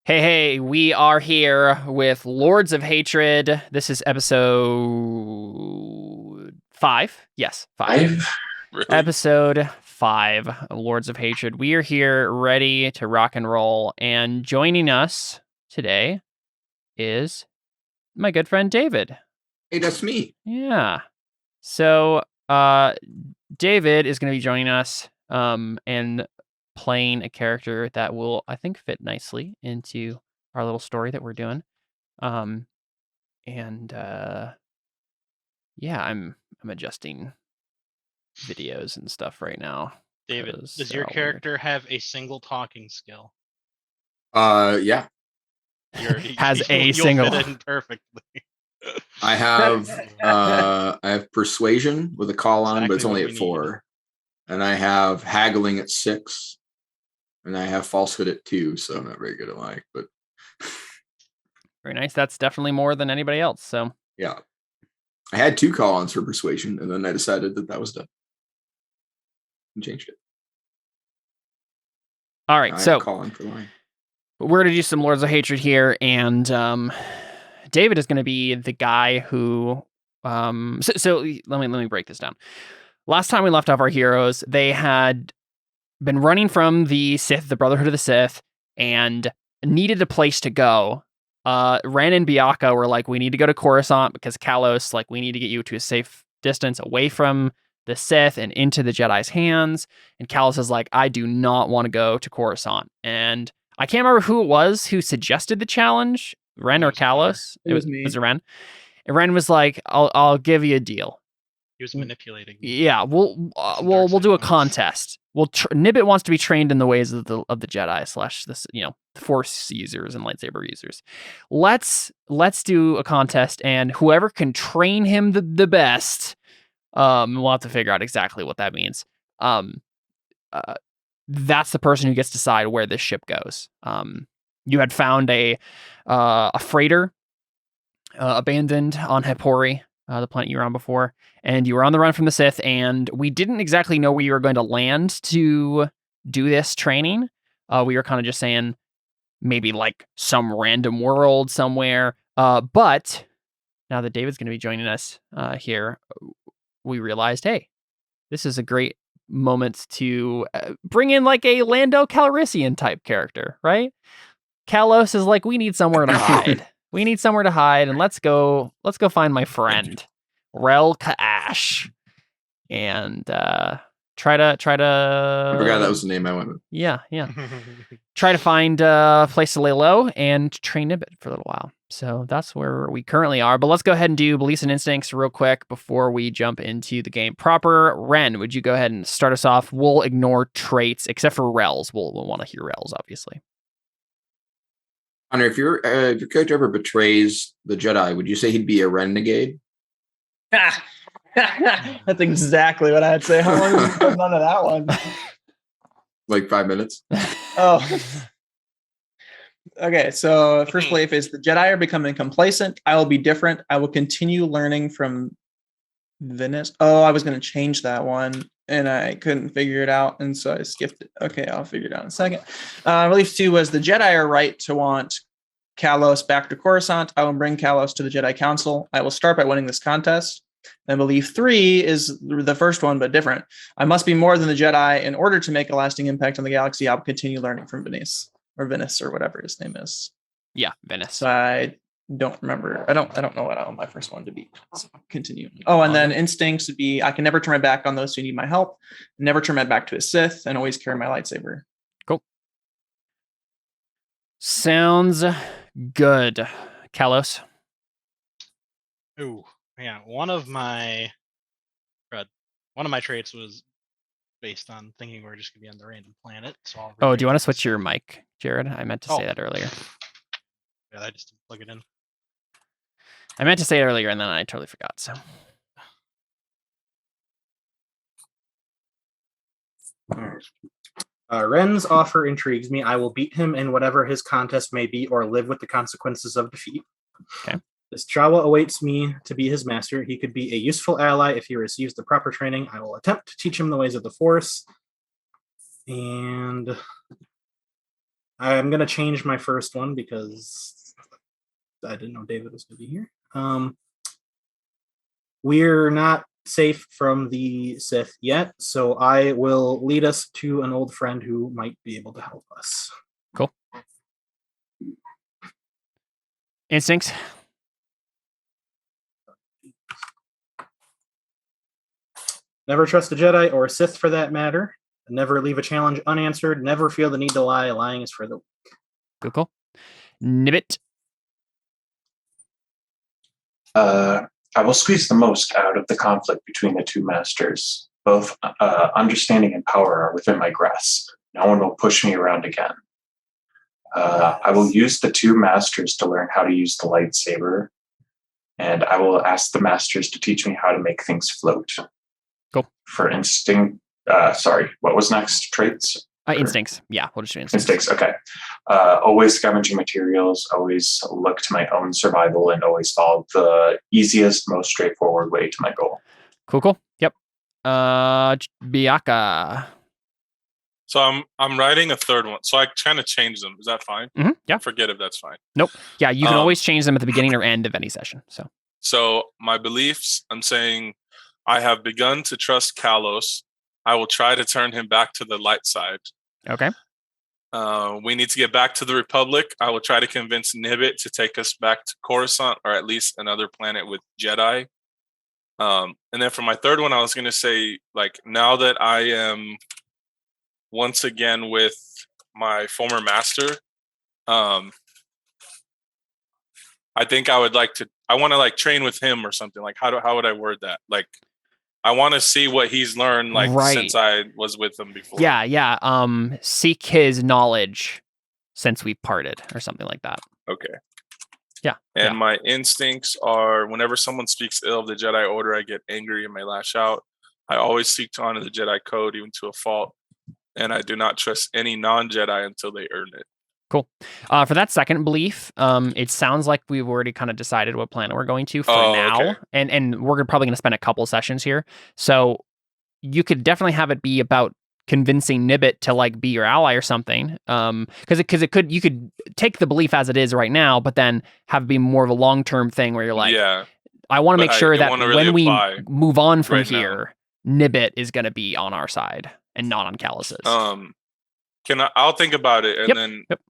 Hey, we are here with Lords of Hatred. This is episode 5. Yes, 5. Really? Episode 5 of Lords of Hatred. We are here ready to rock and roll. And joining us today is my good friend David. Hey, that's me. Yeah. So, David is going to be joining us and playing a character that will, I think, fit nicely into our little story that we're doing. And yeah, I'm adjusting videos and stuff right now. David, 'cause does they're your all weird. character have a single talking skill? Yeah, Has a you'll single. fit in perfectly. I have persuasion with a call on, but it's Exactly only what at we 4, and I have haggling at 6, and I have falsehood at 2. So I'm not very good at lying, but Very nice. That's definitely more than anybody else. So yeah, I had 2 call-ons for persuasion, and then I decided that was done and changed it. all right, I so call on for lying. we're gonna do some Lords of Hatred here, and David is gonna be the guy who so let me break this down. Last time we left off our heroes, they had been running from the Sith, the Brotherhood of the Sith, and needed a place to go. Ren and Bianca were like, we need to go to Coruscant because Kalos, like, we need to get you to a safe distance away from the Sith and into the Jedi's hands. And Kalos is like, I do not want to go to Coruscant. And I can't remember who it was who suggested the challenge, Ren or Kalos. It was me. It was Ren. And Ren was like, I'll give you a deal. He was manipulating. Yeah, we'll do a contest. Nibbit wants to be trained in the ways of the Jedi / this, Force users and lightsaber users. Let's do a contest, and whoever can train him the best, we'll have to figure out exactly what that means. That's the person who gets to decide where this ship goes. You had found a freighter abandoned on Hepori, the planet you were on before, and you were on the run from the Sith, and we didn't exactly know where you were going to land to do this training. We were kind of just saying maybe like some random world somewhere. But now that David's going to be joining us here, we realized, hey, this is a great moment to bring in like a Lando Calrissian type character, right? Kalos is like, we need somewhere to hide. We need somewhere to hide, and let's go find my friend, Rel Kaash, and try to. I forgot that was the name I went with. Yeah. Try to find a place to lay low and train Nibbit for a little while. So that's where we currently are. But let's go ahead and do Beliefs and Instincts real quick before we jump into the game proper. Ren, would you go ahead and start us off? We'll ignore traits, except for Rel's. We'll want to hear Rel's, obviously. Hunter, if your character ever betrays the Jedi, would you say he'd be a renegade? That's exactly what I'd say. How long have you been on that one? Like 5 minutes. Oh. Okay, so first belief is the Jedi are becoming complacent. I will be different. I will continue learning from Venice. Oh, I was going to change that one, and I couldn't figure it out, and so I skipped it. Okay, I'll figure it out in a second. Belief 2 was the Jedi are right to want Kalos back to Coruscant. I will bring Kalos to the Jedi Council. I will start by winning this contest. And belief 3 is the first one, but different. I must be more than the Jedi. In order to make a lasting impact on the galaxy, I'll continue learning from Venice or whatever his name is. Yeah, Venice. So I don't remember. I don't know what I want my first one to be. So continue. Oh, and then instincts would be I can never turn my back on those who need my help, never turn my back to a Sith, and always carry my lightsaber. Cool. Sounds good. Kalos. Ooh, yeah. One of my traits was based on thinking we're just gonna be on the random planet. So do you want to switch your mic, Jared? I meant to say that earlier. Yeah, I just didn't plug it in. I meant to say it earlier, and then I totally forgot. So. Ren's offer intrigues me. I will beat him in whatever his contest may be or live with the consequences of defeat. Okay. This Jawa awaits me to be his master. He could be a useful ally if he receives the proper training. I will attempt to teach him the ways of the Force. And I'm gonna change my first one because I didn't know David was gonna be here. We're not safe from the Sith yet, so I will lead us to an old friend who might be able to help us. Cool. Instincts. Never trust a Jedi or a Sith for that matter. Never leave a challenge unanswered. Never feel the need to lie. Lying is for the weak. Cool. Nibbit. I will squeeze the most out of the conflict between the two masters. Both understanding and power are within my grasp. No one will push me around again. I will use the two masters to learn how to use the lightsaber, and I will ask the masters to teach me how to make things float. Cool. For instinct, what was next? Traits? Instincts. Yeah, we'll just do instincts. Instincts, okay. Always scavenging materials, always look to my own survival, and always follow the easiest, most straightforward way to my goal. Cool. Yep. Biaka. So I'm writing a third one. So I kind of change them. Is that fine? Mm-hmm. Yeah. Forget if that's fine. Nope. Yeah, you can always change them at the beginning or end of any session. So my beliefs, I'm saying I have begun to trust Kalos. I will try to turn him back to the light side. Okay. We need to get back to the Republic. I will try to convince Nibbit to take us back to Coruscant, or at least another planet with Jedi. And then for my third one, I was going to say, like, now that I am once again with my former master, I think I want to like train with him or something. Like, how would I word that? Like, I want to see what he's learned, like, since I was with him before. Yeah. Seek his knowledge since we parted, or something like that. Okay. Yeah. And my instincts are, whenever someone speaks ill of the Jedi Order, I get angry and may lash out. I always seek to honor the Jedi Code, even to a fault. And I do not trust any non-Jedi until they earn it. Cool. For that second belief, it sounds like we've already kind of decided what planet we're going to for now. Okay. And we're probably going to spend a couple sessions here. So you could definitely have it be about convincing Nibbit to like be your ally or something. Because you could take the belief as it is right now, but then have it be more of a long-term thing where you're like, I want to make sure that when we move on from here, Nibbit is going to be on our side and not on Kalas's. I'll think about it and then. Yep.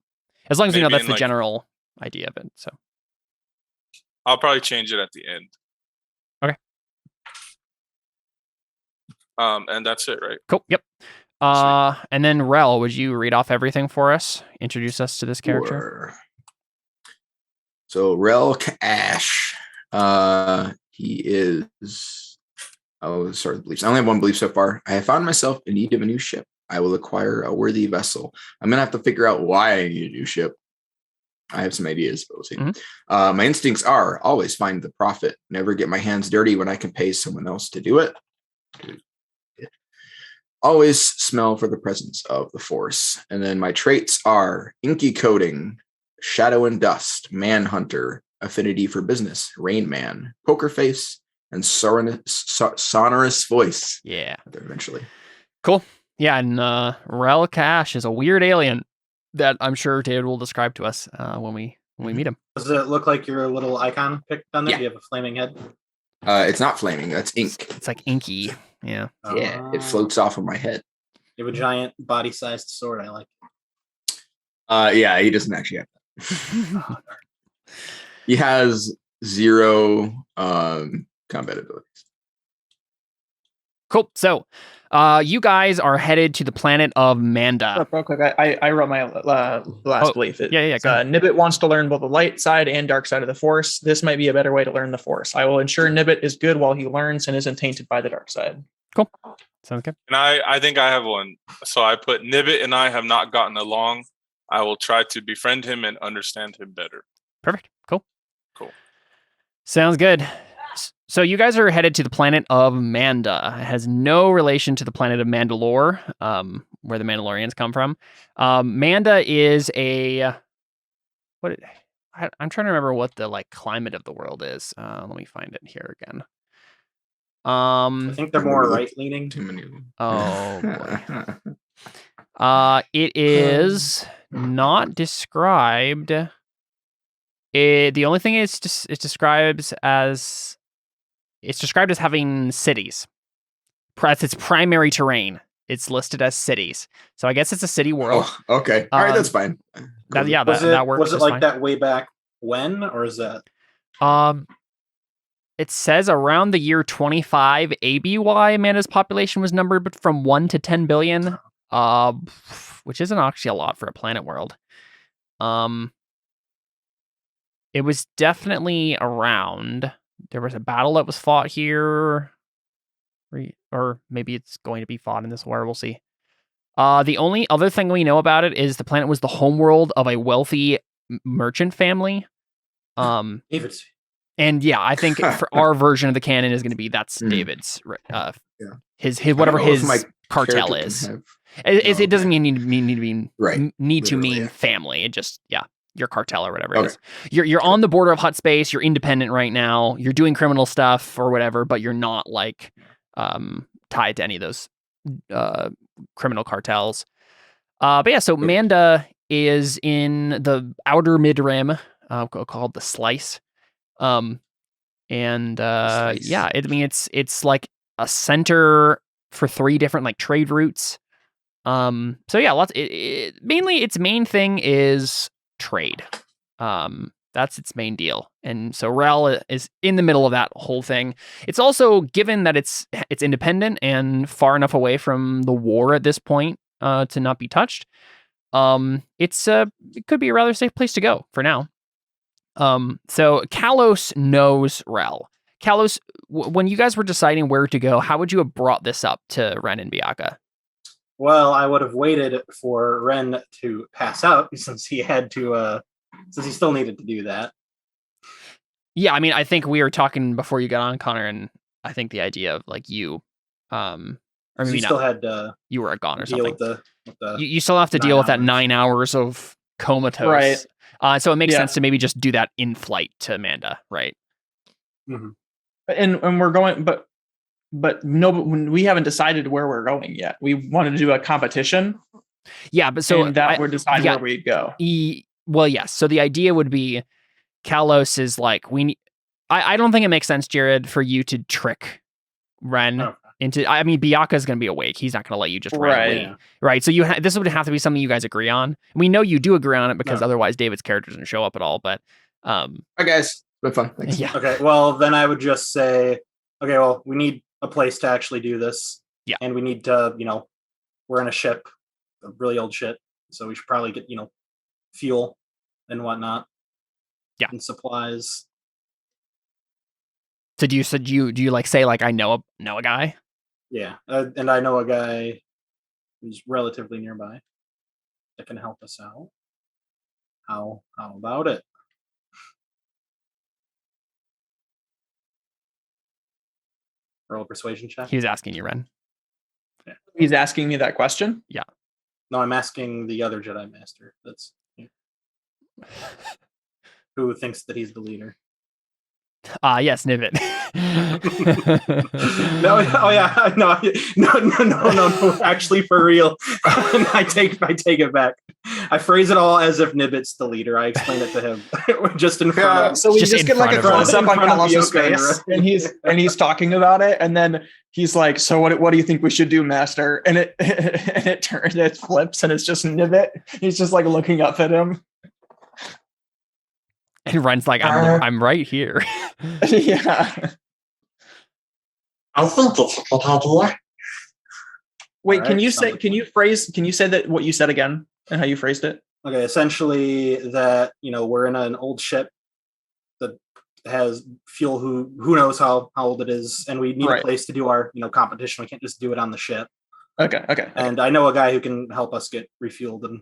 As long as you know that's the general idea of it. So I'll probably change it at the end. Okay. And that's it, right? Cool. Yep. And then Rel, would you read off everything for us? Introduce us to this character. Sure. So Rel Cash, he is. I'll start with beliefs. I only have one belief so far. I have found myself in need of a new ship. I will acquire a worthy vessel. I'm going to have to figure out why I need a new ship. I have some ideas, but we'll see. Mm-hmm. My instincts are always find the profit. Never get my hands dirty when I can pay someone else to do it. Always smell for the presence of the Force. And then my traits are inky coating, shadow and dust, manhunter, affinity for business, Rain Man, poker face, and sonorous voice. Yeah. Eventually. Cool. Yeah, and Rel Cash is a weird alien that I'm sure David will describe to us when we meet him. Does it look like your little icon picked on there? Yeah. Do you have a flaming head? It's not flaming. That's ink. It's like inky. Yeah. Yeah, it floats off of my head. You have a giant body-sized sword. I like it. Yeah, he doesn't actually have that. He has 0 combat abilities. Cool. So, you guys are headed to the planet of Manda. Real quick, I wrote my last belief. Nibbit wants to learn both the light side and dark side of the Force. This might be a better way to learn the Force. I will ensure Nibbit is good while he learns and isn't tainted by the dark side. Cool. Sounds good. And I think I have one. So I put Nibbit and I have not gotten along. I will try to befriend him and understand him better. Perfect. Cool. Sounds good. So you guys are headed to the planet of Manda. It has no relation to the planet of Mandalore, where the Mandalorians come from. Manda is I'm trying to remember what the climate of the world is. Let me find it here again. I think they're more right-leaning. Too many of them. Oh boy. It is not described. The only thing is it's described as having cities. That's its primary terrain. It's listed as cities. So I guess it's a city world. Oh, okay. All right, that's fine. That, yeah, Was that works. Was it just like fine. that way back when, or is that? It says around the year 25 ABY, Amanda's population was numbered from 1 to 10 billion, which isn't actually a lot for a planet world. It was definitely around. There was a battle that was fought here, or maybe it's going to be fought in this war. We'll see. The only other thing we know about it is the planet was the homeworld of a wealthy merchant family. David's. And yeah, I think for our version of the canon is going to be that's David's. His whatever his cartel is. It doesn't need to mean Literally, family. It just your cartel or whatever it is. You're on the border of Hut space. You're independent right now. You're doing criminal stuff or whatever, but you're not like tied to any of those criminal cartels. But yeah, so Manda is in the outer mid rim, called the Slice. Yeah, I mean it's like a center for 3 different like trade routes. So yeah, mainly its main thing is trade. That's its main deal. And so Rel is in the middle of that whole thing. It's also, given that it's independent and far enough away from the war at this point to not be touched, it could be a rather safe place to go for now. So Kalos knows Rel. Kalos, when you guys were deciding where to go, how would you have brought this up to Ren and Biaka? Well, I would have waited for Ren to pass out since he had to, since he still needed to do that. Yeah, I mean, I think we were talking before you got on, Connor, and I think the idea of like you, or maybe still had you were gone or deal something. with the You still have to deal with that 9 hours of comatose, right? So it makes sense to maybe just do that in flight to Amanda, right? Mm-hmm. And we're going, but no, but we haven't decided where we're going yet. We wanted to do a competition. Yeah, but so that would decide where we'd go. Well, yes. So the idea would be Kalos is like, I don't think it makes sense, Jared, for you to trick Ren into. I mean, Biaka's going to be awake. He's not going to let you just randomly, right? So this would have to be something you guys agree on. We know you do agree on it because otherwise David's character doesn't show up at all. But hi guys, been fun. Thanks. Yeah. Okay. Well, then I would just say, okay, well, we need a place to actually do this. Yeah. And we need to, we're in a ship, a really old ship, so we should probably get, fuel and whatnot. Yeah. And supplies. So do you like say like I know a guy? Yeah, and I know a guy who's relatively nearby that can help us out. How about it? Roll a persuasion check. He was asking you, Ren. Yeah. He's asking me that question. Yeah. No, I'm asking the other Jedi Master. That's who thinks that he's the leader. Yes, Nivet. No, oh yeah, no. Actually, for real, I take it back. I phrase it all as if Nibbit's the leader. I explain it to him just in front of. So we Just just in get like a front of close up on him. In front of Kalos' Biaka, face, and he's talking about it, and then he's like, "So what do you think we should do, Master?" And it flips, and it's just Nibbit. He's just like looking up at him. And Ren's like, I'm right here. Yeah. I think it's a good idea. Wait, All can right, you say that what you said again and how you phrased it? Okay, essentially that we're in an old ship that has fuel. Who knows how old it is, and we need a place to do our competition. We can't just do it on the ship. Okay. And I know a guy who can help us get refueled and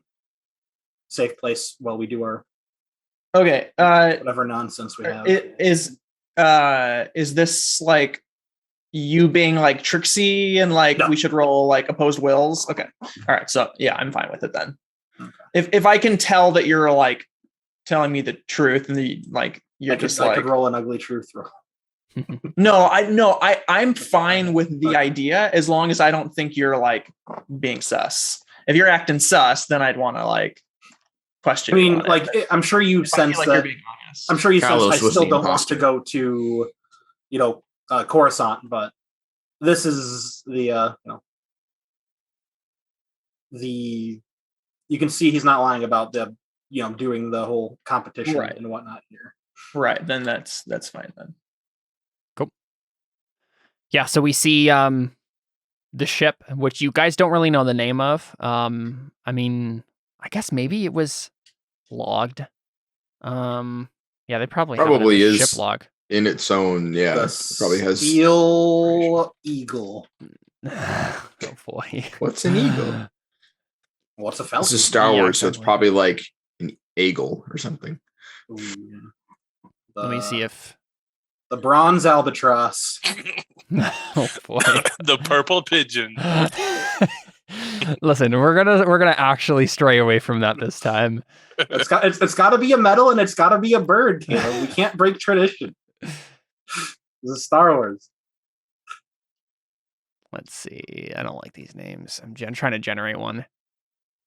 safe place while we do our whatever nonsense we have. Is this like you being like tricksy and like we should roll like opposed wills? Okay. All right. So yeah, I'm fine with it then. Okay. If I can tell that you're like telling me the truth and I could roll an ugly truth roll. I'm fine with the idea as long as I don't think you're like being sus. If you're acting sus, then I'd want to like question. I you mean, on like it. I'm sure you I feel sense like you're that. being honest. I'm sure you sense Kalos I was still the don't want imposter. to go to, Coruscant, but this is the you can see he's not lying about the doing the whole competition Right. and whatnot here. Right, then that's fine then. Yeah, so we see the ship, which you guys don't really know the name of. I mean, I guess maybe it was logged. Yeah, they probably have it in Probably the is. ship log. In its own, yeah, The probably has. Steel Eagle. Oh boy. What's an eagle? What's a falcon? This is Star Yeah, Wars, so it's exactly. probably like an eagle or something. Ooh. Let me see if The bronze albatross. oh boy. The purple pigeon. Listen, we're gonna actually stray away from that this time. It's got to be a medal and it's got to be a bird, Caleb. We can't break tradition. This is Star Wars. Let's see. I don't like these names. I'm trying to generate one.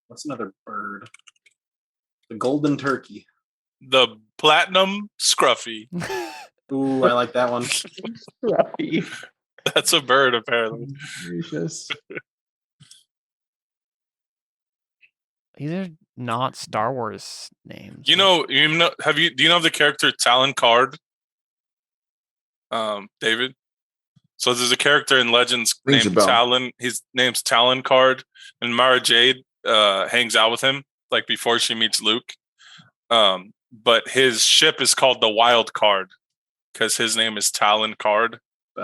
What's another bird? The golden turkey. The platinum scruffy. Ooh, I like that one. That's a bird, apparently. Gracious. These are not Star Wars names. Do you know the character Talon Card? David? So there's a character in Legends Rings a named bell. Talon. His name's Talon Card, and Mara Jade hangs out with him like before she meets Luke. But his ship is called the Wild Card because his name is Talon Card.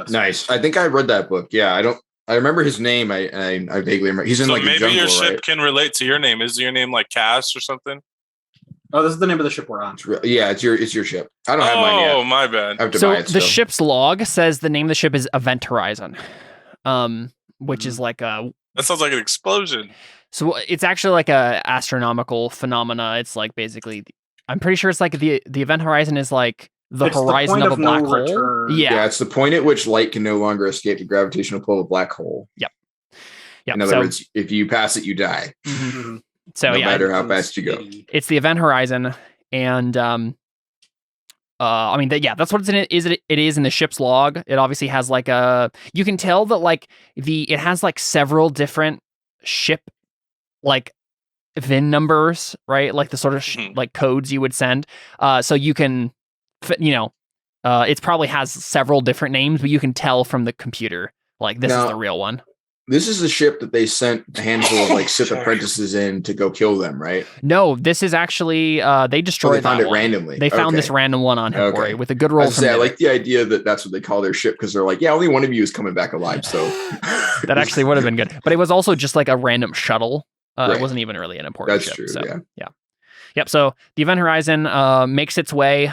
Nice. I think I read that book. Yeah, I remember his name. I vaguely remember. He's in So like a maybe jungle, your ship right? can relate to your name. Is your name like Cass or something? Oh, this is the name of the ship we're on. Yeah, it's your ship. I don't have mine yet. Oh, my bad. I have to So buy it the still. ship's log says the name of the ship is Event Horizon, which is like a. That sounds like an explosion. So it's actually like a astronomical phenomena. It's like basically, I'm pretty sure it's like the Event Horizon is like the It's the horizon point of a of no black hole. return. Yeah. It's the point at which light can no longer escape the gravitational pull of a black hole. Yep. In other words, if you pass it, you die. Mhm. So no yeah, matter how fast you go. it's the Event Horizon, and I mean, that's what it's in it. It is in the ship's log. It obviously has like you can tell that like it has like several different ship like VIN numbers, right? Like the sort of like codes you would send. So you can, it probably has several different names, but you can tell from the computer like this is the real one. This is the ship that they sent a handful of like Sith apprentices in to go kill them, right? No, this is actually they destroyed. They found that it one. randomly. They found this random one on Hipori with a good roll from I like the idea that that's what they call their ship because they're like, yeah, only one of you is coming back alive. So that actually would have been good. But it was also just like a random shuttle. Right. It wasn't even really an important That's ship. true. So, yeah. Yep. So the Event Horizon makes its way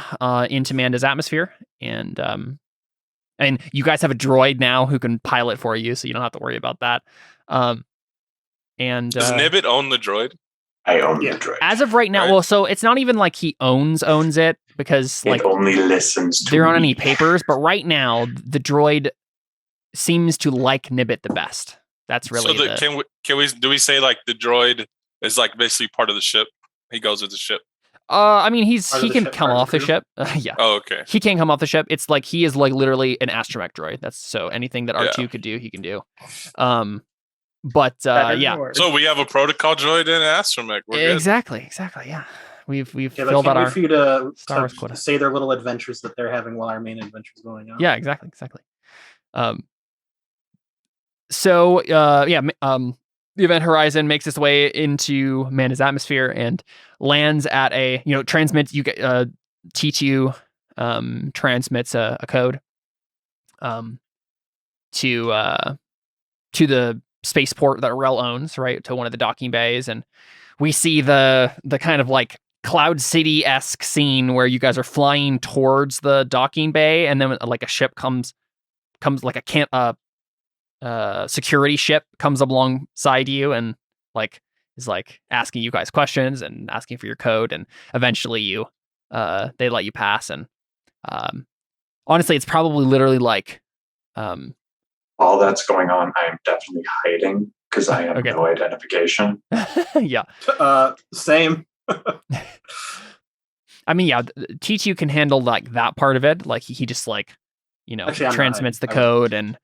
into Manda's atmosphere, and you guys have a droid now who can pilot for you, so you don't have to worry about that. And does Nibbit own the droid? I own the droid. As of right now, Right. well, so it's not even like he owns it because like it only listens to there aren't me. any papers. But right now, the droid seems to like Nibbit the best. That's really do we say like the droid is like basically part of the ship? He goes with the ship. I mean, he can ship, come part of off the the ship. Yeah. Oh, okay. He can come off the ship. It's like he is like literally an astromech droid. That's so anything that R2 could do, he can do. But yeah. So we have a protocol droid and an astromech. We're good. Exactly. Yeah. We've Yeah, filled out our for you to Star Wars quota. say their little adventures that they're having while our main adventure is going on. Yeah, exactly. So the Event Horizon makes its way into Manda's atmosphere and lands at a transmits T2 transmits a code to the spaceport that Rel owns, right, to one of the docking bays, and we see the kind of like Cloud City-esque scene where you guys are flying towards the docking bay, and then like a ship comes like a security ship comes alongside you and like is like asking you guys questions and asking for your code, and eventually they let you pass. And honestly, it's probably literally like while that's going on, I am definitely hiding because I have no identification. yeah. Same. I mean, yeah, T2 can handle like that part of it. Like he just like, Actually, I'm not transmits the hiding. code, and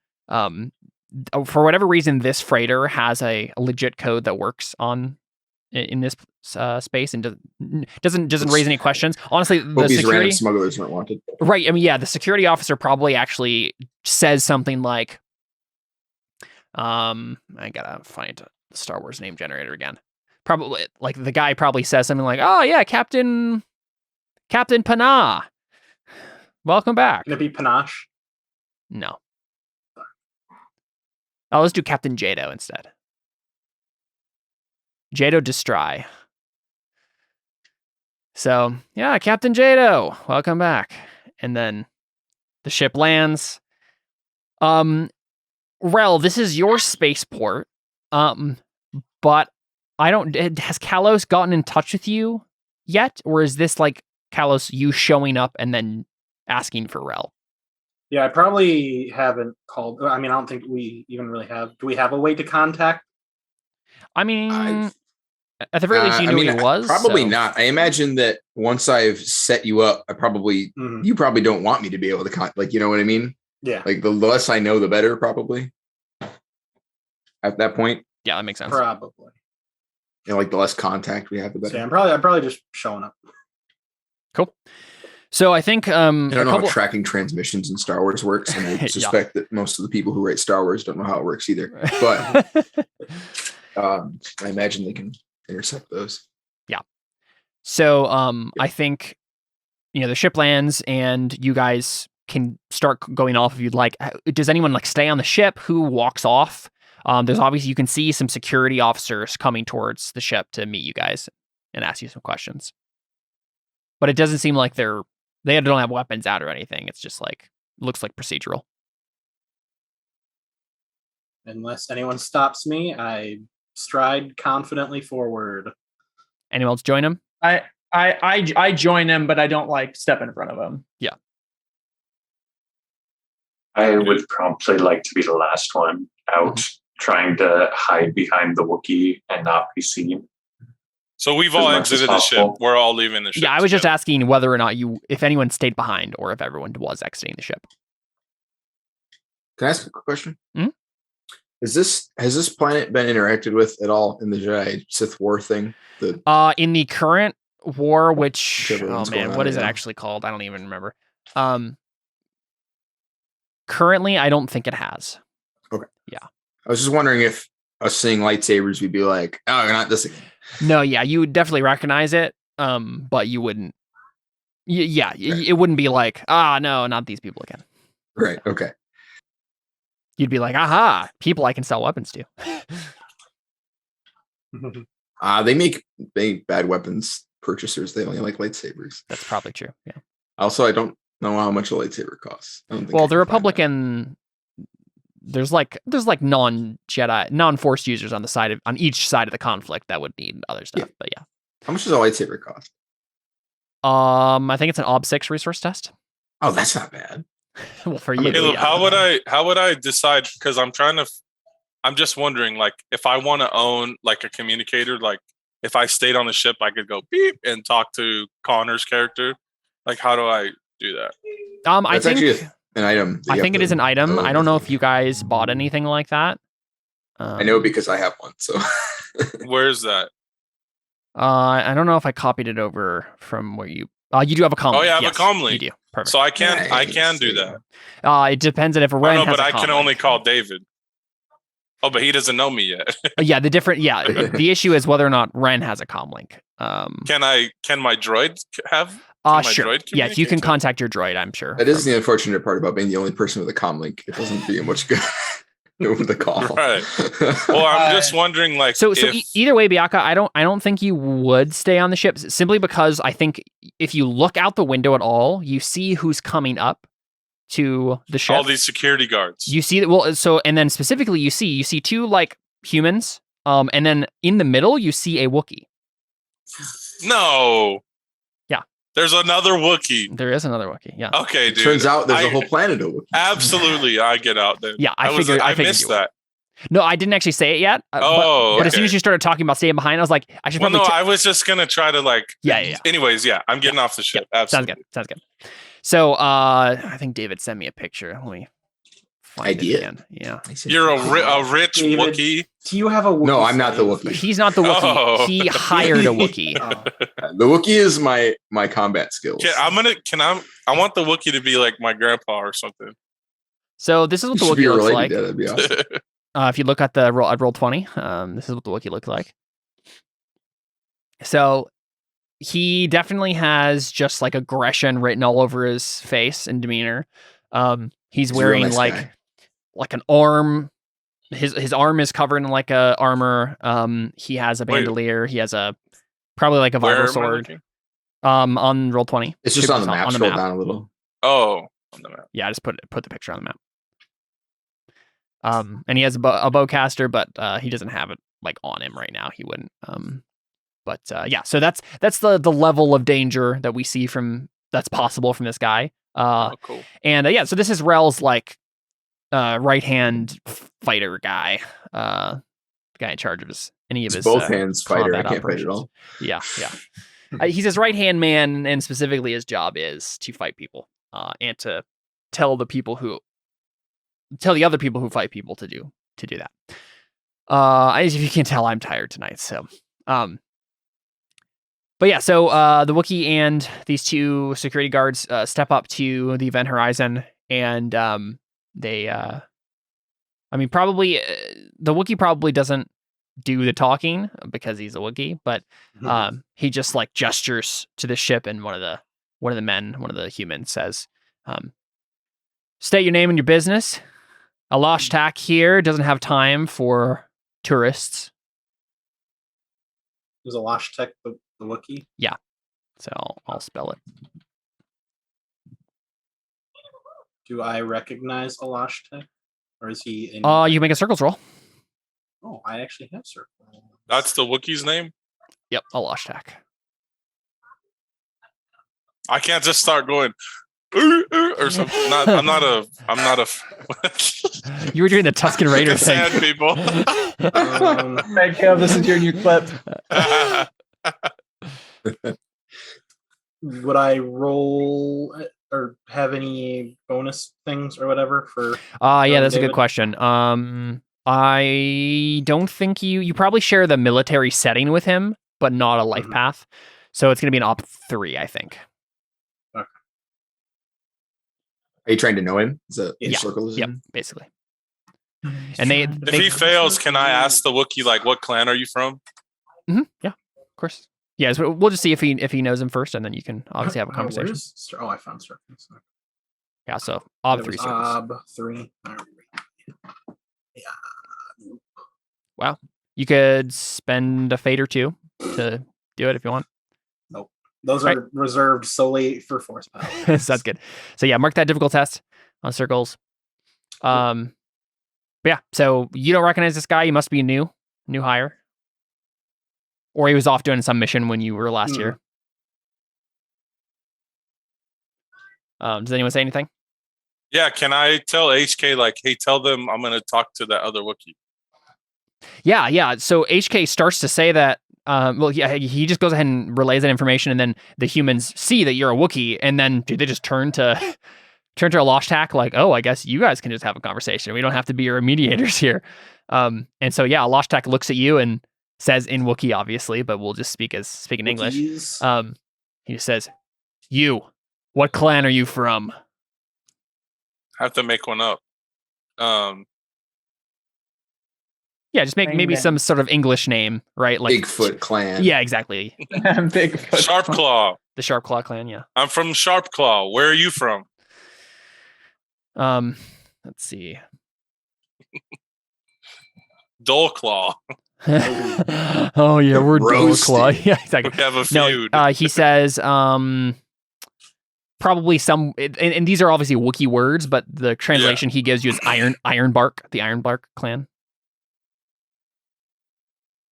for whatever reason, this freighter has a legit code that works in this space and doesn't raise any questions. Honestly, the Hope these random security, smugglers aren't wanted. right? I mean, yeah, the security officer probably actually says something like, I gotta find the Star Wars name generator again. Probably like the guy probably says something like, "Oh yeah, Captain Panah, welcome back." Can it be Panache? No. Oh, let's do Captain Jado instead. Jado Destry. So, yeah, Captain Jado, welcome back. And then the ship lands. Rel, this is your spaceport. But has Kalos gotten in touch with you yet? Or is this like Kalos, you showing up and then asking for Rel? Yeah, I probably haven't called. I mean, I don't think we even really have. Do we have a way to contact? I mean, at the very least, you knew who he was. Probably so. not. I imagine that once I've set you up, you probably don't want me to be able to like, you know what I mean? Yeah. Like the less I know, the better, probably. At that point. Yeah, that makes sense. Probably. Like the less contact we have, the better. So yeah, I'm probably just showing up. Cool. So I think I don't know how tracking transmissions in Star Wars works, and I suspect that most of the people who write Star Wars don't know how it works either. But I imagine they can intercept those. Yeah. So I think the ship lands and you guys can start going off if you'd like. Does anyone like stay on the ship? Who walks off? There's obviously, you can see some security officers coming towards the ship to meet you guys and ask you some questions. But it doesn't seem like they don't have weapons out or anything. It's just like, looks like procedural. Unless anyone stops me, I stride confidently forward. Anyone else join him? I join him, but I don't like step in front of him. Yeah. I would probably like to be the last one out, trying to hide behind the Wookiee and not be seen. So we've all exited the ship. We're all leaving the ship. Yeah, I was just together. asking whether or not if anyone stayed behind or if everyone was exiting the ship. Can I ask a quick question? Hmm? Has this planet been interacted with at all in the Jedi Sith War thing? In the current war, which Whichever what is it actually called? I don't even remember. Currently, I don't think it has. Okay. Yeah. I was just wondering if us seeing lightsabers, we'd be like, "Oh, you're not this again." No, yeah, you would definitely recognize it, but you wouldn't. It wouldn't be like, no, not these people again. Right. Okay. You'd be like, aha, people I can sell weapons to. They make bad weapons purchasers. They only like lightsabers. That's probably true. Yeah. Also, I don't know how much a lightsaber costs. Well, the Republican, there's like non-Jedi, non-Force users on each side of the conflict that would need other stuff. Yeah. But yeah. How much does a lightsaber cost? I think it's an OB6 resource test. Oh, that's not bad. Well, for you, Caleb, yeah. how would I decide? Because I'm just wondering, like, if I want to own like a communicator, like if I stayed on the ship, I could go beep and talk to Connor's character. Like, how do I do that? I think actually an item. I think it is an item. I don't know if you guys bought anything like that. I know because I have one. So Where's that? I don't know if I copied it over from where you. You do have a comm. Oh yeah, I have a comm link. You do. Perfect. So I can do that. It depends on if Ren has but a I comm can link. only call David. Oh, but he doesn't know me yet. The issue is whether or not Ren has a comm link. Can my droid have? Can my sure. droid Yes, you can communicate? contact your droid, I'm sure. that is the unfortunate part about being the only person with a comm link. It doesn't do you much good over the call. Right. Well, I'm just wondering, like, So if, either way, Biaka, I don't think you would stay on the ship simply because I think if you look out the window at all, you see who's coming up to the ship. all these security guards. You see that. Well, so and then specifically, you see two like humans, and then in the middle you see a Wookiee. No. Yeah. There's another Wookiee. There is another Wookiee. Yeah. Okay, dude. Turns out there's a whole planet of Wookiees. Absolutely, I get out there. Yeah, I missed figured you that. No, I didn't actually say it yet. But as soon as you started talking about staying behind, I was like, I should probably. I was just gonna try to like. Yeah. Anyways, I'm getting off the ship. Absolutely. Sounds good. So I think David sent me a picture. Let me find it again. Yeah. You're a rich David, Wookiee. Do you have a Wookiee? No, I'm not the slave? Wookiee. He's not the Wookiee. Oh. He hired a Wookiee. Oh. The Wookiee is my combat skills. I want the Wookiee to be like my grandpa or something. So this is what the Should be Wookiee looks related like. to that, that'd be awesome. If you look at the roll 20, this is what the Wookiee looks like. So he definitely has just like aggression written all over his face and demeanor. He's He's a real wearing nice guy. like an arm. His arm is covered in like a armor. He has a bandolier. He has probably like a Where vital am I sword. looking? On roll 20. It's just on the map. Scroll down a little. Oh, on the map. Yeah, I just put the picture on the map. And he has a bowcaster, but he doesn't have it like on him right now. He wouldn't. But yeah, so that's the level of danger that we see that's possible from this guy. Cool. And yeah, so this is Rel's like right hand fighter guy, the guy in charge of any of his Both hands fighter. I combat can't fight at operations. all. Yeah. He's his right hand man, and specifically his job is to fight people, and to tell the other people who fight people to do that. As if you can tell, I'm tired tonight. So, but yeah, so the Wookiee and these two security guards step up to the event horizon, and they, probably the Wookiee probably doesn't do the talking because he's a Wookiee, but he just like gestures to the ship, and one of the humans says, "State your name and your business. Alashtak here doesn't have time for tourists." Is Alashtek the Wookiee? Yeah. So I'll spell it. Do I recognize Alashtek? Or is he in You can make a circles roll. Oh, I actually have circle. That's the Wookiee's name. Yep, Alashtak. I can't just start going or something. I'm not a. You were doing the Tusken Raider thing. Sad people. Hey, Kev, this is your new clip. Would I roll or have any bonus things or whatever for? Yeah, that's a David? good question. I don't think you probably share the military setting with him, but not a life path. So it's going to be an op 3, I think. Okay. Are you trying to know him? Is that Yeah. circles? Yep, basically. And If he fails, can I ask the Wookiee like, what clan are you from? Yeah, of course. Yeah, so we'll just see if he knows him first, and then you can obviously have a conversation. I found circles. Yeah, so ob 3 circles. Ob 3. Wow. You could spend a fate or 2 to do it if you want. Nope. Those Right. are reserved solely for force power. Sounds good. So yeah, mark that difficult test on circles. But yeah, so you don't recognize this guy. You must be new hire. Or he was off doing some mission when you were last here. Does anyone say anything? Yeah, can I tell HK like, hey, tell them I'm gonna talk to that other Wookiee? Yeah. So HK starts to say that. He just goes ahead and relays that information, and then the humans see that you're a Wookiee, and then they just turn to Alashtak like, oh, I guess you guys can just have a conversation. We don't have to be your mediators here. And so yeah, Alashtak looks at you and says in Wookiee, obviously, but we'll just speak in English. He just says, "You, what clan are you from?" I have to make one up. Yeah, just make maybe some sort of English name, right? Like Bigfoot clan. Yeah, exactly. Bigfoot. Sharp Claw. The Sharp Claw clan, yeah. I'm from Sharp Claw. Where are you from? Let's see. Dull Claw. Oh yeah, we're Dull Claw. Yeah, exactly. We have a feud. No, he says probably some, and these are obviously Wookiee words, but the translation he gives you is Ironbark, the Ironbark clan.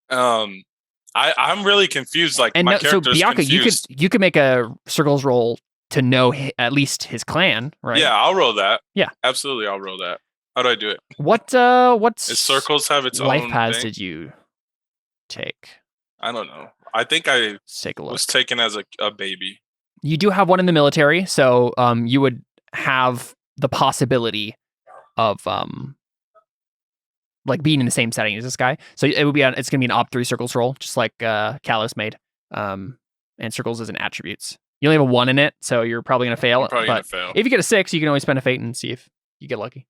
I'm really confused. Like, my character's so Bianca, confused. you could make a circles roll to know at least his clan, right? Yeah, I'll roll that. Yeah, absolutely, I'll roll that. How do I do it? What Does circles have its life own paths thing? did you take? I don't know. I think I Let's take a look. was taken as a baby. You do have one in the military, so you would have the possibility of like being in the same setting as this guy. So it would be it's gonna be an op 3 circles roll, just like Kalos made. And circles as an attributes. You only have a 1 in it, so you're probably gonna fail. I'm probably but gonna fail. if you get a 6, you can always spend a fate and see if you get lucky.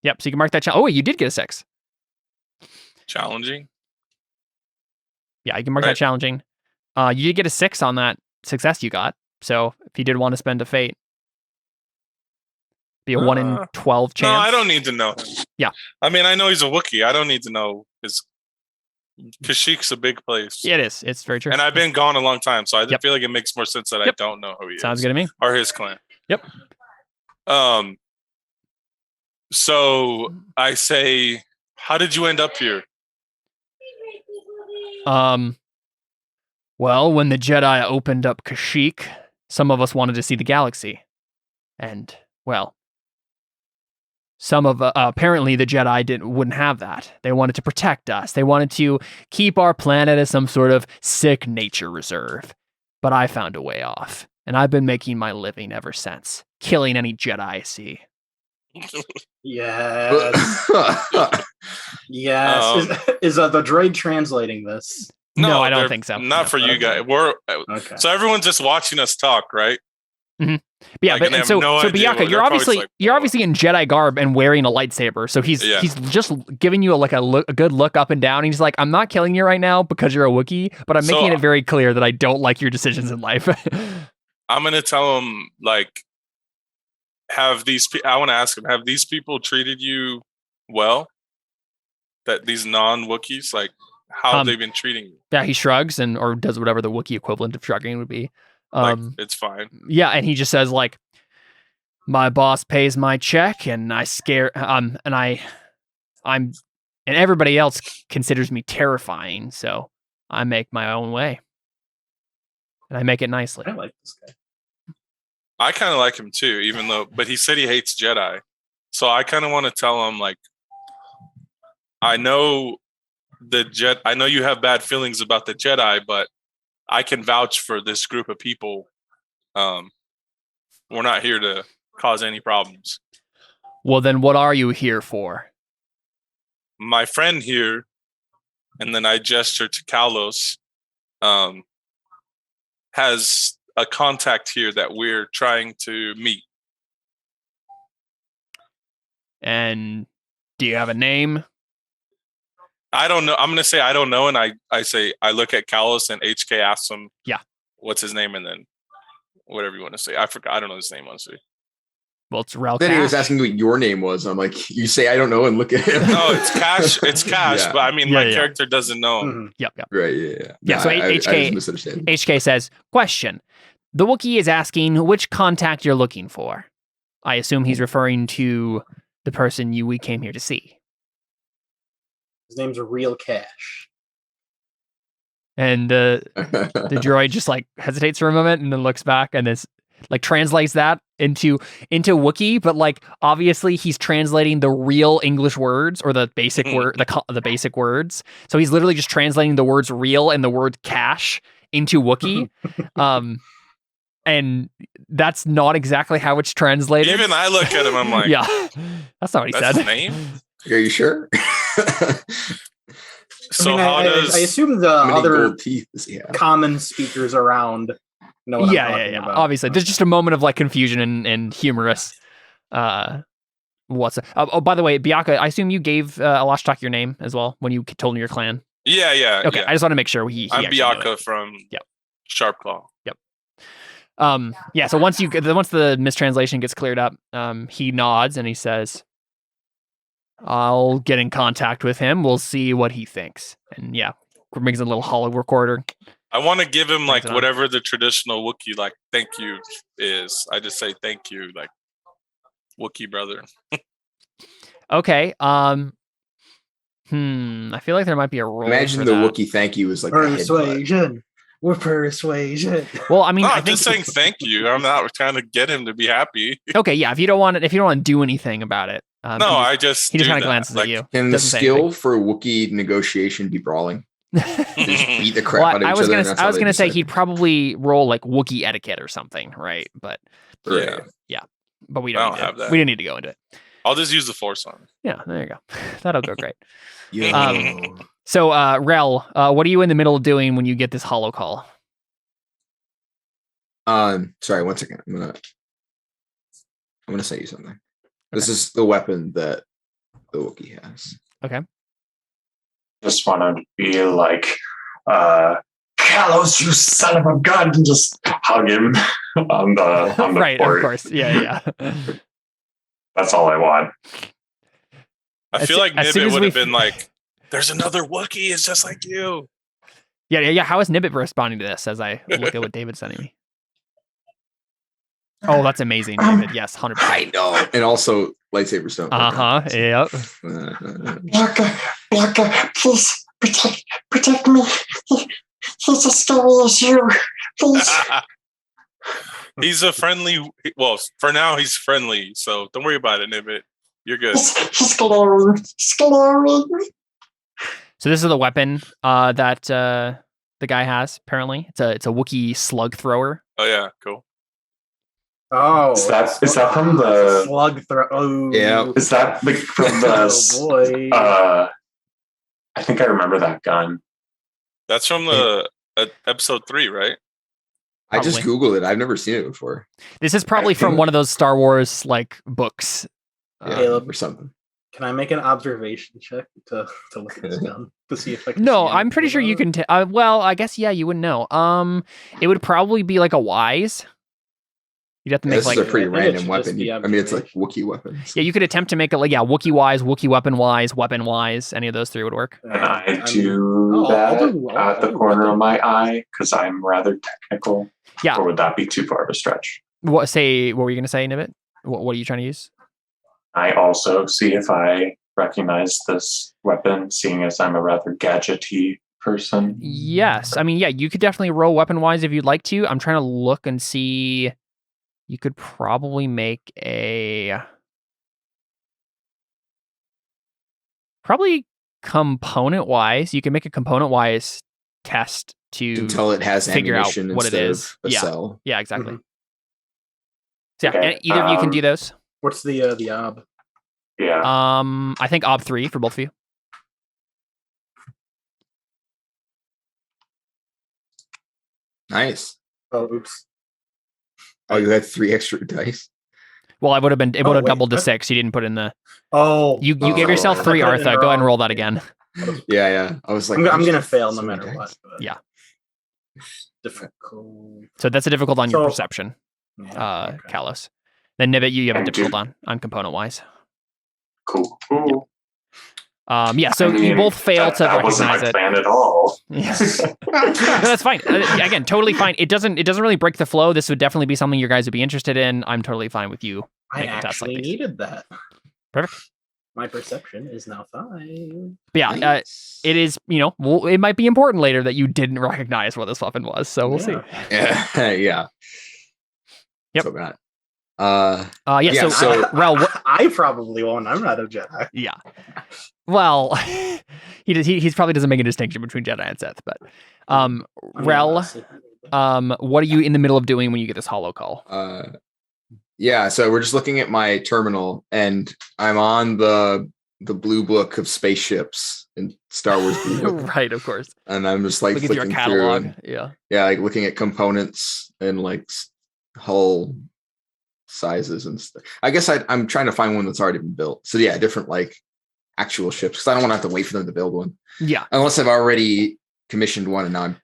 Yep, so you can mark that challenge. Oh, you did get a 6. Challenging. Yeah, you can mark that challenging. You did get a 6 on that success you got. So if you did want to spend a fate, be a 1 in 12 chance. No, I don't need to know him. Yeah. I mean, I know he's a Wookiee. I don't need to know his. Kashyyyk's a big place. Yeah, it is. It's very true. And I've been gone a long time, so I Yep. feel like it makes more sense that I Yep. don't know who he is. Sounds good to me. Or his clan. Yep. So I say, how did you end up here? Well, when the Jedi opened up Kashyyyk, some of us wanted to see the galaxy. And, well, some of apparently the Jedi wouldn't have that. They wanted to protect us. They wanted to keep our planet as some sort of sick nature reserve. But I found a way off, and I've been making my living ever since, killing any Jedi I see. Yes. Yes. Is the droid translating this? No, I don't they're- think so. Not No. for you guys. We're Okay. so everyone's just watching us talk, right? But yeah, Like, but and they and have so no so idea Biyaka, what- you're they're probably obviously just like, you're "Whoa." obviously in Jedi garb and wearing a lightsaber. So he's Yeah. just giving you a good look up and down. He's like, I'm not killing you right now because you're a Wookiee, but I'm So- making it very clear that I don't like your decisions in life. I'm gonna tell him like, I want to ask him, have these people treated you well? That these non-Wookiees, like, how have they been treating you? Yeah, he shrugs or does whatever the Wookiee equivalent of shrugging would be. Like, it's fine. Yeah, and he just says like, my boss pays my check, and and everybody else considers me terrifying, so I make my own way, and I make it nicely. I like this guy. I kind of like him too, but he said he hates Jedi. So I kind of want to tell him like, I know you have bad feelings about the Jedi, but I can vouch for this group of people. We're not here to cause any problems. Well, then what are you here for? My friend here, and then I gesture to Kalos, has a contact here that we're trying to meet. And do you have a name? I don't know. I'm going to say I don't know. And I say, I look at Kalos and HK asks him, Yeah. What's his name? And then whatever you want to say. I forgot. I don't know his name, honestly. Well, it's Ralph. Then he was asking what your name was. I'm like, you say I don't know, and look at him. No, it's Cash. It's Cash. Yeah. But I mean, Yeah, my yeah. character doesn't know. Mhm. Yep. Right? Yeah. Yeah, so I HK just misunderstand. HK says, question. The Wookiee is asking which contact you're looking for. I assume he's referring to the person we came here to see. His name's Real Cash. And the droid just like hesitates for a moment and then looks back and is like translates that into Wookiee, but like obviously he's translating the real English words or the basic word the basic words. So he's literally just translating the words real and the word cash into Wookiee. And that's not exactly how it's translated. Even I look at him, I'm like, yeah, that's not what he that's said. his name? Are you sure? So I assume the How many other gold teeth does he have? common speakers around know what I'm talking Yeah. about. Obviously, there's just a moment of like confusion and humorous. What's by the way, Biyaka, I assume you gave Alashtak your name as well when you told him your clan. Yeah. Okay, Yeah. I just want to make sure he I'm actually knew it. Biyaka from Yep. Sharpclaw. Yeah, so once the mistranslation gets cleared up, he nods and he says, I'll get in contact with him. We'll see what he thinks. And yeah, brings a little hollow recorder. I want to give him like it on. whatever the traditional Wookiee like thank you is. I just say thank you, like Wookiee brother. Okay. I feel like there might be a rule. Imagine for the that. Wookiee thank you is like a headbutt. Persuasion. With persuasion. Well, I mean, No, I I'm think just saying thank you. I'm not trying to get him to be happy. okay, yeah. If you don't want to do anything about it, No, I just he just do kind of that. glances Like, at you. Can the Doesn't say skill for Wookiee negotiation be brawling? Just beat the crap Well, out of each I was other. gonna and that's I how was they gonna say decide. he'd probably roll like Wookiee etiquette or something, right? But Right. but we I don't, don't have that. We don't need to go into it. I'll just use the force on him. Yeah, there you go. That'll go great. Yo. So, Rel, what are you in the middle of doing when you get this holo call? Sorry, 1 second. I'm gonna say you something. This is the weapon that the Wookiee has. Okay. Just want to be like, Kalos, you son of a gun, and just hug him on the Right, port. of course. Yeah. That's all I want. I As feel like soon Nibbit as would we have been like, "There's another Wookiee. It's just like you." Yeah. How is Nibbit responding to this as I look at what David's sending me? Oh, that's amazing, David. Yes, 100%. I know. And also lightsabers don't. Yep. Blanca, please protect me. He's as scary as you. Please. He's a friendly. Well, for now he's friendly, so don't worry about it, Nibbit. You're good. He's glaring. So this is the weapon that the guy has. Apparently, it's a Wookiee slug thrower. Oh yeah, cool. Oh, Is that from the slug throw? Oh, Yeah. Is that like from the? Oh boy. I think I remember that gun. That's from the episode 3, right? I just Probably. Googled it. I've never seen it before. This is probably from one of those Star Wars like books. Caleb. Or something. Can I make an observation check to look at this gun to see if I can? No, see I'm pretty sure anything you about can. Well, I guess you wouldn't know. It would probably be like a wise. You'd have to make This like is a pretty I think it random should weapon. just be I mean, it's like Wookiee weapons. yeah. You could attempt to make it like Wookiee wise, Wookiee weapon wise. Any of those three would work. And I do I'll that do- I'll at the do corner weapon. of my eye because I'm rather technical. Yeah. Or would that be too far of a stretch? What were you gonna say, Nibbit? What are you trying to use? I also see if I recognize this weapon, seeing as I'm a rather gadgety person. Yes, I mean, yeah, you could definitely roll weapon wise if you'd like to. I'm trying to look and see. You could probably make probably component wise. You can make a component wise test to Until it has figure out ammunition what it instead is. of a Yeah. cell. Yeah, exactly. Mhm. So yeah, Okay, and either of you can do those. What's the ob? Yeah. I think ob 3 for both of you. Nice. Oh, oops. Oh, you had 3 extra dice. Well, it would have Oh, wait, doubled to what? 6. You didn't put in the. Oh, You gave Oh, yourself I 3, put it in Artha. the Go ahead and wrong- roll that again. Yeah. I was like, I'm gonna "Oh, fail no so many matter dice." what. but Yeah. Difficult. So that's a difficult on your So- perception, Yeah, okay. Kalos. Then Nibbit, you have a And difficult on component wise. Cool. Yeah, so I mean, you both fail to that wasn't recognize my it. plan at all. Yeah. No, that's fine. Again, totally fine. It doesn't really break the flow. This would definitely be something you guys would be interested in. I'm totally fine with you. I Make a test like actually these. needed that. Perfect. My perception is now 5. But yeah, Nice. it is. It might be important later that you didn't recognize what this weapon was. So we'll see. Yeah. Yeah. Yep. So bad. Yeah. Yeah, so- Rel, I probably won't. I'm not a Jedi. yeah. Well, he probably doesn't make a distinction between Jedi and Sith, but I mean, Rel, honestly, what are you in the middle of doing when you get this holo call? Yeah, so we're just looking at my terminal, and I'm on the blue book of spaceships in Star Wars Blue Book, Right, of course. and I'm just like Look at your flicking catalog. through, and, Yeah. like looking at components and like hull sizes and stuff. I guess I'm trying to find one that's already been built. So yeah, different like actual ships, because I don't want to have to wait for them to build one Yeah. unless I've already commissioned one, and now I'm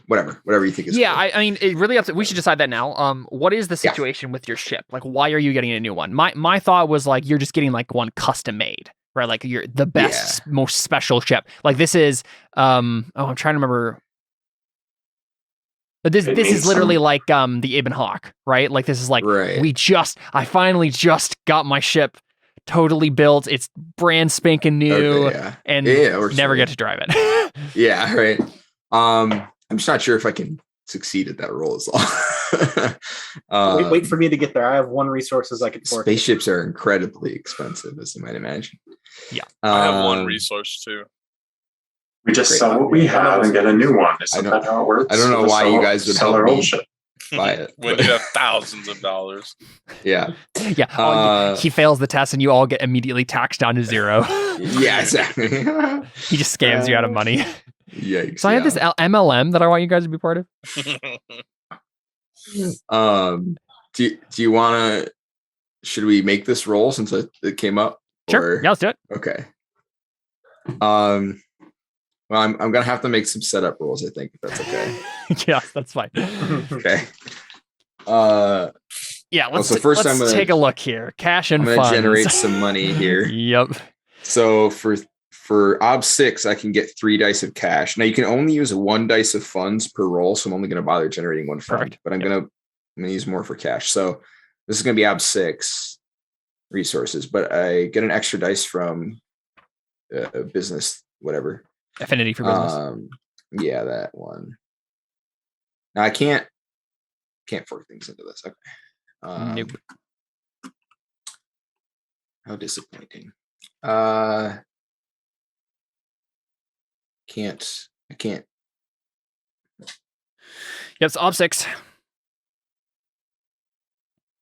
whatever you think is Yeah, cool. I mean, it really we should decide that now. What is the Yeah. situation with your ship? Like, why are you getting a new one? My thought was like you're just getting like one custom made, right? Like you're the best, most special ship. Like this is, I'm trying to remember. But this It is needs literally some- like the Ibn Hawk, right? Like this is like Right. I finally just got my ship totally built. It's brand spanking new, Okay, yeah. and Yeah, or never so. get to drive it. Yeah, right. I'm just not sure if I can succeed at that roll as well. Wait for me to get there. I have 1 resources I can fork. Spaceships are incredibly expensive, as you might imagine. Yeah. I have 1 resource too. We just Great. sell what we have and get a new one. Isn't that how it works? I don't know We why sell- you guys would sell help our me. old ship. Buy it. When but- you have thousands of dollars. yeah. Yeah. He fails the test and you all get immediately taxed down to 0. Yeah, exactly. He just scams you out of money. Yikes. So I have this MLM that I want you guys to be part of. Do you want to? Should we make this roll since it came up? Sure. Or- Yeah, let's do it. Okay. Well, I'm gonna have to make some setup rolls. I think if that's okay. Yeah, that's fine. Okay. Yeah, let's, so first I'm gonna- take a look here. Cash and I'm gonna funds. generate some money here. Yep. So for Ob 6, I can get 3 dice of cash. Now you can only use 1 dice of funds per roll, so I'm only going to bother generating 1 fund. Perfect. But I'm gonna use more for cash. So this is going to be Ob 6 resources, but I get an extra dice from business, whatever. Affinity for business. Yeah, that one. Now I can't fork things into this. Okay. Nope. How disappointing. I can't. Yep, it's Ob 6.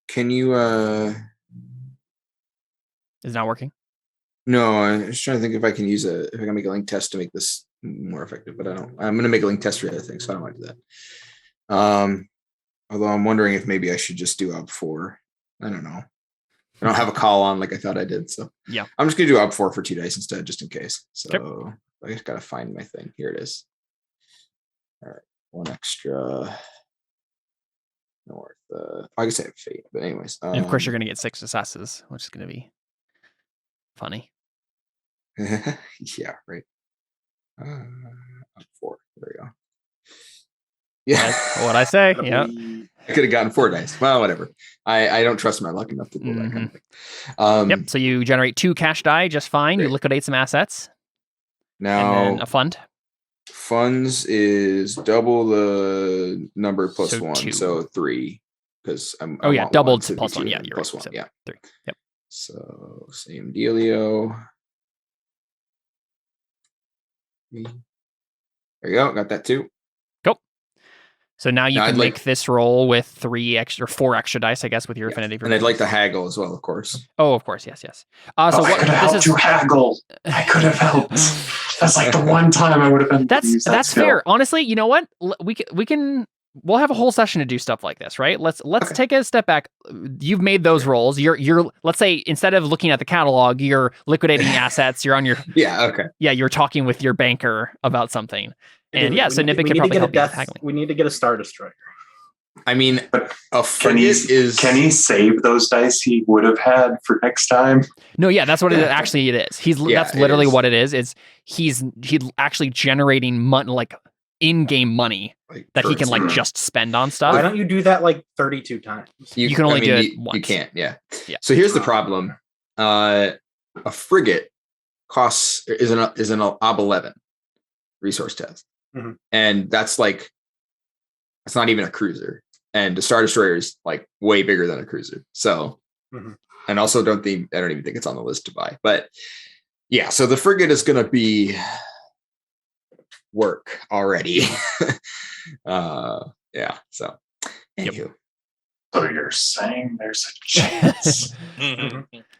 Can you Is not working. no, I'm just trying to think if I can make a link test to make this more effective, but I don't. I'm gonna make a link test for the other thing, so I don't want to do that. Although I'm wondering if maybe I should just do Ob 4. I don't know. I don't have a call on like I thought I did, so Yeah. I'm just gonna do Ob 4 for 2 dice instead, just in case. So Okay. I just gotta find my thing. Here it is. All right, 1 extra. North. I guess I have fate, but anyways. And of course, you're going to get 6 successes, which is going to be funny. Yeah, right. Ob 4. There we go. Yeah. That's what I say. Yeah. I could have gotten 4 dice. Well, whatever. I don't trust my luck enough to do that kind of thing. Yep. So you generate 2 cash die just fine. You Great. liquidate some assets. Now, And then a fund. funds is double the number plus So 1, 2. so 3. Because I'm. Oh, I yeah. want Doubled 1, so it'd be plus 1. 2, Yeah, and you're plus right. 1. So Yeah. 3. Yep. So same dealio. There you go. Got that too. So now you Now can I'd like- make this roll with 4 extra dice, I guess, with your Yeah. affinity for And I'd like to business. haggle as well, of course. Oh, of course. Yes, yes. So I what could have this helped is you haggle. I could have helped. That's like the one time I would have been. that's fair. Honestly, you know what? We'll have a whole session to do stuff like this, right? Let's Okay. take a step back. You've made those rolls. You're let's say instead of looking at the catalog, you're liquidating assets. You're on your Yeah. Okay. you're talking with your banker about something. And We yeah, so need to- Nibbit we could need to probably get a help you with death- haggling. We need to get a Star Destroyer. I mean, But a Can he, frigate is. can he save those dice he would have had for next time? No, yeah, that's what it actually it is. Yeah, That's it literally is. what it is. He's actually generating money, like in-game money like, that he can like currency. just spend on stuff. Why don't you do that like 32 times? You can only do it You once. can't. Yeah. Yeah. So here's the problem. A frigate is an Ob 11 resource test, Mhm. and that's not even a cruiser. And the Star Destroyer is like way bigger than a cruiser. So, Mhm. and also I don't even think it's on the list to buy. But yeah, so the frigate is going to be work already. Yeah. So, Yep. anywho. So you're saying there's a chance?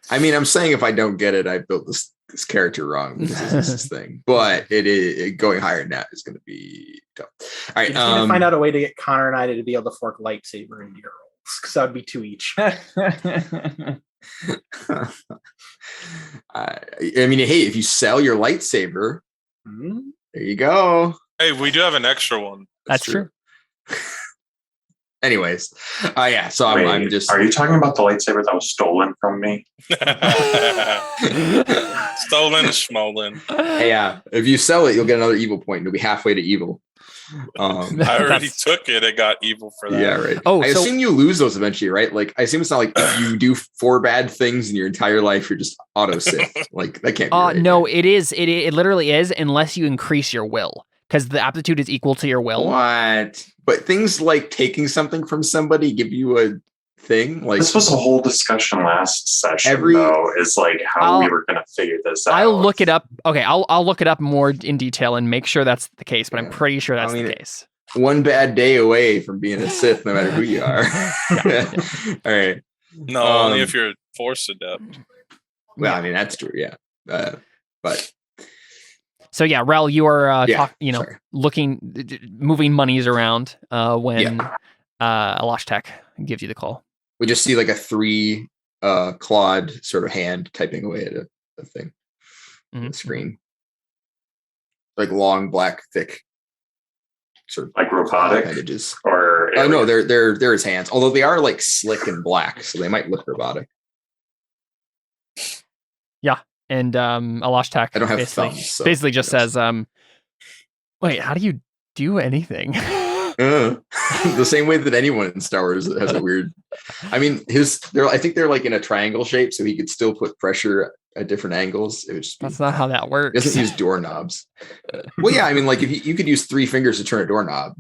I mean, I'm saying if I don't get it, I built this character wrong because this is this thing. But going higher than that is going to be tough. All right. You just need to find out a way to get Connor and I to be able to fork lightsaber into your rolls, because that would be 2 each. I mean, hey, if you sell your lightsaber, Mhm. there you go. Hey, we do have an extra one. That's true. Anyways, yeah. So I'm Wait, just. Are you talking about the lightsaber that was stolen from me? Stolen, schmolen. Yeah, if you sell it, you'll get another evil point. You'll be halfway to evil. I already That's- took it. It got evil for that. Yeah, right. Oh, I so- assume you lose those eventually, right? Like, I assume it's not like if you do 4 bad things in your entire life, you're just auto Sith. Like, that can't be right. No, it is. It literally is, unless you increase your will. because the aptitude is equal to your will. What? But things like taking something from somebody give you a thing. Like This was a whole discussion last session, Every- though, is like how we were going to figure this out. I'll look it up. Okay, I'll look it up more in detail and make sure that's the case, but I'm Yeah. pretty sure that's I mean, the case. one bad day away from being a Sith, no matter who you are. All right. No, only Um, if you're force adept. Well, I mean that's true. Yeah. But So yeah, Rel, you are Yeah, sorry. sorry. moving monies around when Alashtek gives you the call. we just see like a 3 clawed sort of hand typing away at a thing on Mhm. the screen. Like long, black, thick, sort of Like robotic appendages. or Oh no, they're his hands. Although they are like slick and black, so they might look robotic. And Alashtek I don't have basically, thumbs, so basically just who knows? says, wait, how do you do anything? The same way that anyone in Star Wars has a weird. I mean, I think they're like in a triangle shape, so he could still put pressure at different angles. It would just be, That's not how that he works. doesn't use doorknobs. Well, yeah, I mean, like if you could use 3 fingers to turn a doorknob,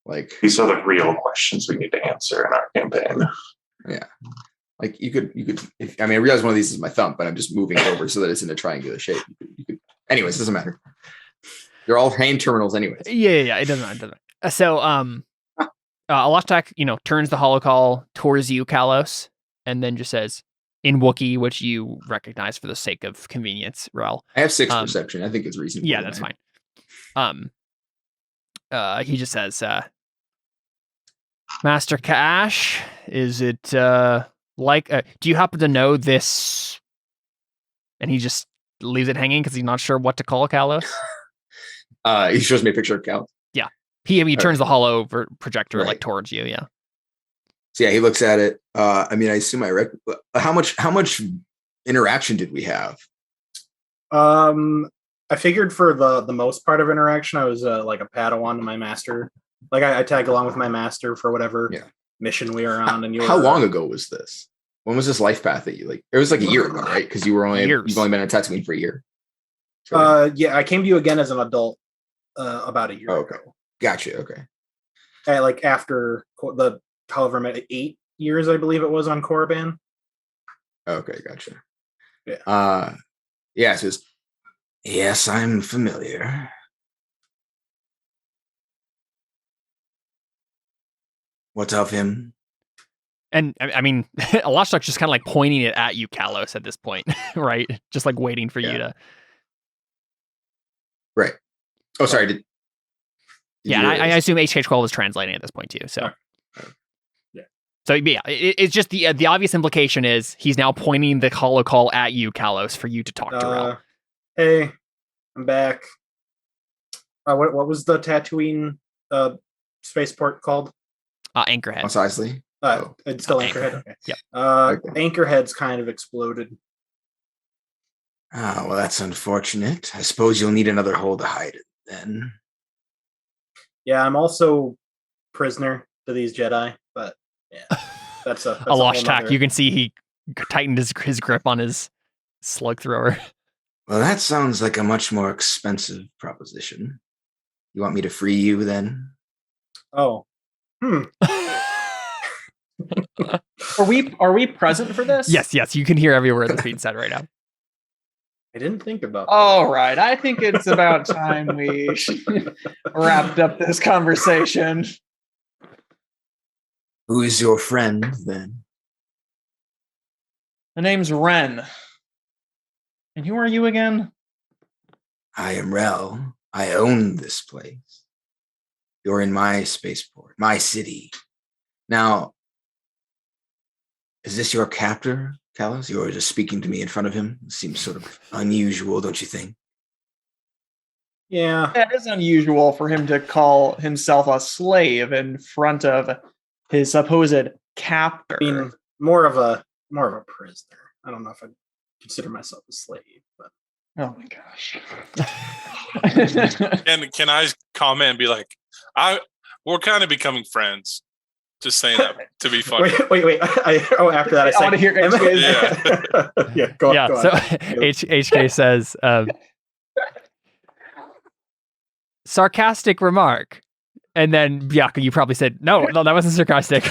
like These are the real questions we need to answer in our campaign. yeah, like you could. I mean, I realize one of these is my thumb, but I'm just moving it over so that it's in a triangular shape. You could. Anyways, doesn't matter. They're all hand terminals, anyways. Yeah, it doesn't. So, Alashtek, turns the holocall towards you, Kalos, and then just says in Wookiee, which you recognize for the sake of convenience, Rel. I have 6 perception. I think it's reasonable. Yeah, that's fine. He just says, Master Kaash, is it do you happen to know this? And he just leaves it hanging because he's not sure what to call Kalos. He shows me a picture of Cal. He turns the hollow projector Right. like towards you. Yeah. So yeah, he looks at it. I mean, I assume how much interaction did we have? I figured for the most part of interaction, I was like a Padawan to my master. Like I tag along with my master for whatever Yeah. mission we were on. And How long ago was this? When was this life path that you like? It was like a year ago, right? Because you've only been on Tatooine for a year. So, Yeah, I came to you again as an adult about a year okay. ago. Gotcha. Okay. Like after the however many 8 years, I believe it was on Korriban. Okay. Gotcha. Yeah. Yeah. It says, yes, I'm familiar. What of him? And I mean, Alashtek's just kind of like pointing it at you, Kalos, at this point, right? Just like waiting for you to. Right. Oh, sorry. Did Yeah, you and I realize- assume HK12 is translating at this point too. So, Yeah. So yeah, it's just the obvious implication is he's now pointing the holocall at you, Kalos, for you to talk to Rel. Hey, I'm back. What was the Tatooine spaceport called? Anchorhead. Mos Eisley? It's still Anchorhead. Anchorhead. Okay. Yep. Okay. Anchorhead's kind of exploded. Ah, well, that's unfortunate. I suppose you'll need another hole to hide it then. Yeah, I'm also prisoner to these Jedi, but yeah, that's a Alashtek, you can see he tightened his grip on his slug thrower. Well, that sounds like a much more expensive proposition. You want me to free you then? Oh, Are we present for this? Yes, you can hear every word that's being said right now. I didn't think about that. All right. I think it's about time we wrapped up this conversation. Who is your friend then? The name's Ren. And who are you again? I am Rel. I own this place. You're in my spaceport, my city. Now, is this your captor, Kalos? You're just speaking to me in front of him. It seems sort of unusual, don't you think? Yeah, It is unusual for him to call himself a slave in front of his supposed captor. I mean, more of a prisoner. I don't know if I'd consider myself a slave, but Oh my gosh. And can I comment and be like, we're kind of becoming friends. Just saying that to be funny. wait. After that, I wanna hear HK's. Yeah, go Yeah, on. so HK says, sarcastic remark. And then Byaku, you probably said, no, that wasn't sarcastic.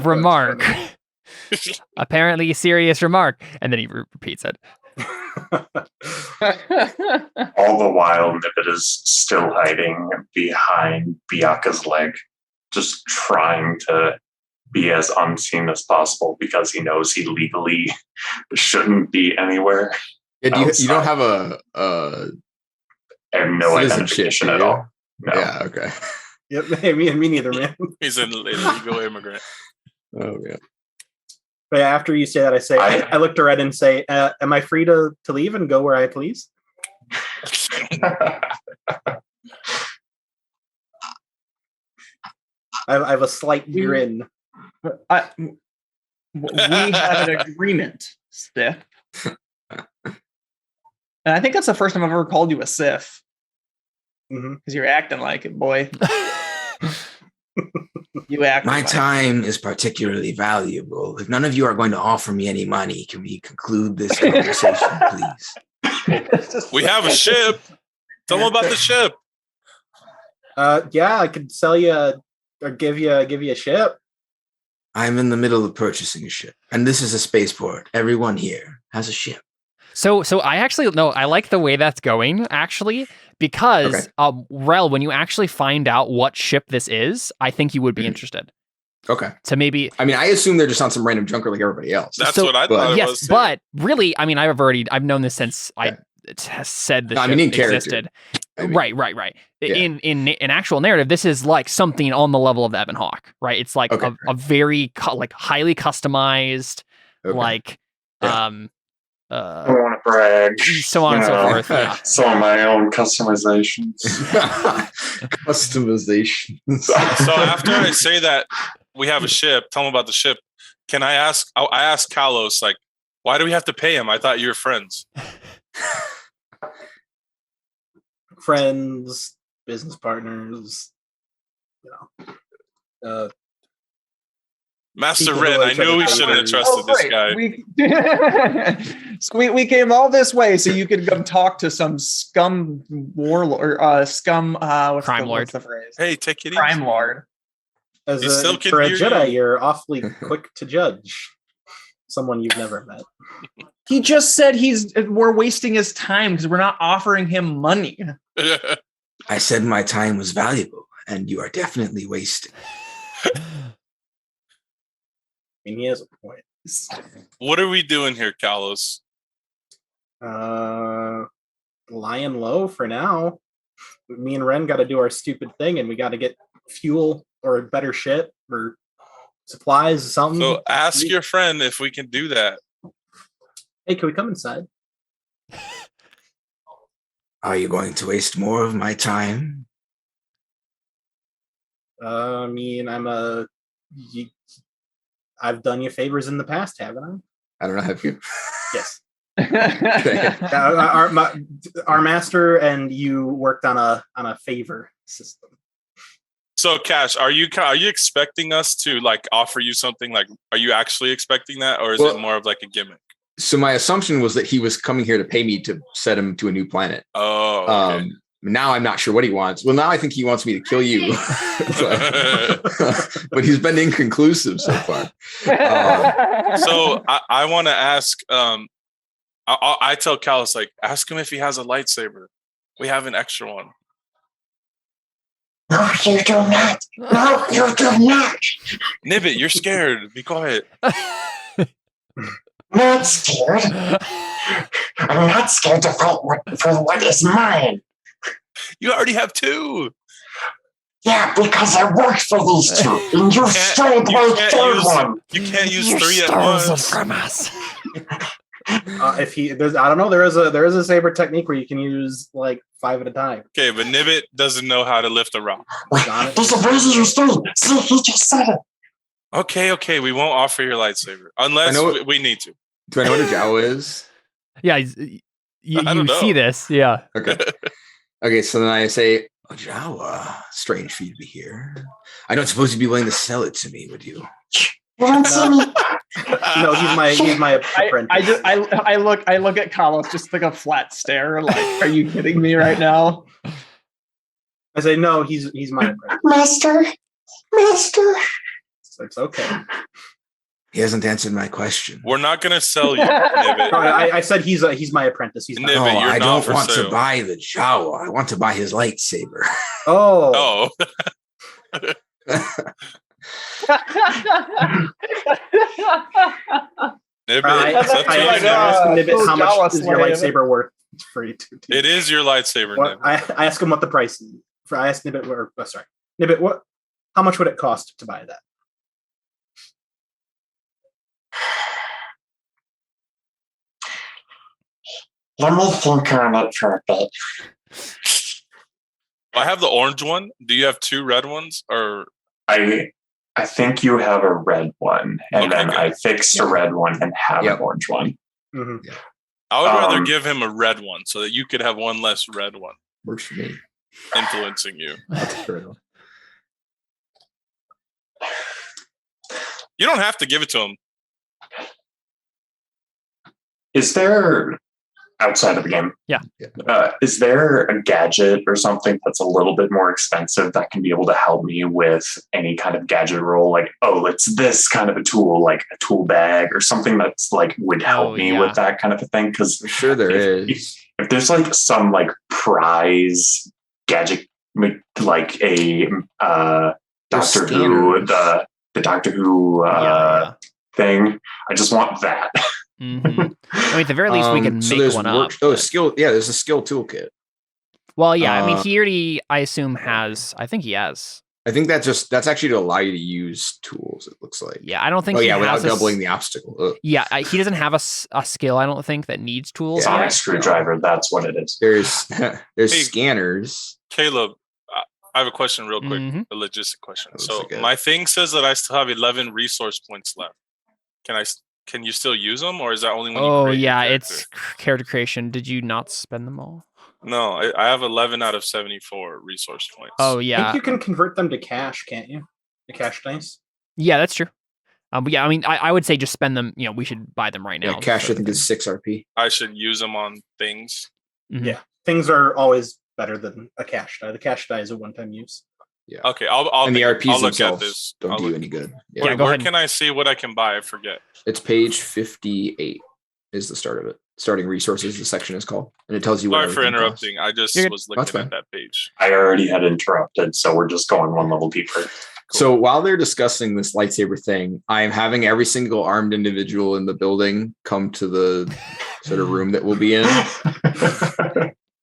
Remark. Apparently serious remark. And then he repeats it. All the while, Nibbit is still hiding behind Biaka's leg, just trying to be as unseen as possible because he knows he legally shouldn't be anywhere. Yeah, you don't have a I have no citizenship, identification do at you? all. No. Yeah, okay. Yep, me neither, man. He's an illegal immigrant. Oh yeah. But after you say that, I say, I look to Red and say, am I free to leave and go where I please? I have a slight grin. We have an agreement, Sith. And I think that's the first time I've ever called you a Sith. Because you're acting like it, boy. You act. My time is particularly valuable. If none of you are going to offer me any money, can we conclude this conversation, please? We have a ship. Tell them about the ship. Yeah, I could sell you or give you a ship. I'm in the middle of purchasing a ship, and this is a spaceport. Everyone here has a ship. So I actually no, I like the way that's going actually, because Rel, when you actually find out what ship this is, I think you would be interested. Okay. So maybe I mean, I assume they're just on some random junker like everybody else. That's what I thought it was. Yes, but really, I mean, I've known this since I said the ship existed. Right. Yeah. In actual narrative, this is like something on the level of the Ebon Hawk, right? It's like a very like highly customized, like I don't want to brag. So on and so forth. Yeah. Some of my own customizations. Customizations. So after I say that we have a ship, tell them about the ship. Can I ask? I asked Kalos, like, why do we have to pay him? I thought you were friends. Friends, business partners, Master Ren, I knew we shouldn't have trusted this guy. We came all this way so you could go talk to some scum warlord, what's the phrase? Hey, take it easy. Crime lord. For a Jedi, you're awfully quick to judge someone you've never met. He just said we're wasting his time because we're not offering him money. I said my time was valuable, and you are definitely wasting. I mean, he has a point. What are we doing here, Kalos? Lying low for now. Me and Ren got to do our stupid thing, and we got to get fuel or a better ship or supplies or something. So ask your friend if we can do that. Hey, can we come inside? Are you going to waste more of my time? I mean, I've done you favors in the past, haven't I? I don't know. Have you? Yes. Okay. Our master and you worked on a favor system. So, Cash, are you expecting us to like offer you something? Like, are you actually expecting that, or is it more of like a gimmick? So my assumption was that he was coming here to pay me to set him to a new planet. Oh, okay. Now I'm not sure what he wants. Well, now I think he wants me to kill you, but he's been inconclusive so far. So I want to ask. I tell Kalos, like, ask him if he has a lightsaber. We have an extra one. No, you do not. No, you do not. Nibbit, you're scared. Be quiet. Not scared. I'm not scared to fight for what is mine. You already have two. Yeah, because I worked for these two, and you stole my third one. You can't use three at once. From us. There's, I don't know. There is a saber technique where you can use like 5 at a time. Okay, but Nibbit doesn't know how to lift a rock. There's a reason you're staying. See, he just said it. Okay, we won't offer your lightsaber unless we need to. Do I know what a Jawa is? Yeah, you see this. Yeah. Okay, so then I say, oh, Jawa, strange for you to be here. I don't suppose you'd be willing to sell it to me, would you? You don't see me. No, he's my apprentice. I look at Carlos just like a flat stare. Like, are you kidding me right now? I say no. He's my apprentice. Master. So it's okay. He hasn't answered my question. We're not gonna sell you, Nibbit. I said he's my apprentice. He's Nibbit, No, you're I not don't for want sale. to buy the Jawa. I want to buy his lightsaber. Oh. Nibbit, I it's up to you. asked Nibbit how Jawa much is your slave. lightsaber worth for you to It is your lightsaber, What, Nibbit. I asked him what the price is. I asked Nibbit, Nibbit, how much would it cost to buy that? Let me think on it for a bit. I have the orange one. Do you have 2 red ones? Or I think you have a red one, and Okay, then good. I fixed a red one and have Yep. an orange one. Mm-hmm. I would rather Um, give him a red one so that you could have one less red one Works for me. influencing you. That's true. You don't have to give it to him. Is there, outside of the game, is there a gadget or something that's a little bit more expensive that can be able to help me with any kind of gadget roll? Like, oh, it's this kind of a tool, like a tool bag or something that's like would help me with that kind of a thing? Because For sure there is. if there's like some like prize gadget, like a Doctor Who, the Doctor Who thing, I just want that. Mm-hmm. I mean, at the very least, we can so make there's one up. Oh, but- skill. Yeah, there's a skill toolkit. Well, yeah. I mean, he already, I assume, has. I think he has. I think that's actually to allow you to use tools. It looks like. Yeah, I don't think. Oh he yeah, without has a s- doubling the obstacle. Ugh. Yeah, he doesn't have a skill. I don't think that needs tools. Yeah. Sonic yet. screwdriver, that's what it is. There's Hey. scanners. Caleb, I have a question real quick, Mhm. a logistic question. That looks So like it. my thing says that I still have 11 resource points left. Can you still use them, or is that only when you Oh create your yeah, character? it's character creation. Did you not spend them all? No, I have 11 out of 74 resource points. Oh I yeah, think you can convert them to cash, can't you? The cash dice. yeah, that's true. But yeah, I mean, I would say just spend them. You know, we should buy them right now. Yeah, cash I sort of think is thing. 6 RP. I should use them on things. Mhm. Yeah. Things are always better than a cash die. The cash die is a one-time use. Okay, I'll And the I'll RPs look at themselves this. don't I'll do you look- any good. Yeah, Wait, go where ahead. can I see what I can buy? I forget. It's page 58 is the start of it. Starting resources, the section is called. And it tells you what Sorry for everything costs. interrupting. I just You're good. was That's looking fine. at that page. I already had interrupted, so we're just going one level deeper. So while they're discussing this lightsaber thing, I'm having every single armed individual in the building come to the sort of room that we'll be in.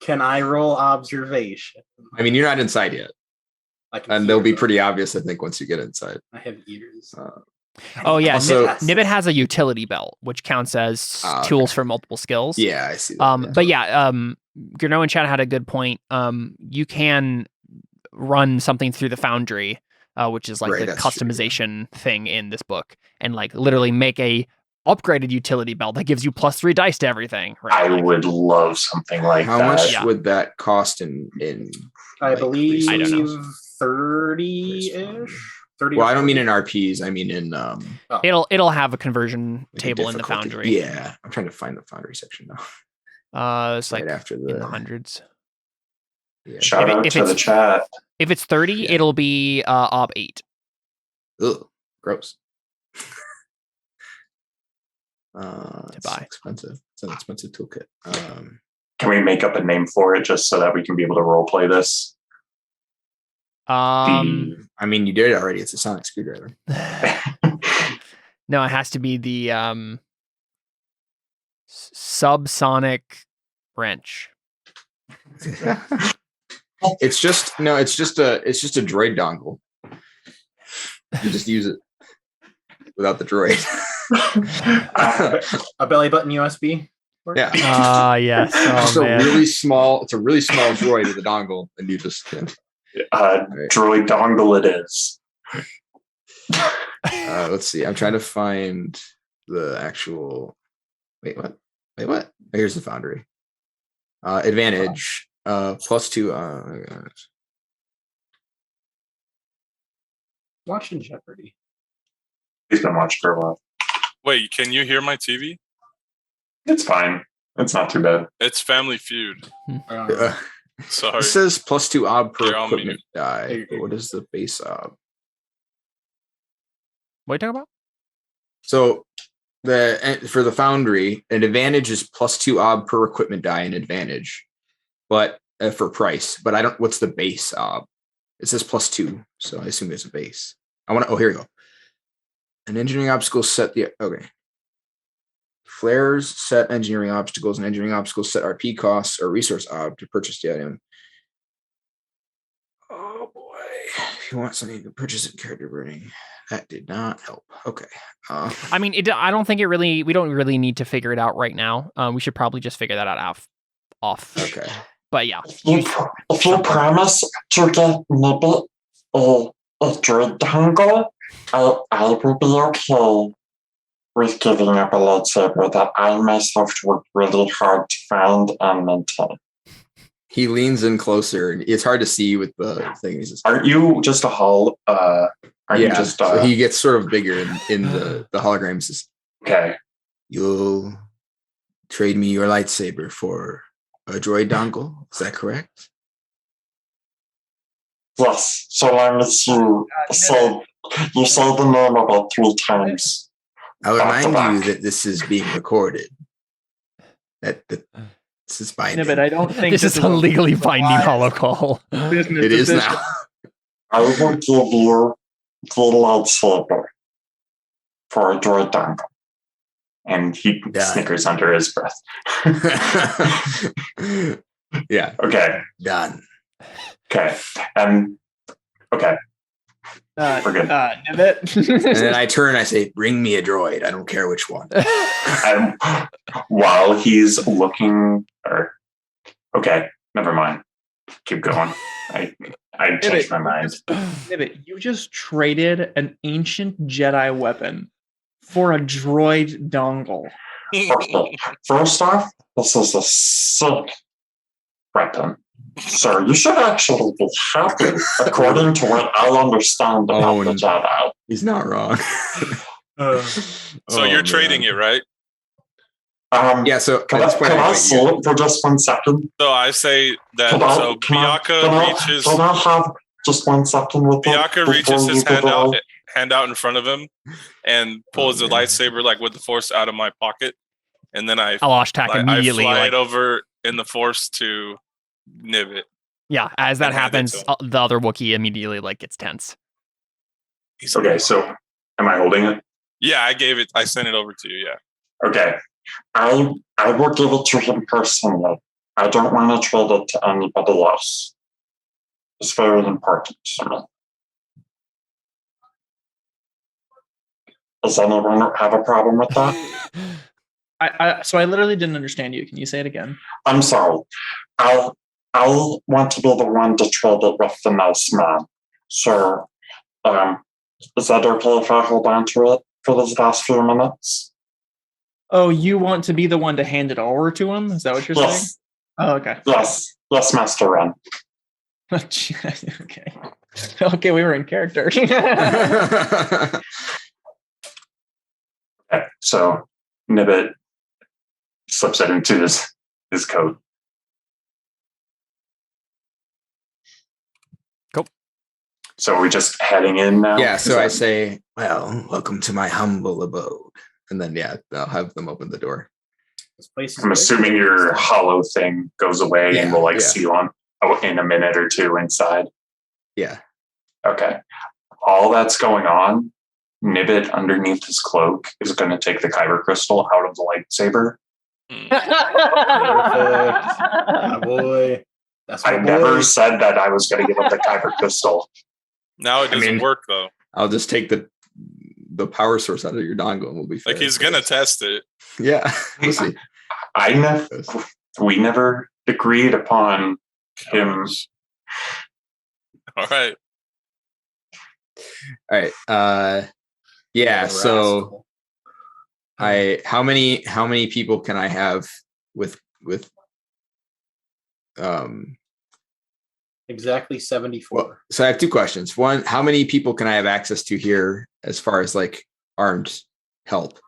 Can I roll observation? I mean, you're not inside yet. I can And they'll hear be them. pretty obvious, I think, once you get inside. I have ears. Oh yeah, Also- Nibbit has a utility belt, which counts as Okay. tools for multiple skills. Yeah, I see that. But yeah, Gurno and Chad had a good point. You can run something through the Foundry, which is like Right, the that's true, yeah. customization thing in this book, and like literally make a upgraded utility belt that gives you +3 dice to everything. Right? I Like, would love something like How that. much Yeah. would that cost in I like, believe I don't know. 30-ish. 30 well, or I don't mean 40. in RPs, I mean in it'll have a conversion like table in the difficulty. Foundry. Yeah. I'm trying to find the Foundry section now. It's like right after in the the hundreds. yeah. Shout out if to the it's- chat. If it's 30, Yeah. it'll be Ob 8. Ugh, gross. It's buy. expensive. It's an expensive toolkit. Can we make up a name for it just so that we can be able to role play this? I mean, you did it already. It's a sonic screwdriver. No, it has to be the subsonic wrench. It's just a droid dongle. You just use it without the droid. A belly button USB. Yeah. Yes. It's Oh, a man. really small droid with a dongle, and you just Droid dongle it is. let's see. I'm trying to find the actual. Wait, what? Oh, here's the Foundry. Advantage. +2. Watching Jeopardy. He's been watching for a while. Wait, can you hear my TV? It's fine. It's not too bad. It's Family Feud. Sorry. It says +2 ob per Here, I'll equipment mute. die. But what is the base ob? What are you talking about? So for the foundry, an advantage is +2 ob per equipment die an advantage, but for price. But I don't. What's the base ob? It says +2, so I assume there's a base. Oh, here we go. An engineering obstacle set the okay. Flares set engineering obstacles, and engineering obstacles set RP costs or resource ob to purchase the item. Oh boy! If you want something to purchase it, character burning. That did not help. Okay. I mean, I don't think we don't really need to figure it out right now. We should probably just figure that out off. Okay. But yeah. If you promise to get maybe a droid dongle, I will be okay with giving up a lightsaber that I myself worked really hard to find and maintain. He leans in closer, and it's hard to see with the thing. Aren't you just a hull? You just? So he gets sort of bigger in the holograms. Okay. You'll trade me your lightsaber for a droid dongle. Is that correct? Yes. So long as you say the name about 3 times. I'll remind you that this is being recorded. That this is binding. Yeah, but I don't think this is a legally binding holocall. It is now. I will give you the lightsaber for a droid dongle. And he snickers under his breath. Yeah. Okay. Done. Okay. Okay. We're good. Nibbit. And then I turn and I say, bring me a droid. I don't care which one. While he's looking, okay, never mind. Keep going. I changed my mind. Nibbit, you just traded an ancient Jedi weapon for a droid dongle. First off, this is a sick weapon. Sir, you should actually be happy, according to what I understand about the Jedi. He's not wrong. So you're trading it, right? Yeah, so can I see it for just 1 second? So I say that Bianca reaches. Can I have just 1 second with Bianca reaches his hand out in front of him and pulls the lightsaber like with the force out of my pocket, and then I immediately. I fly it over in the force to Nibbit. Yeah, as that happens, the other Wookiee immediately gets tense. Okay, so am I holding it? Yeah, I sent it over to you. Yeah. Okay. I will give it to him personally. I don't want to trade it to anybody else. It's very important to me. Does anyone have a problem with that? So I literally didn't understand you. Can you say it again? I'm sorry. I want to be the one to trade it with the nice man. Sure. Is that okay if I hold on to it for these last few minutes? Oh, you want to be the one to hand it over to him? Is that what you're saying? Oh, okay. Yes, Master Ren. Okay. Okay, we were in character. Okay, so Nibbit slips it into his coat. Cool. So are we just heading in now? Yeah, so I say, well, welcome to my humble abode. And then, I'll have them open the door. I'm assuming your hollow thing goes away and will seal on in a minute or two inside. Yeah. Okay. All that's going on, Nibbit underneath his cloak is going to take the kyber crystal out of the lightsaber. My boy. I never said that I was going to give up the kyber crystal. Now it doesn't work though. I'll just take the power source out of your dongle and we'll be like he's gonna test it. Yeah. We'll see. We never agreed upon him. All right. Yeah, so how many people can I have with exactly 74. Well, so I have 2 questions. One, how many people can I have access to here as far as armed help?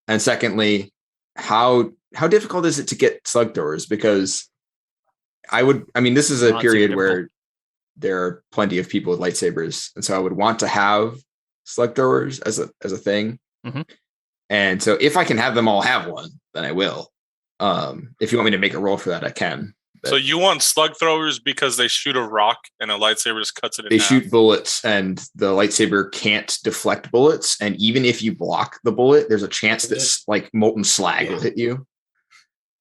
And secondly, how difficult is it to get slug throwers? Because this is a Not super period difficult. where there are plenty of people with lightsabers, and so I would want to have slug throwers as a thing. Mhm. And so if I can have them all have one, then I will. If you want me to make a roll for that, I can. So you want slug throwers because they shoot a rock and a lightsaber just cuts it in They half. shoot bullets, and the lightsaber can't deflect bullets. And even if you block the bullet, there's a chance that like molten slag will hit you.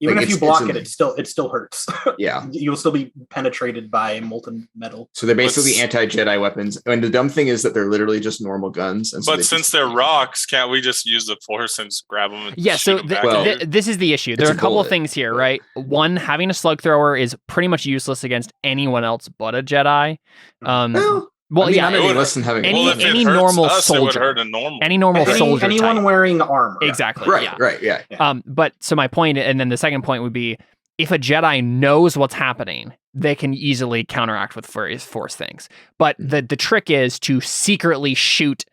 Even Like, if you it's block in it, the- it still hurts. Yeah. You'll still be penetrated by molten metal. So they're basically But- anti-Jedi weapons. And the dumb thing is that they're literally just normal guns. And so But they since just- they're rocks, can't we just use the force and just grab them? And Yeah, shoot so them back at you? this is the issue. There It's are a a couple of bullet, things here, but- right? One, having a slug thrower is pretty much useless against anyone else but a Jedi. Well, Yeah, not any less than having any- Well, if it any hurts normal us, it would soldier. hurt a normal. any normal soldier Anyone type. wearing armor. Exactly. right, yeah. right, yeah. But so my point, and then the second point would be, if a Jedi knows what's happening, they can easily counteract with various force things. But the trick is to secretly shoot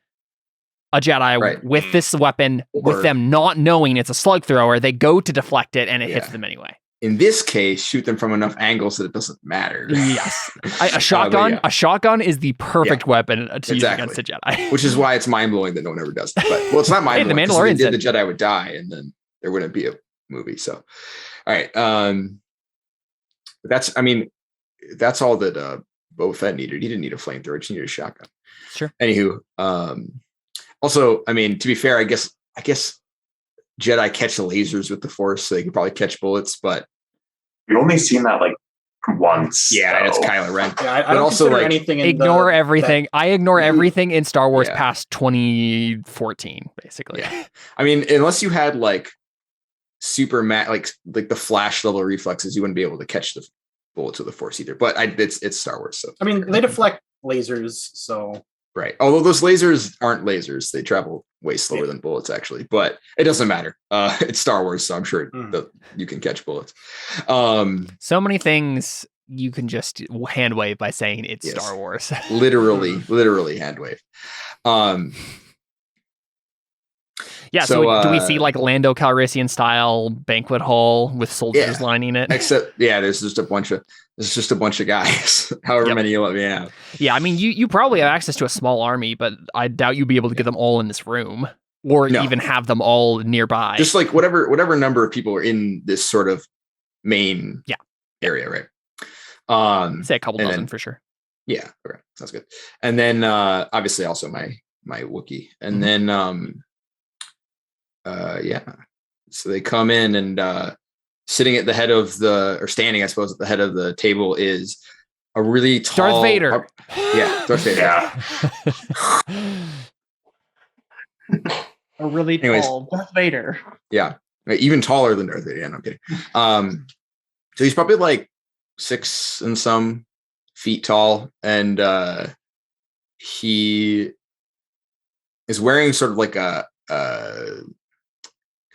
a Jedi Right. with this weapon, with Or- them not knowing it's a slug thrower. They go to deflect it, and it hits Yeah. them anyway. In this case, shoot them from enough angles that it doesn't matter. Yes, a shotgun. yeah. A shotgun is the perfect weapon to use Exactly. against a Jedi. Which is why it's mind-blowing that no one ever does it. But, well, it's not Hey, the mind-blowing. 'Cause if Mandalorian they did, said- the Jedi would die, and then there wouldn't be a movie. So, all right. That's all that Boba Fett needed. He didn't need a flamethrower. He just needed a shotgun. Sure. Anywho, also, to be fair, I guess Jedi catch lasers with the Force, so they can probably catch bullets. But We've only seen that like once. yeah, that's so- Kylo Ren. Yeah, I But don't also, consider like, anything in Ignore everything. I ignore everything in Star Wars Yeah. past 2014, basically. Yeah. Unless you had like super like the Flash level reflexes, you wouldn't be able to catch the bullets with the Force either. But it's Star Wars, so I mean, they deflect lasers, so right. Although those lasers aren't lasers, they travel way slower than bullets actually. But it doesn't matter. It's Star Wars, so I'm sure that you can catch bullets. So many things you can just hand wave by saying it's Yes. Star Wars. literally hand wave. Yeah, so, do we see uh, like Lando Calrissian style banquet hall with soldiers Yeah. lining it? Except, yeah, there's just a bunch of guys, however Yep. many you let me have. Yeah, I mean, you probably have access to a small army, but I doubt you'd be able to get them all in this room or No. even have them all nearby. Just like whatever number of people are in this sort of main area, right? Say a couple and dozen then- for sure. Yeah, okay, sounds good. And then obviously also my Wookiee. And then so they come in, and sitting at the head of standing, I suppose, at the head of the table is a really tall Darth Vader. Darth Vader. Yeah. A really Anyways. tall Darth Vader. Yeah, even taller than Darth Vader. Yeah, no, I'm kidding. So he's probably like 6 and some feet tall, and he is wearing sort of like a kind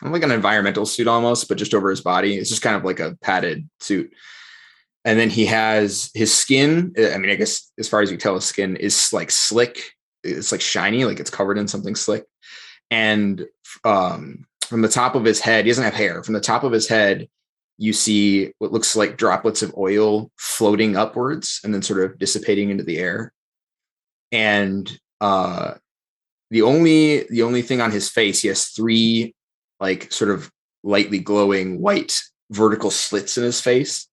of like an environmental suit almost, but just over his body. It's just kind of like a padded suit. And then he has his skin. I mean, I guess as far as you tell, his skin is like slick. It's like shiny, like it's covered in something slick. And from the top of his head, he doesn't have hair. From the top of his head, you see what looks like droplets of oil floating upwards and then sort of dissipating into the air. And the only thing on his face, he has 3 like sort of lightly glowing white vertical slits in his face,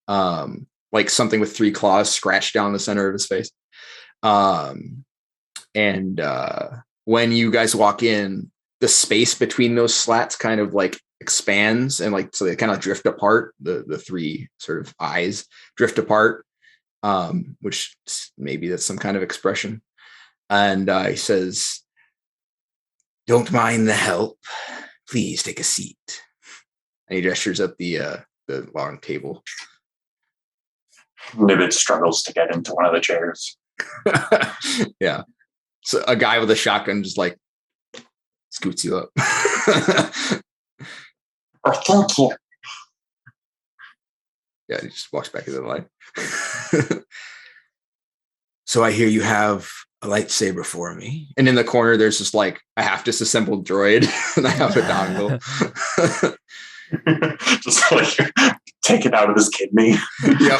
like something with 3 claws scratched down the center of his face. And when you guys walk in, the space between those slats kind of like expands, and like so they kind of drift apart. The 3 sort of eyes drift apart, which maybe that's some kind of expression. And he says, "Don't mind the help. Please take a seat." And he gestures at the long table. Nibbit struggles to get into one of the chairs. Yeah. So a guy with a shotgun just like scoots you up. Oh, thank you. Yeah, he just walks back into the line. So I hear you have a lightsaber for me. And in the corner, there's just like a half disassembled droid, and I have a dongle. Just like take it out of his kidney. Yep.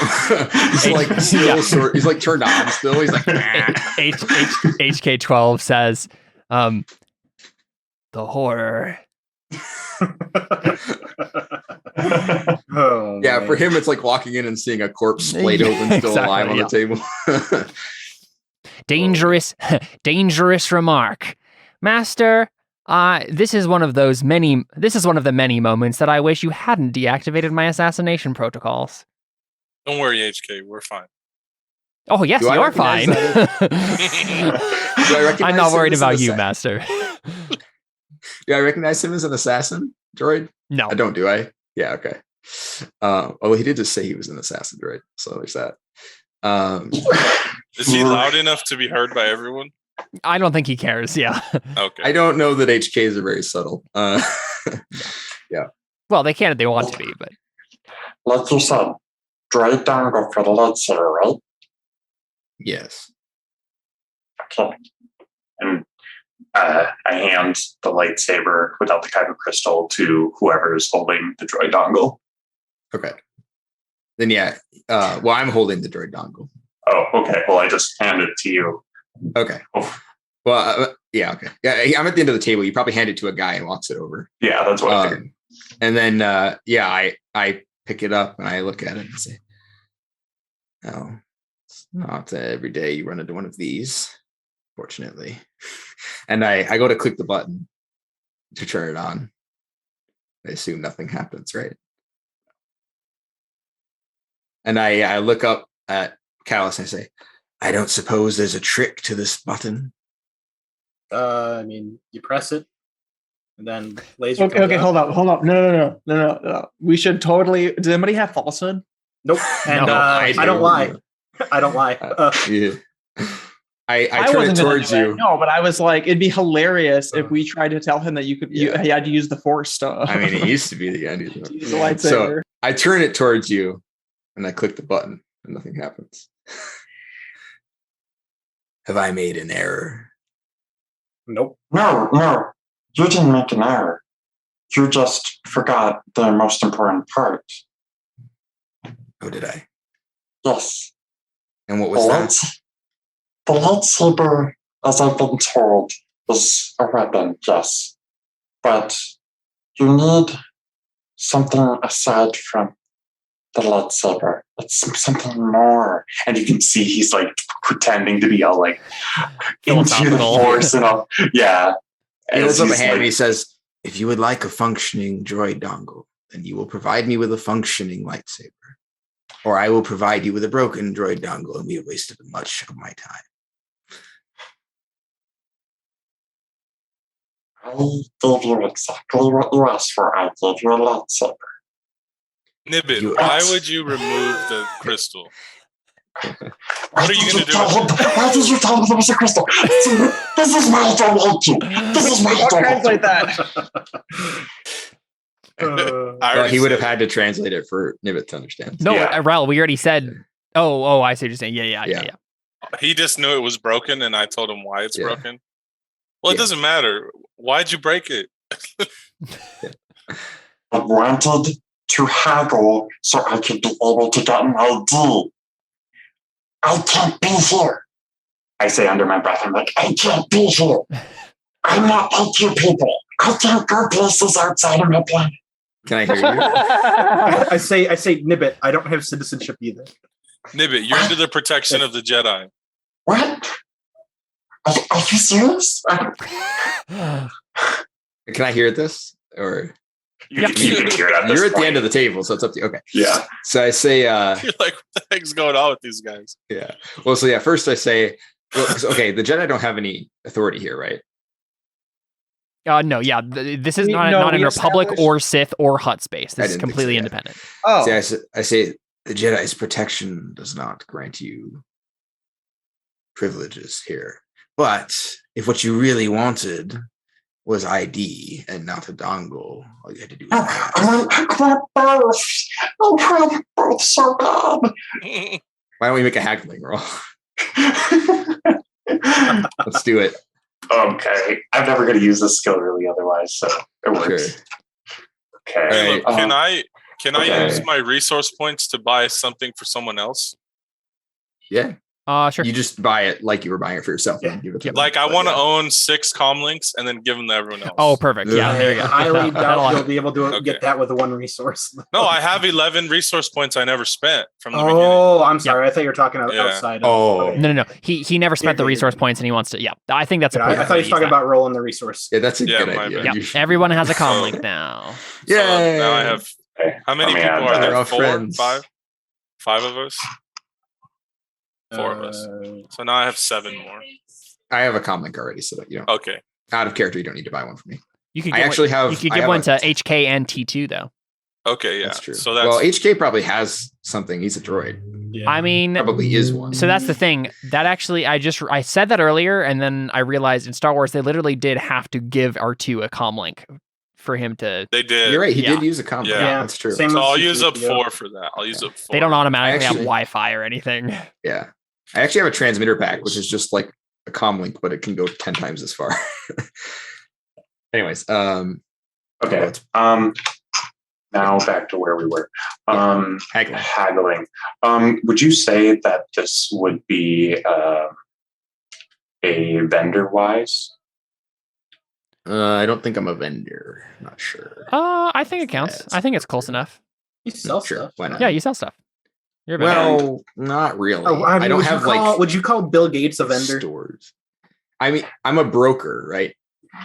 He's like still sort. He's like turned on still. He's like HK12 says, the horror. Oh, yeah. man. For him, it's like walking in and seeing a corpse splayed open, still alive on the table. Dangerous remark, Master. This is one of the many moments that I wish you hadn't deactivated my assassination protocols. Don't worry, HK. We're fine. Oh yes, Do I you're recognize fine. I'm not worried about you, Master. Master. Do I recognize him as an assassin droid? No. I don't, do I? Yeah, okay. Well, he did just say he was an assassin droid, so there's that. Is he loud enough to be heard by everyone? I don't think he cares. Yeah. Okay. I don't know that HKs are very subtle. Well, they can if they want to be, but Like you said, droid dongle for the lightsaber, right? Yes. Okay. And I hand the lightsaber without the kyber crystal to whoever is holding the droid dongle. Okay. Then yeah. Well, I'm holding the droid dongle. Oh, okay. Well, I just hand it to you. Okay. Oh. Well, yeah. Okay. Yeah, I'm at the end of the table. You probably hand it to a guy and walks it over. Yeah, that's what I figured. And then, I pick it up and I look at it and say, "No, it's not every day you run into one of these, fortunately." And I go to click the button to turn it on. I assume nothing happens, right? And I look up at Callus and I say, "I don't suppose there's a trick to this button." I mean, you press it, and then laser. Okay, hold up. No. We should totally. Does anybody have falsehood? Nope. And No, I don't lie. I don't lie. Yeah. I turn it wasn't gonna towards do it. you. No, but I was like, it'd be hilarious if we tried to tell him that you had to use the force stuff. I mean, it used to be the end. use the lightsaber. So I turn it towards you and I click the button and nothing happens. Have I made an error? Nope. No. You didn't make an error. You just forgot the most important part. Oh, did I? Yes. And what was that? The lightsaber, as I've been told, is a weapon, yes. But you need something aside from the lightsaber. It's something more. And you can see he's like pretending to be all like into the Philosophical. force and all. Yeah. He holds up a he's hand and like- he says, "If you would like a functioning droid dongle, then you will provide me with a functioning lightsaber. Or I will provide you with a broken droid dongle, and we have wasted much of my time." I gave you exactly what you asked for. I gave you a lightsaber. Nibbit, You why asked. would you remove the crystal? Why are you did gonna do tell with him- Why did you tell him there was a crystal? This is why I don't like you. This is why I I'll don't like you. translate that. I Well, already he would have said- had to translate it for Nibbit to understand. no, Yeah. Rel, we already said. Oh, I see what you're saying. Yeah. He just knew it was broken, and I told him why it's Yeah. broken. Well, it Yeah. doesn't matter. Why'd you break it? I wanted to haggle so I could be able to get an ID. I can't be here. I say under my breath, I'm like, I can't be here. I'm not like you people. I can't go places outside of my planet. Can I hear you? I say, Nibbit, I don't have citizenship either. Nibbit, you're under the protection of the Jedi. What? Are you serious? Can I hear this? Or You can hear it at this you're at the point. end of the table, so it's up to you. Okay. Yeah. So I say, You're like, what the heck's going on with these guys? yeah. Well, so yeah, first I say, well, okay, the Jedi don't have any authority here, right? No, yeah. This is not No, in we Republic established- or Sith or Hut space. I This is didn't think so, completely yeah. independent. Oh, See, I say the Jedi's protection does not grant you privileges here. But if what you really wanted was ID and not a dongle, all you had to do was ask. I want both so bad. Why don't we make a haggling roll? Let's do it. Okay. I'm never going to use this skill really otherwise, so it works. Sure. Okay. Caleb, can I okay. use my resource points to buy something for someone else? Yeah. Sure. You just buy it like you were buying it for yourself. And give it to them. Like I But want to yeah. own 6 comlinks and then give them to everyone else. Oh, perfect. Yeah, Yeah. there you go. I highly That'll- doubt you'll be able to Okay. get that with one resource. No, I have 11 resource points I never spent from the beginning. Oh, I'm sorry. I thought you were talking Yeah. outside. Oh. okay. No. He never spent the resource points, and he wants to. Yeah, I think that's a. I perfect thought way you to were talking use that. about rolling the resource. Yeah, that's a Yeah, good my idea. bad. Yep, everyone has a comm link now. So Yay. now I have. Okay. How many Let me people add are that. there? All 4, friends. 5? 5 of us. 4 of us. So now I have 7 more. I have a comm link already, so that, Okay. out of character, you don't need to buy one for me. You could I give actually have. You could I give have one a- to HK and T2 though. Okay. Yeah. That's true. So that's well, HK probably has something. He's a droid. I mean, Probably is one. so that's the thing. That actually, I said that earlier, and then I realized in Star Wars they literally did have to give R2 a comm link for him to. they did. You're right. He Yeah. did use a comm link. Yeah. That's true. Same So with I'll use up C3PO. 4 for that. I'll use up 4. They don't automatically have Actually- Wi-Fi or anything. Yeah. I actually have a transmitter pack, which is just like a comm link, but it can go 10 times as far. Anyways, Okay. Now back to where we were. haggling. Haggling. Would you say that this would be a vendor wise? I don't think I'm a vendor. Not sure. I think it counts. That's I think it's close enough. You sell Sure. stuff. Why not? Yeah, you sell stuff. You're a vendor. Well, not really. Oh, I don't would have you call, like Would you call Bill Gates a vendor? stores. I mean, I'm a broker, right?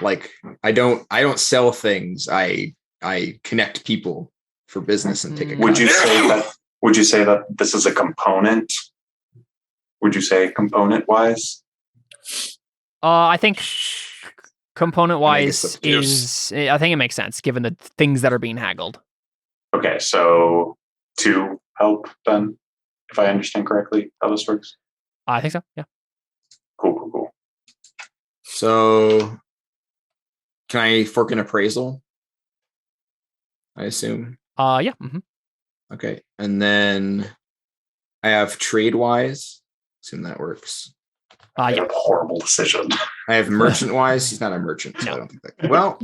Like I don't sell things. I connect people for business and take a Would you cut. say that? Would you say that this is a component? Would you say component wise? I think component I wise guess that's is. I think it makes sense given the things that are being haggled. Okay, so 2 help then, if I understand correctly how this works. I think so. Yeah. Cool. So can I fork an appraisal? I assume. Yeah. Mhm. Okay. And then I have trade wise. Assume that works. Yeah. A horrible decision. I have merchant wise. He's not a merchant, so No. I don't think that. Well,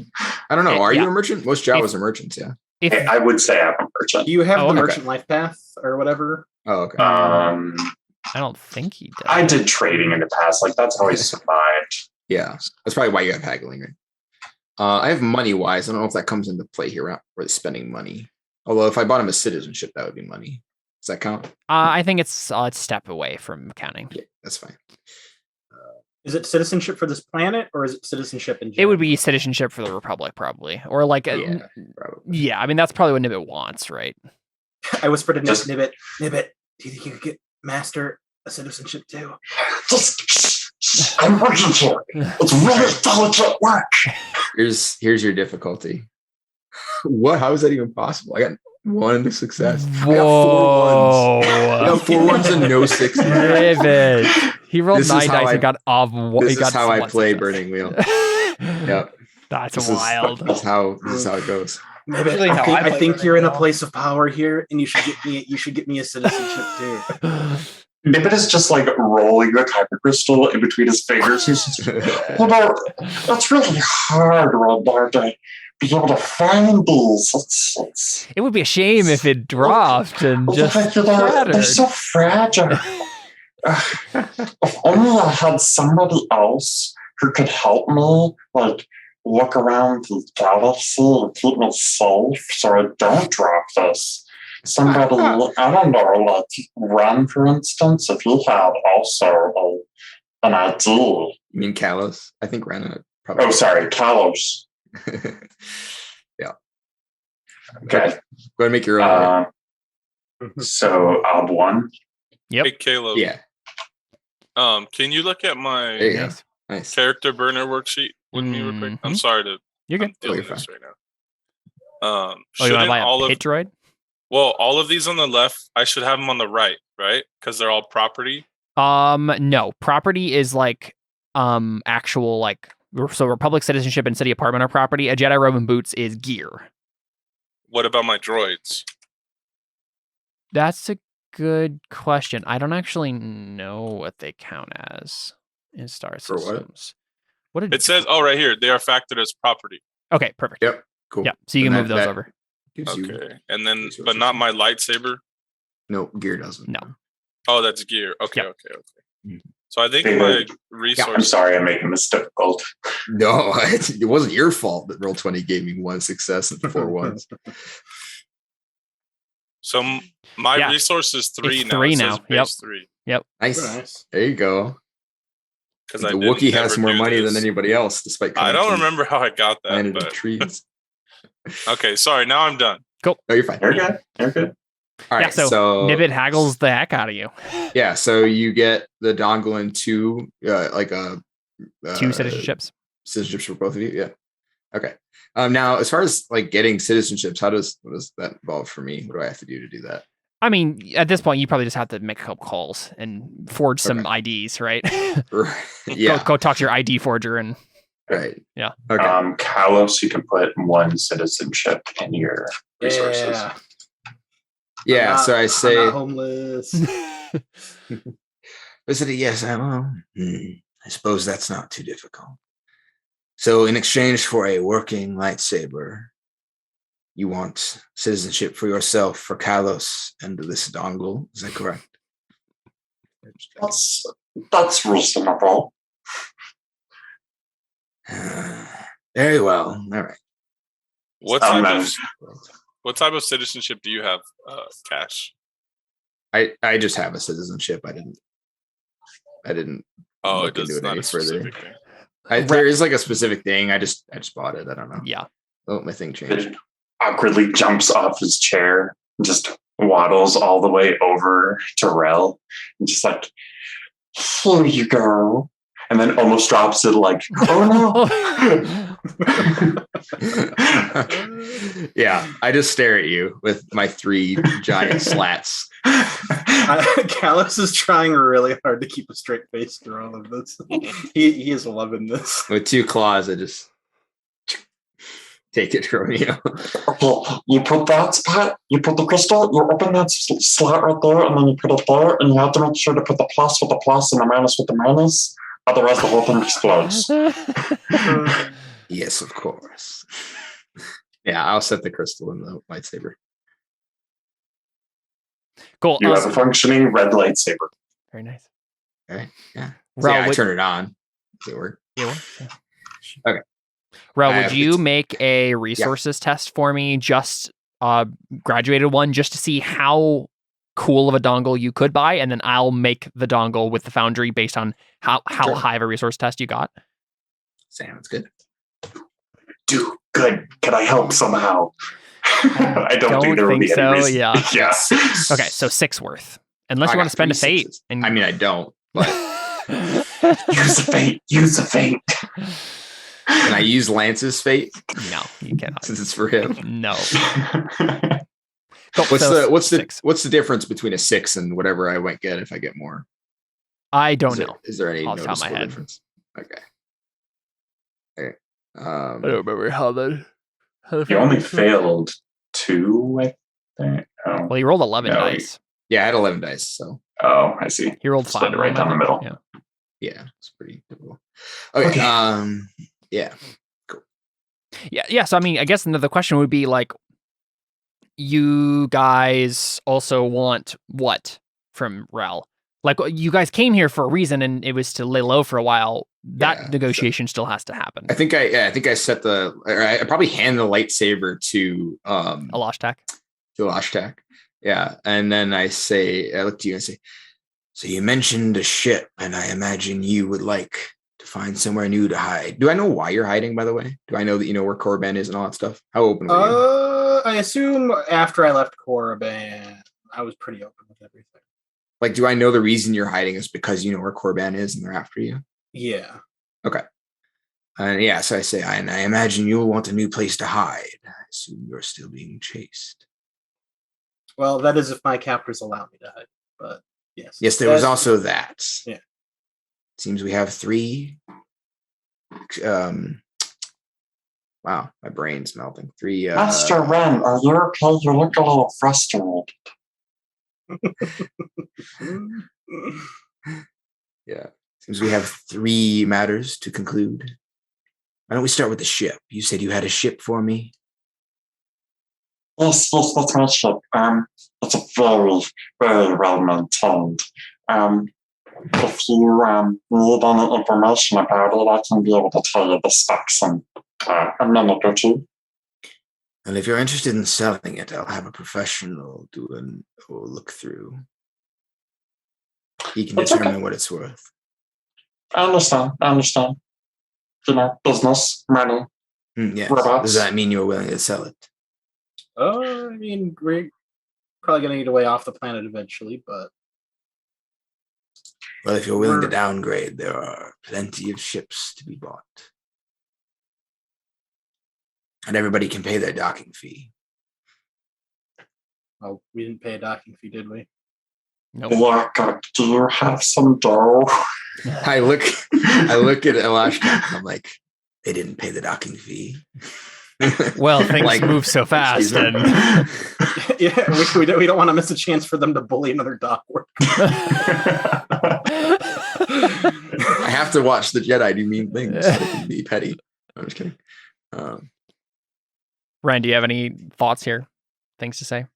I don't know. Are Yeah. you a merchant? Most Jawas are merchants, yeah. If Hey, I would say I'm a merchant. Do you have Oh, the okay. merchant life path or whatever? Oh, okay. Um, I don't think he does. I did trading in the past. Like that's how I survived. Yeah, that's probably why you have haggling, right? I have money wise. I don't know if that comes into play here where spending money. Although if I bought him a citizenship, that would be money. Does that count? I think it's a step away from counting. Yeah, that's fine. Is it citizenship for this planet or is it citizenship in general? It would be citizenship for the Republic, probably, or like a, Yeah, probably. yeah. I mean, that's probably what Nibbit wants, right? I whispered to Just- Nibbit, do you think you could get Master a citizenship too? I'm merchant here. It's really delicate work. Here's your difficulty. What? How is that even possible? I got 1 success. I got 4 ones. I got 4 ones and no 6. Nibbit. He rolled This is 9 how dice I- and got off. This is how I play Burning Wheel. Yep. That's This wild. This is how it goes. Nibbit, Usually how I I play think Burning you're in a Wheel. place of power here, and you should get me a citizenship too. Nibbit is just like rolling the kyber crystal in between his fingers. He's just, it's really hard, Rodar, to be able to find these. It's It would be a shame if it dropped and just they're shattered. so fragile. If only I had somebody else who could help me, like look around the galaxy and keep me safe so I don't drop this. Somebody, I don't know, like Ren, for instance, if he had also an idea. You mean Kalos? I think Rana probably. Oh, sorry, Kalos. Yeah. Okay. Go ahead and make your own. So, Ob 1. Yep. Hey, Caleb. Yeah. Can you look at my There you go. Nice. Nice. character burner worksheet with me real quick? I'm Mhm. sorry to. You're good. I'm dealing you're with this fine. right now. Oh, you want Shouldn't to buy all a of pit droid? all of these on the left? I should have them on the right, right? Because they're all property. No. Property is like actual like so Republic citizenship and city apartment are property. A Jedi robe and boots is gear. What about my droids? That's a good question. I don't actually know what they count as. in Star For what? Systems. What did It says, oh, right here, they are factored as property. Okay, perfect. Yep. Cool. Yeah, so you can And move those over. Gives you Okay. And then, resources. but not my lightsaber. no gear doesn't. No. Oh, that's gear. Okay, Yep. okay. Mhm. So I think Hey, my I'm resource. sorry I'm making this difficult. No, it wasn't your fault that Roll20 gave me 1 success and 4 ones. So my Yeah. resource is 3 It's now. 3 It now. says base 3. Nice. Nice. There you go. Because The Wookiee has more money than anybody else, despite I coming don't to remember how I got that. planet of But trees. okay, sorry. Now I'm done. No, you're fine. You're good. You're good. All right, Yeah, so so Nibbit haggles the heck out of you. yeah, so you get the dongle and 2, like a 2 citizenships. citizenships for both of you. Yeah. Okay. Now, as far as like getting citizenships, what does that involve for me? What do I have to do to do that? I mean, at this point, you probably just have to make a couple calls and forge some IDs, right? Yeah. Go talk to your ID forger and Right. Yeah. Okay. Kalos, you can put 1 citizenship in your resources. Yeah. So I say, I'm not homeless. I said, yes, I suppose that's not too difficult. So in exchange for a working lightsaber, you want citizenship for yourself, for Kalos, and this dongle. Is that correct? That's reasonable. Very well. All right. What type of citizenship do you have, Cash? I just have a citizenship. I didn't Oh, look into it's it not any a further. specific thing. There is like a specific thing. I just bought it. I don't know. yeah. Oh, my thing changed. It awkwardly jumps off his chair, and just waddles all the way over to Rel, and just like, here you go. And then almost drops it like, oh no. Yeah, I just stare at you with my 3 giant slats. Kalos is trying really hard to keep a straight face through all of this. He is loving this. With 2 claws, I just take it from you. Okay, you put that spot, you put the crystal, you open that slot right there, and then you put it there, and you have to make sure to put the plus with the plus and the minus with the minus. Otherwise, the whole thing explodes. Yes, of course. Yeah, I'll set the crystal in the lightsaber. Cool. You have a functioning red lightsaber. Very nice. Okay. Yeah. Ral, I would- turn it on. Does it work? Yeah. Okay. Ral, would you it's- make a resources test for me? Just graduated one, just to see how cool of a dongle you could buy, and then I'll make the dongle with the foundry based on how Sure. high of a resource test you got. Sounds good. Dude, good. Can I help somehow? I don't think there would be so. any reason. Yeah. Yeah. Okay, so 6 worth, unless I you want got to spend a 3 fate. sixes. And I mean, I don't. But Use the fate. Use the fate. can I use Lance's fate no, you cannot. since it's for him? No. Cool, What's so the 6. what's the difference between a 6 and whatever I might get if I get more? I don't know. Is there any Off the top of my noticeable head. difference? Okay. Okay. I don't remember how that. You only failed 2, I think. Oh, Well, he rolled 11 No, dice. Yeah, I had 11 dice, so I see. He rolled 5. Split it right down the middle. Yeah. yeah, it's pretty typical. Okay. Yeah. Yeah. So I mean, I guess another question would be like, you guys also want what from Rel? Like, you guys came here for a reason, and it was to lay low for a while. That Yeah, negotiation still has to happen. I think I set I probably hand the lightsaber to Alashtak. Ashtak. Yeah. And then I look to you and say, so you mentioned a ship, and I imagine you would like to find somewhere new to hide. Do I know why you're hiding, by the way? Do I know that you know where Korriban is and all that stuff? How open were you? I assume after I left Korriban, I was pretty open with everything. Like, do I know the reason you're hiding is because you know where Korriban is and they're after you? Yeah. Okay. And yeah, so I say, I imagine you'll want a new place to hide. I assume you're still being chased. Well, that is if my captors allow me to hide. But yes. Yes, there was also that. Yeah. Seems we have 3. Wow, my brain's melting. 3. Master Ren, are you okay? You look a little frustrated. Yeah. Since we have 3 matters to conclude, why don't we start with the ship? You said you had a ship for me. Yes, that's my ship. It's a very, very well maintained. If you need any information about it, I can be able to tell you the specs in a minute or two. And if you're interested in selling it, I'll have a professional do a look through. He can That's determine okay. what it's worth. I understand. You know, business, money. Yes. Robots. Does that mean you're willing to sell it? I mean, we're probably going to need a way off the planet eventually, but Well, if you're willing to We're- downgrade, there are plenty of ships to be bought. And everybody can pay their docking fee. oh, we didn't pay a docking fee, did we? Nope. Yeah, do you have some dough? I look at Elash and I'm like, they didn't pay the docking fee. Well, things Like, move so fast, excuse me. and Yeah, we don't want to miss a chance for them to bully another dock worker. I have to watch the Jedi do mean things. So they can be petty. I'm just kidding. Ryan, do you have any thoughts here? Things to say?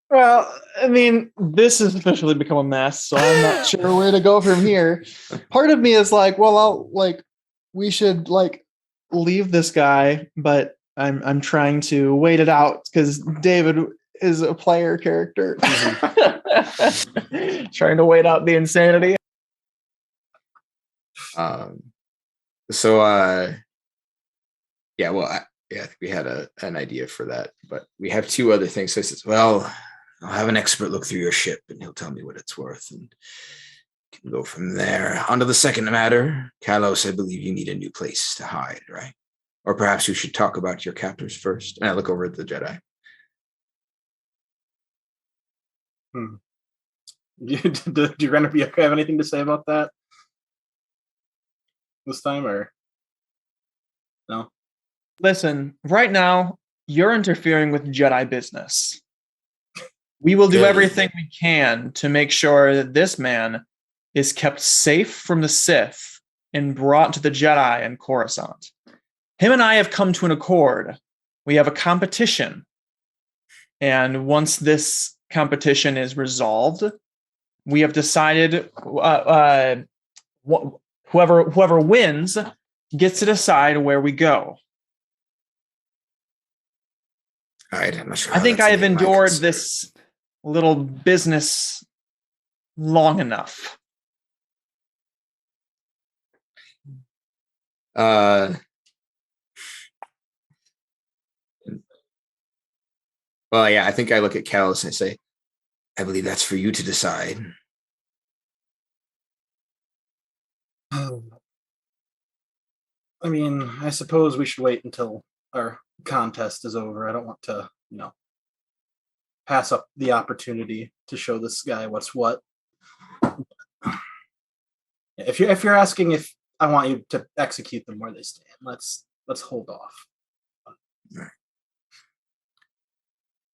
Well, I mean, this has officially become a mess, so I'm not sure where to go from here. Part of me is like, well, we should leave this guy, but I'm trying to wait it out because David is a player character. Trying to wait out the insanity. I think we had an idea for that, but we have 2 other things. So I says, well, I'll have an expert look through your ship and he'll tell me what it's worth and can go from there. On to the second matter. Kalos, I believe you need a new place to hide, right? Or perhaps we should talk about your captors first. And I look over at the Jedi. Do you Renner have anything to say about that this time, or no? Listen, right now, you're interfering with Jedi business. We will do Good. everything we can to make sure that this man is kept safe from the Sith and brought to the Jedi and Coruscant. Him and I have come to an accord. We have a competition. And once this competition is resolved, we have decided whoever wins gets to decide where we go. All right, I'm not sure. I how think that's I have any of my endured concern. this little business long enough. Well, yeah, I think I look at Kalos and I say, I believe that's for you to decide. I mean, I suppose we should wait until our contest is over. I don't want to, pass up the opportunity to show this guy what's what. If you're asking if I want you to execute them where they stand, let's hold off.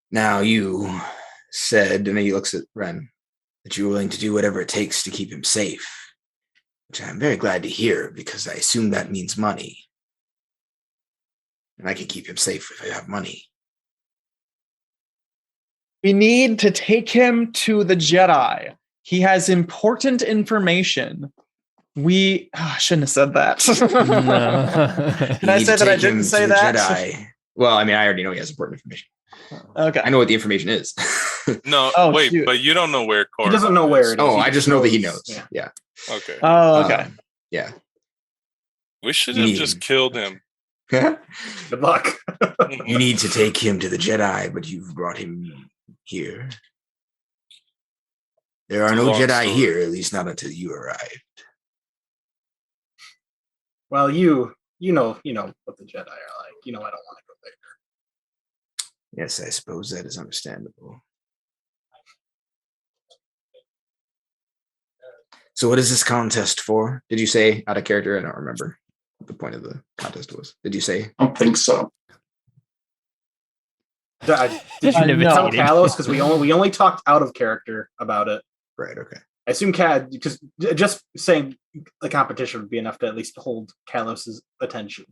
Now you said, and then he looks at Ren, that you're willing to do whatever it takes to keep him safe, which I'm very glad to hear because I assume that means money. And I can keep him safe if I have money. We need to take him to the Jedi. He has important information. I shouldn't have said that. Did I say that I didn't say that? Jedi. Well, I mean, I already know he has important information. Okay. I know what the information is. No, Oh, wait, shoot. but you don't know where Korriban He doesn't know where it is. Oh, He I just know that he knows. Yeah. Okay. Oh, okay. Yeah. We should have just killed him. Good luck. You need to take him to the Jedi, but you've brought him here. There are no Long Jedi story. here, at least not until you arrive. Well, you know what the Jedi are like. I don't want to go there. Yes, I suppose that is understandable. So what is this contest for? Did you say out of character? I don't remember what the point of the contest was. Did you say? I don't think so. Did you No. tell Kalos? Because we only talked out of character about it. Right, okay. I assume Cad, because just saying a competition would be enough to at least hold Kalos's attention.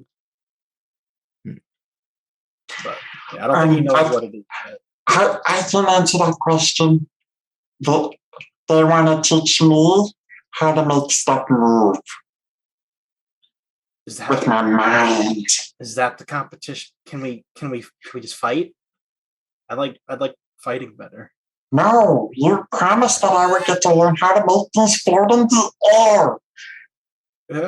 But yeah, I don't think he knows what it is yet. I can answer that question. They want to teach me how to make stuff move with my mind. Is that the competition? Can we just fight? I'd like fighting better. No, you promised that I would get to learn how to make things float in the air.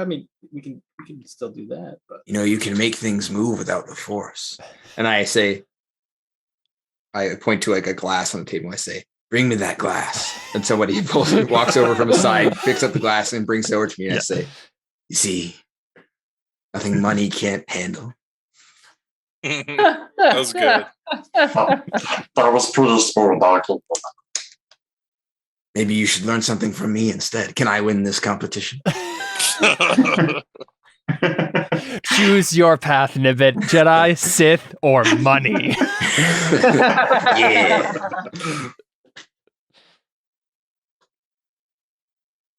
I mean, we can still do that, but You can make things move without the Force. And I point to like a glass on the table. I say, "Bring me that glass." And somebody walks over from the side, picks up the glass, and brings it over to me. And I say, "You see, nothing money can't handle." That was good. That was pretty smooth, Michael. Maybe you should learn something from me instead. Can I win this competition? Choose your path, Nibbit. Jedi, Sith, or money. Yeah.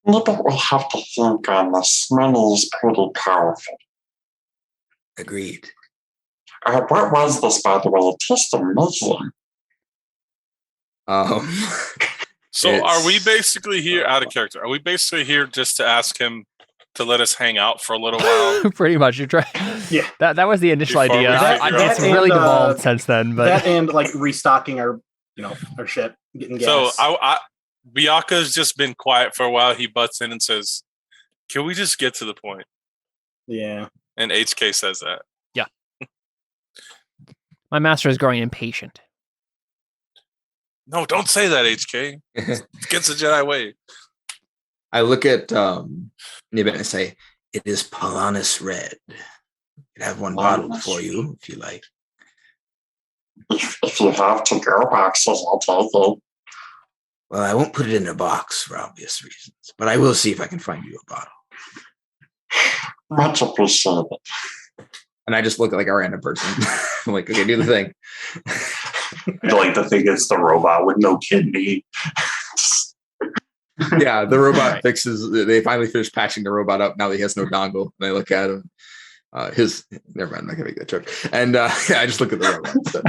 Nibbit will have to think on this. Money is pretty powerful. Agreed. What was this, by the way? It tasted amazing. So are we basically here out of character? Are we basically here just to ask him to let us hang out for a little while? Pretty much. You're trying. Yeah. That was the initial Before we idea. figure It's out- really And, devolved since then. But that and like restocking our ship, getting gas. So Biaka's just been quiet for a while. He butts in and says, "Can we just get to the point?" Yeah. And HK says that. my master is growing impatient. No, don't say that, HK. It gets the Jedi way. I look at Nibbit and I say, "It is Polanis Red. I have one bottled for you if you like." If you have to go boxes, I'll take it. Well, I won't put it in a box for obvious reasons, but I will see if I can find you a bottle. Much appreciated. And I just look like a random person. I'm like, okay, do the thing. Like the thing is the robot with no kidney. Yeah, the robot fixes. They finally finish patching the robot up. Now that he has no dongle, and I look at him. Never mind. I'm not gonna make that joke. And I just look at the robot. So.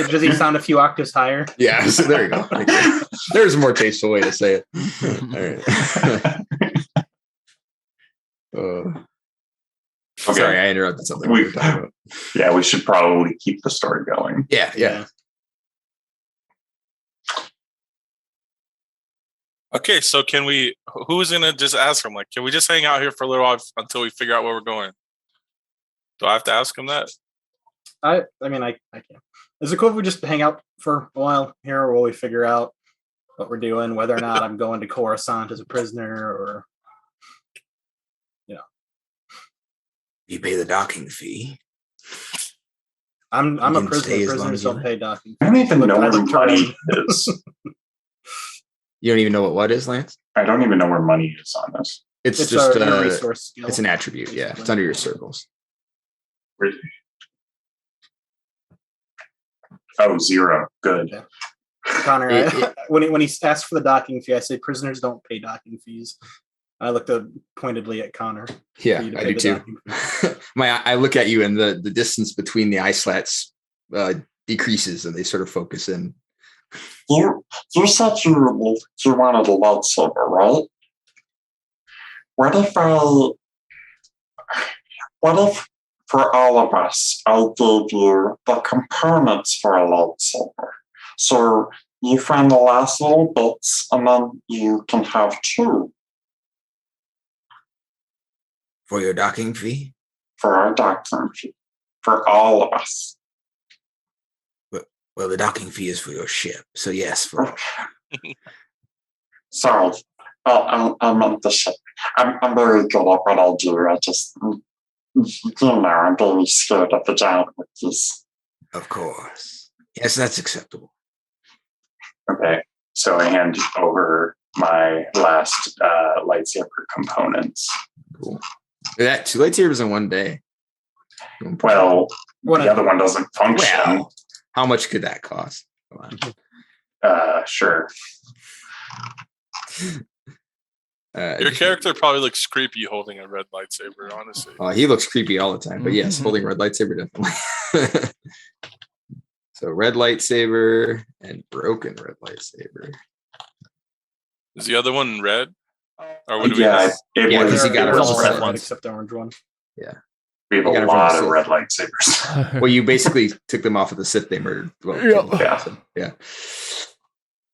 Does he sound a few octaves higher? Yeah, so there you go. There's a more tasteful way to say it. All right. Okay. Sorry, I interrupted something. We were talking about. Yeah, we should probably keep the story going. Yeah. Okay, so can we? Who's gonna just ask him? Like, can we just hang out here for a little while until we figure out where we're going? Do I have to ask him that? I mean, I can. Is it cool if we just hang out for a while here while we figure out what we're doing, whether or not I'm going to Coruscant as a prisoner or, You pay the docking fee. I'm a can prisoner. stay as long Prisoners as you don't like. pay docking. I don't even know where I looked money is. You don't even know what is, Lance? I don't even know where money is on this. It's It's just a resource skill. it's an attribute. Yeah, it's under your circles. Where- Oh, 0. Good. Yeah. Connor, when he asks for the docking fee, I say prisoners don't pay docking fees. I looked pointedly at Connor. Yeah, for you to I pay do the too. docking fee. I look at you, and the distance between the eye slats decreases, and they sort of focus in. You said you wanted a lightsaber, right? What if for all of us, I gave you the components for a lightsaber? So you find the last little bits, and then you can have 2 For your docking fee? for our docking fee. For all of us. Well, the docking fee is for your ship. So yes, for Sorry, I meant the ship. I'm very good at what I do. I just, I'm very scared of the giant monkeys. of course. Yes, that's acceptable. Okay, so I hand over my last lightsaber components. Cool. That 2 lightsabers in one day. Well, What the other one doesn't function. Well, how much could that cost? Come on. Sure. Your character probably looks creepy holding a red lightsaber, honestly. He looks creepy all the time, but yes, holding a red lightsaber definitely. So red lightsaber and broken red lightsaber. Is the other one red? Or what do Yeah, we it Yeah, was, because he got it it was all red. set ones. Except the orange one. We have You got a it from lot the of red lightsabers. Well, you basically took them off of the Sith they murdered. Well, Yeah. killed. Yeah. So, yeah.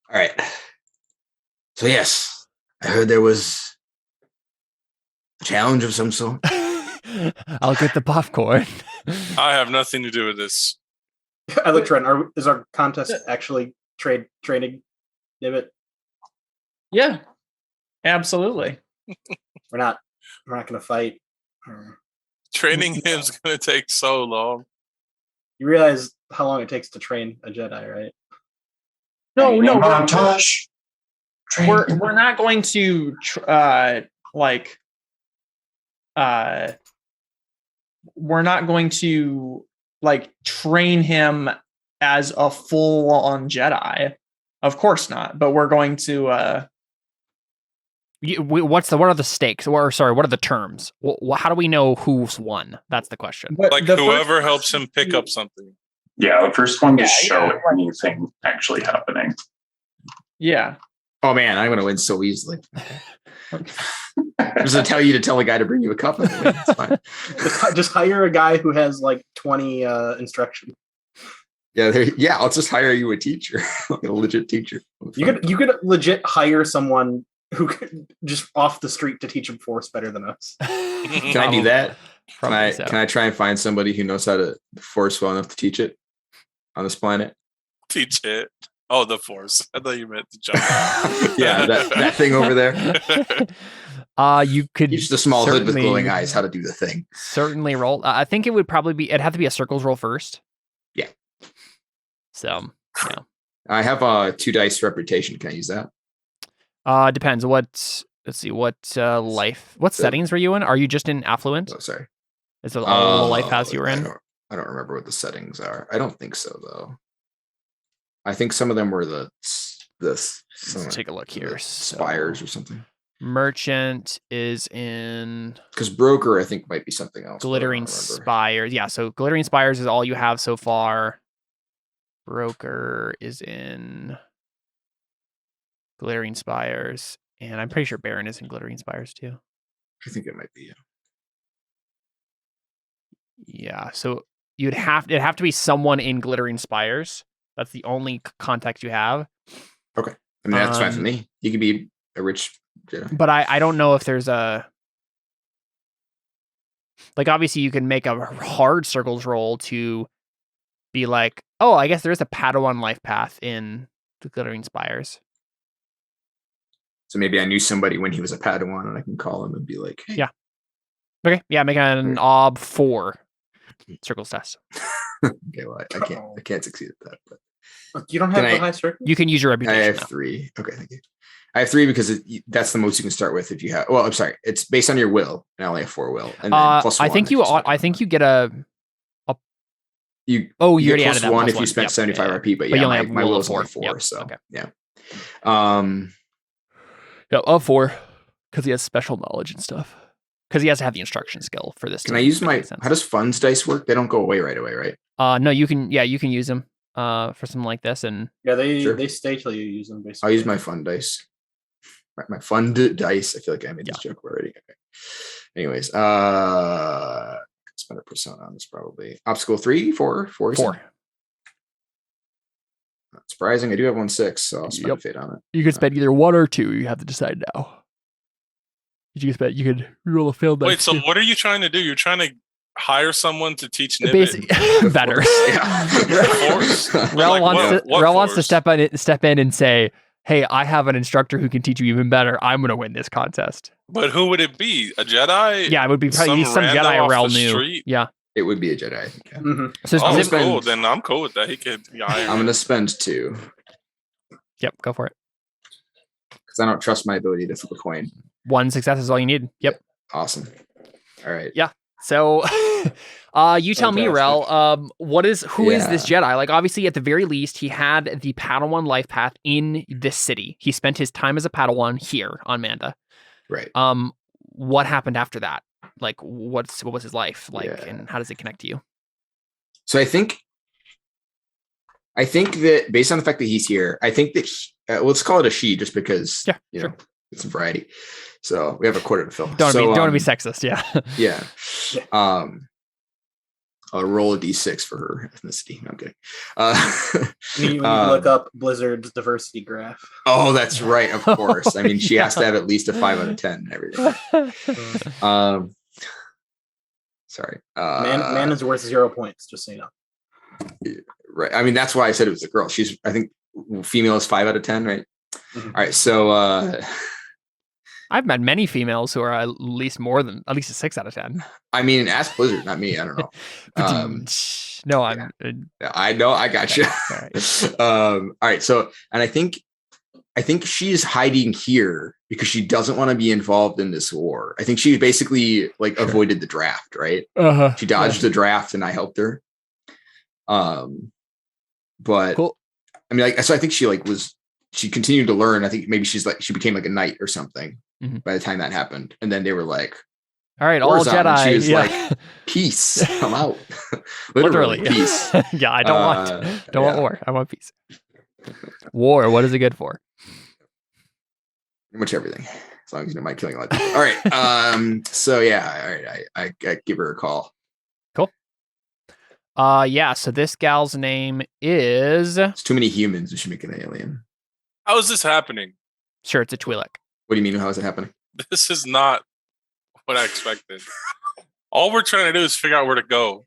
All right. So yes, I heard there was a challenge of some sort. I'll get the popcorn. I have nothing to do with this. I look, Trent. Is our contest actually training? Nibbit? Yeah, absolutely. We're not going to fight. Training him's gonna take so long. You realize how long it takes to train a Jedi, right? No, montage. we're not going to we're not going to train him as a full-on Jedi. Of course not. But we're going to What are the stakes? Or sorry, what are the terms? How do we know who's won? That's the question. Like whoever helps him pick up something. Yeah, the first one to show yeah. anything actually happening. Yeah. Oh man, I'm gonna win so easily. Just to tell you to tell a guy to bring you a cup. It's fine. Just hire a guy who has 20 instruction. Yeah, I'll just hire you a teacher, like a legit teacher. You could legit hire someone who could just off the street to teach him Force better than us. Can I do that? Can I try and find somebody who knows how to Force well enough to teach it on this planet? Teach it. Oh, the Force. I thought you meant the jump. Yeah, that thing over there. You could Teach the small hood with certainly- glowing eyes how to do the thing. Certainly roll. I think it'd have to be a circles roll first. Yeah. So, yeah. I have 2 dice reputation. Can I use that? Depends. Let's see. What settings were you in? Are you just in affluent? Oh, sorry. Is it all the life paths you were in? I don't remember what the settings are. I don't think so though. I think some of them were Let's take a look here. Spires or something. Merchant is in Because broker, I think, might be something else. but I don't Glittering remember. Spires. Yeah, so Glittering Spires is all you have so far. Broker is in Glittering Spires. And I'm pretty sure Baron is in Glittering Spires too. I think it might be. Yeah, so it'd have to be someone in Glittering Spires. That's the only context you have. I mean, that's fine for me. You could be a rich Jedi. But I don't know if there's a obviously you can make a hard circles roll to be like, oh, I guess there is a Padawan life path in the Glittering Spires. So maybe I knew somebody when he was a Padawan, and I can call him and be like, "Hey, Yeah. Okay, yeah, make an OB 4 circles test. okay, well, I can't succeed at that." But You don't have Can the I- high circle? You can use your I reputation. have though. 3. Okay, thank you. I have 3 because that's the most you can start with if you have. Well, I'm sorry, it's based on your will, and I only have 4 will. And then plus I 1 think if spend I think you get a. you. Oh, you You already get added plus that 1 plus if you one. spent Yep, 75 yeah. RP, but But you yeah, only have my will will of is only 4. 4, Yep, so okay. yeah. Yeah, of 4 because he has special knowledge and stuff. Because he has to have the instruction skill for this. Can to I use make my? any sense. How does funds dice work? They don't go away right away, right? No, you can. Yeah, you can use them. For something like this, and Yeah, they Sure. they stay till you use them. Basically, I'll use my fund dice. My fund dice. I feel like I made this joke already. Okay. Anyways, spend a percent on this probably. Obstacle 3, 4, 4. 4. Not surprising. I do have 1 6, so I'll spend Yep. a fate on it. You can spend either 1 or 2. You have to decide now. You could roll a failed dice. Wait, so too. what are you trying to do? You're trying to hire someone to teach Nibbit? Basically, better. Force? Rel Like wants what to force? step in and say, "Hey, I have an instructor who can teach you even better. I'm going to win this contest." But who would it be? A Jedi? Yeah, it would be probably some rando Jedi off Rel the knew. street? Yeah. It would be a Jedi, I think. Yeah. Mhm. So Oh, specific- cool. Then I'm cool with that. He could be hired. I'm gonna spend 2 Yep, go for it. because I don't trust my ability to flip a coin. 1 success is all you need. Yep. Awesome. All right. Yeah. So, you tell me, Rel. Who is this Jedi? Like, obviously, at the very least, he had the Padawan life path in this city. He spent his time as a Padawan here on Manda. Right. What happened after that? Like, what was his life like, Yeah. and how does it connect to you? So I think that based on the fact that he's here, I think that let's call it a she, just because you know it's a variety. So we have a quarter to fill. Don't want to be sexist. Yeah. Yeah. I'll roll a d6 for her ethnicity. No, I'm kidding. You need to look up Blizzard's diversity graph. Oh, that's right. Of course. I mean, she has to have at least a 5 out of 10 and everything. Sorry. Man is worth 0 points, just so you know. Right. I mean, that's why I said it was a girl. I think female is 5 out of 10, right? Mm-hmm. All right. So I've met many females who are at least a 6 out of 10. I mean, ask Blizzard, not me. I don't know. No, I'm. I know. I got you. All right. All right. So, and I think she's hiding here because she doesn't want to be involved in this war. I think she basically avoided the draft, right? Uh-huh. She dodged the draft, and I helped her. But cool. I mean, so I think she continued to learn. I think maybe she became like a knight or something by the time that happened. And then they were like, all right, all Jedi. And she was like, peace. I'm out. Literally, peace. Yeah, I don't want war. I want peace. War, what is it good for? Pretty much everything. As long as you don't mind killing a lot of people. All right. So yeah, all right. I give her a call. Cool. Yeah, so this gal's name is... It's too many humans. We should make an alien. How is this happening? Sure, it's a Twi'lek. What do you mean? How is it happening? This is not what I expected. All we're trying to do is figure out where to go.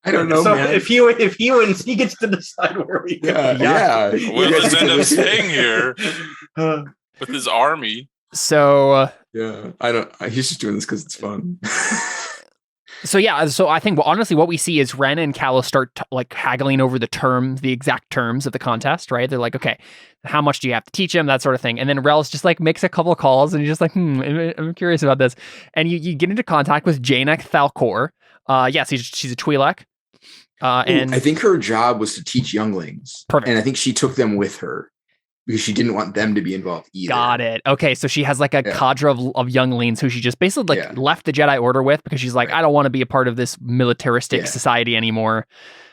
I don't know, so man. if he wins, he gets to decide where we go. Yeah. We'll just end up staying here with his army. So yeah, he's just doing this because it's fun. So I think honestly what we see is Ren and Callus start haggling over the exact terms of the contest, right? They're like, okay, how much do you have to teach him, that sort of thing. And then Rel's just makes a couple of calls and he's just like, I'm curious about this. And you get into contact with Jaina Thalcor. Yes, she's a Twi'lek. And I think her job was to teach younglings. Perfect. And I think she took them with her because she didn't want them to be involved either. Got it. Okay, so she has a cadre of younglings who she just basically left the Jedi Order with because she's like, I don't want to be a part of this militaristic society anymore.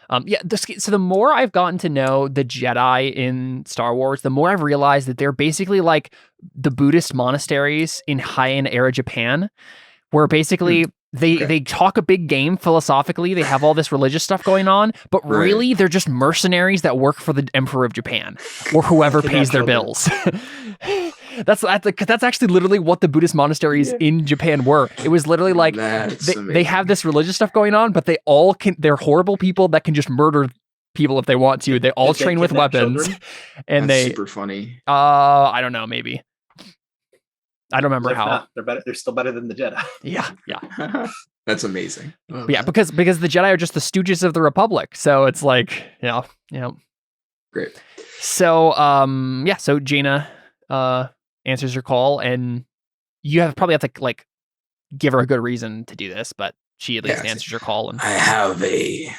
So the more I've gotten to know the Jedi in Star Wars, the more I've realized that they're basically like the Buddhist monasteries in Heian era Japan, where basically they talk a big game philosophically. They have all this religious stuff going on, but really they're just mercenaries that work for the Emperor of Japan or whoever pays their bills. That's actually literally what the Buddhist monasteries in Japan were. It was literally like they have this religious stuff going on, but they're horrible people that can just murder people if they want to. They all train with weapons, and that's super funny. I don't know, maybe. I don't remember how. They're better. They're still better than the Jedi. Yeah. That's amazing. Yeah, because the Jedi are just the stooges of the Republic. So it's like, Great. So so Jaina answers your call, and you probably have to give her a good reason to do this, but she at least answers your call. And I have a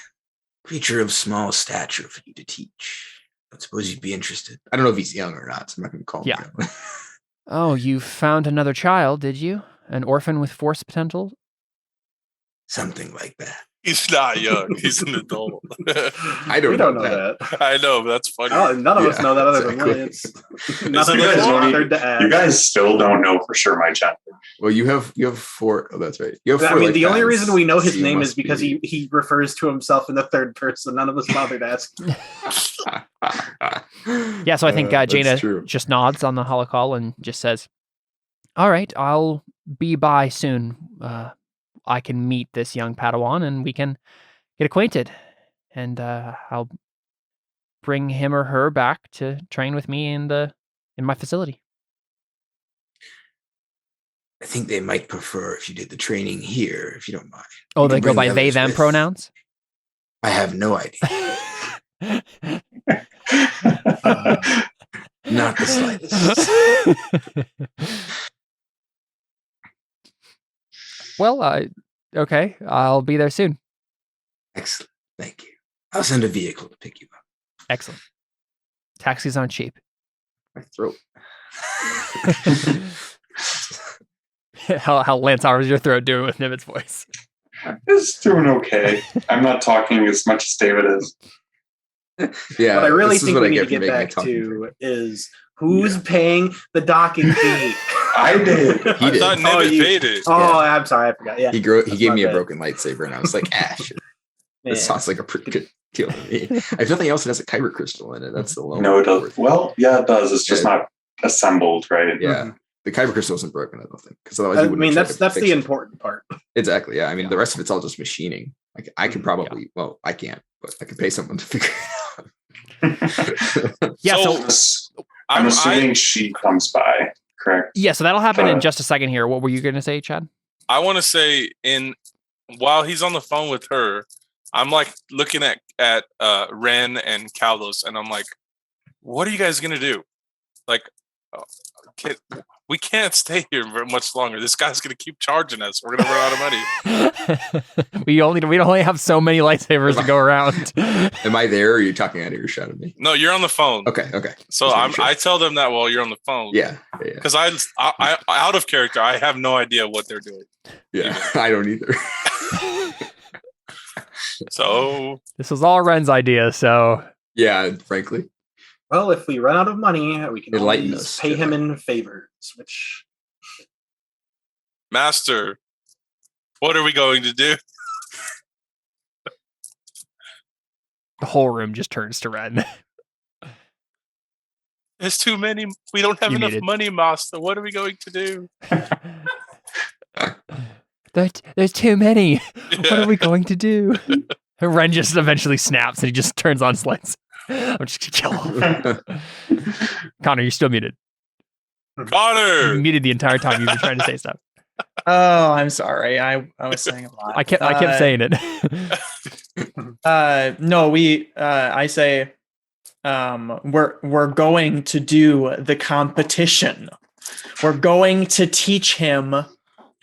creature of small stature for you to teach. I suppose you'd be interested. I don't know if he's young or not, so I'm not going to call him young. Oh, you found another child, did you? An orphan with force potential? Something like that. He's not young. He's an adult. We don't know that. I know, but that's funny. None of us know that other than Lance. None of us bothered to ask. You guys still don't know for sure my gender. Well, you have 4. Oh, that's right. You have 4. I mean, the only reason we know his name is because he refers to himself in the third person. None of us bothered asking. Yeah, so I think Jaina just nods on the holocall and just says, all right, I'll be by soon. I can meet this young Padawan and we can get acquainted. And I'll bring him or her back to train with me in my facility. I think they might prefer if you did the training here, if you don't mind. Oh, they go by they, them pronouns? I have no idea. Not the slightest. Well, okay. I'll be there soon. Excellent. Thank you. I'll send a vehicle to pick you up. Excellent. Taxis aren't cheap. My throat. How Lance Howard's your throat doing with Nimit's voice? It's doing okay. I'm not talking as much as David is. Yeah. What I really this is think what we I need to get for get making back a talking to is who's paying the docking fee. I did. He I did. thought Nibbit paid it. Oh, I'm sorry, I forgot. Yeah, He That's gave my me a bad. broken lightsaber, and I was like, Ash. Yeah. This sounds like a pretty good deal to me. If nothing else, it has a kyber crystal in it. That's the low. No, it does. Well, yeah, it does. It's just Yeah. not assembled, right? Yeah. The kyber crystal isn't broken, I don't think. Because otherwise, I you wouldn't mean, have tried that's to the fix it. important part. Exactly. Yeah. I mean, the rest of it's all just machining. Like I could probably, well, I can't, but I could pay someone to figure it out. Yeah, I'm assuming she comes by, correct? Yeah, so that'll happen in just a second here. What were you going to say, Chad? I want to say while he's on the phone with her, I'm like looking at Ren and Kalos, and I'm like, what are you guys gonna do? Like, we can't stay here very much longer. This guy's gonna keep charging us. We're gonna run out of money. we only have so many lightsabers to go around. Am I there, or are you talking out of your shot at me? No, you're on the phone. Okay. So Just making sure. I tell them that while you're on the phone. Yeah. Because I out of character, I have no idea what they're doing. Yeah. I don't either. So this was all Ren's idea, so Yeah, frankly. Well, if we run out of money, we can Enlighten always us, pay him Jedi. in favors, which Master, what are we going to do? the whole room just turns to Ren. There's too many. We don't have You enough muted. money, Master. What are we going to do? There's too many. What Yeah. are we going to do? Ren just eventually snaps and he just turns on his lights. I'm just gonna kill him. Connor, you're still muted. You're Connor! muted the entire time you've been trying to say stuff. Oh, I'm sorry. I was saying a lot. I kept saying it. No, I say we're going to do the competition. We're going to teach him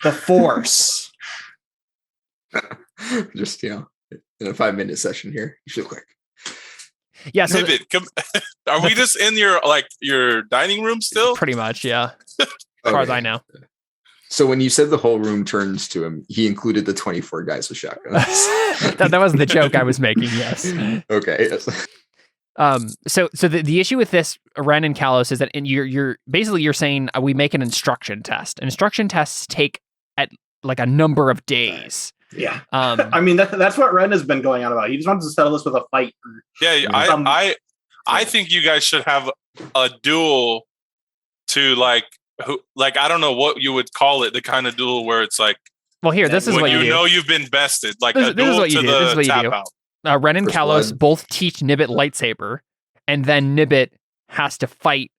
the Force. Just, in a 5-minute session here. You should quick. Yeah, so Nibbit, come. Are we just in your dining room still? pretty much, yeah. As far as I know. So when you said the whole room turns to him, he included the 24 guys with shotguns. that wasn't the joke I was making, yes. Okay. Yes. So the issue with this, Ren and Kalos, is that you're saying we make an instruction test. And instruction tests take at like a number of days. yeah. Um, I mean, that's what Ren has been going on about. He just wants to settle this with a fight. Yeah, I think you guys should have a duel to I don't know what you would call it, the kind of duel where it's like well, here, this is when what you do. know you've been bested, like This a is duel what you to do. This is the what you tap do. out. Ren and First Kalos blood. both teach Nibbit lightsaber, and then Nibbit has to fight.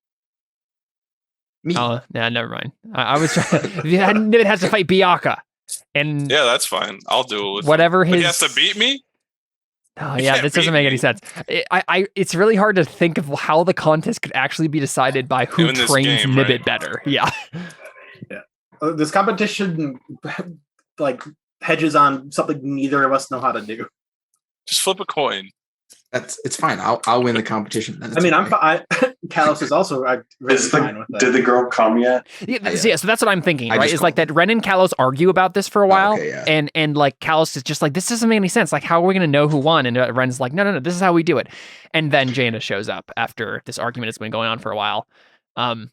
Me. Oh, nah, never mind. I was trying. Nibbit has to fight Biaka, and Yeah, that's fine. I'll duel with whatever him. But his. he has to beat me. Oh He yeah, can't this doesn't beat make any me. sense. It's really hard to think of how the contest could actually be decided by who In this trains game, Nibbit right? better. Yeah. This competition hedges on something neither of us know how to do. Just flip a coin. It's fine. I'll win the competition. Then. I mean, It's okay. Kalos is also really fine with that. Did the girl come yet? So that's what I'm thinking, I right? just Is like that Ren and Kalos argue about this for a while, okay, yeah. and like Kalos is just like, this doesn't make any sense. Like, how are we going to know who won? And Ren's like, no, this is how we do it. And then Jaina shows up after this argument has been going on for a while. So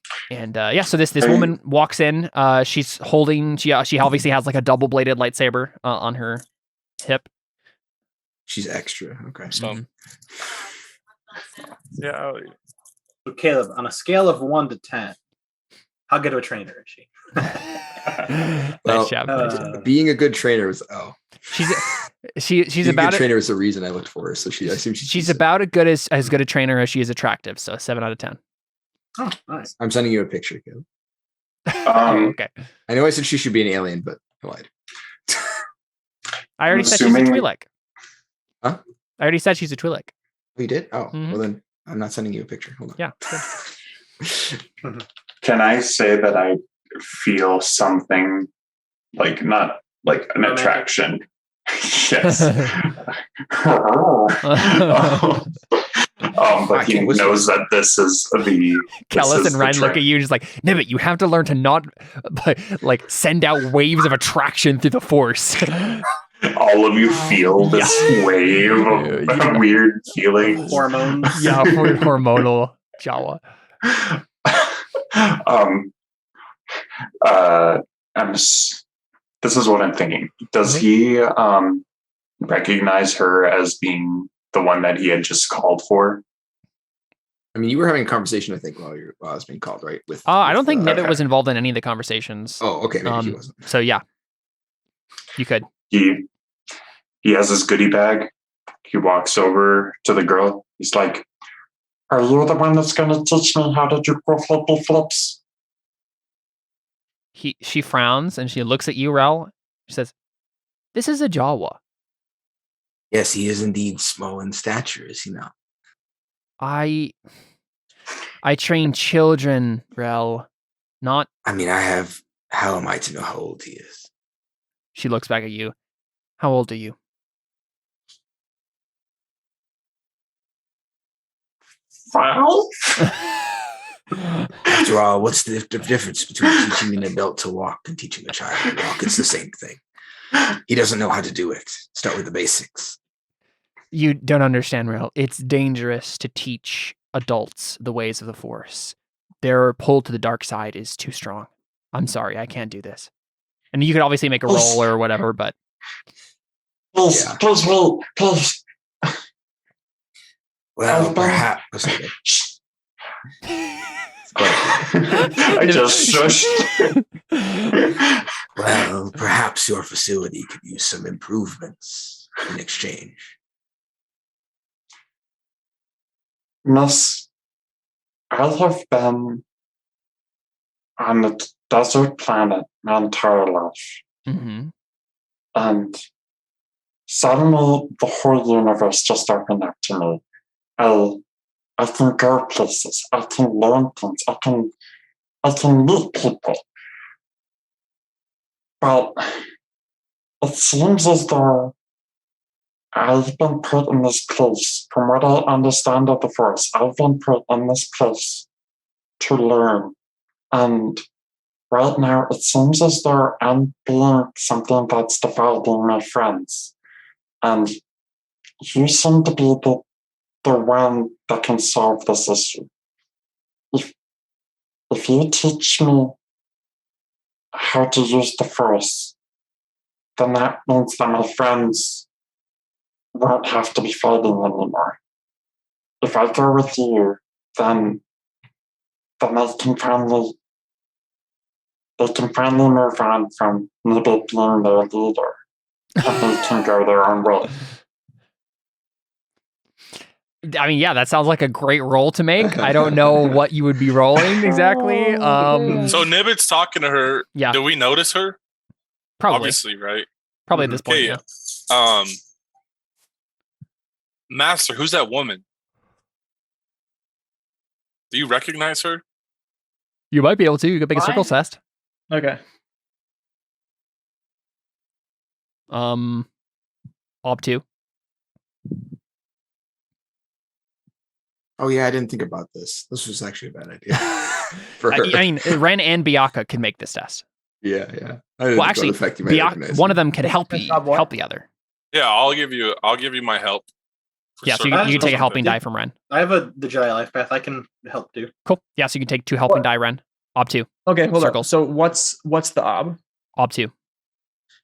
this woman walks in. She's holding. She obviously has like a double bladed lightsaber on her hip. She's extra. Okay. So yeah, So Caleb, on a scale of 1 to 10, how good of a trainer is she? Nice Well, job. Being a good trainer was She's being a about good trainer is the reason I looked for her. So I assume she's about as good a trainer as she is attractive. So 7 out of 10. Oh, nice. I'm sending you a picture, Caleb. Okay. I know I said she should be an alien, but I lied. I already I'm said she's a assuming- Twi'lek. Huh? I already said she's a Twi'lek. Oh, you did? Oh, Mhm. well then I'm not sending you a picture. Hold on. Yeah. Can I say that I feel something not like an Romantic. attraction? Yes. But he Okay, what's knows that this is the Kellis and Ren look trick. at you just like, Nibbit, you have to learn to not like send out waves of attraction through the force. All of you feel this wave of Yeah. weird feelings. Hormones. Yeah, weird hormonal Jawa. This is what I'm thinking. Does he recognize her as being the one that he had just called for? I mean, you were having a conversation, I think, while I was being called, right? I don't think Nibbit okay. was involved in any of the conversations. Oh, okay, maybe he wasn't. So yeah, you could. He has his goodie bag. He walks over to the girl. He's like, "Are you the one that's going to teach me how to do flippy flips?" She frowns and she looks at you, Rel. She says, "This is a Jawa. Yes, he is indeed small in stature, is he not? I train children, Rel, not." I mean, how am I to know how old he is? She looks back at you. How old are you? Well, After all, what's the difference between teaching an adult to walk and teaching a child to walk? It's the same thing. He doesn't know how to do it. Start with the basics. You don't understand, Rel. It's dangerous to teach adults the ways of the Force. Their pull to the dark side is too strong. I'm sorry, I can't do this. And you could obviously make a roll or whatever, but please, Yeah. please, Will, please. Well, perhaps. I just shushed. Well, perhaps your facility could use some improvements in exchange. Miss, I have been on a desert planet my entire life, mm-hmm. and suddenly the whole universe just opened up to me. I can go places, I can learn things, I can meet people. But it seems as though I've been put in this place, from what I understand of the Force, I've been put in this place to learn. And right now, it seems as though I'm being something that's dividing my friends. And you seem to be the one that can solve this issue. If you teach me how to use the Force, then that means that my friends won't have to be fighting anymore. If I go with you, then they can finally move on from maybe being their leader, and they can go their own way. I mean, yeah, that sounds like a great roll to make. I don't know what you would be rolling exactly. So Nibbit's talking to her. Yeah. Do we notice her? Probably Obviously, right? at this point. Okay, Yeah. Master, who's that woman? Do you recognize her? You might be able to. You could make a circle test. Okay. Op 2. Oh yeah, I didn't think about this. This was actually a bad idea for her. I mean, Ren and Biaka can make this test. Yeah. I didn't Well, think about actually, the fact you might recognize Biaka, one me. of them could help the other. Yeah, I'll give you my help. for Yeah, so certain you can take a something. helping die from Ren. I have the Jedi life path. I can help too. Cool. Yeah, so you can take 2 helping die, Ren. Op 2. Okay, hold on. Circle. So what's the ob? Op 2.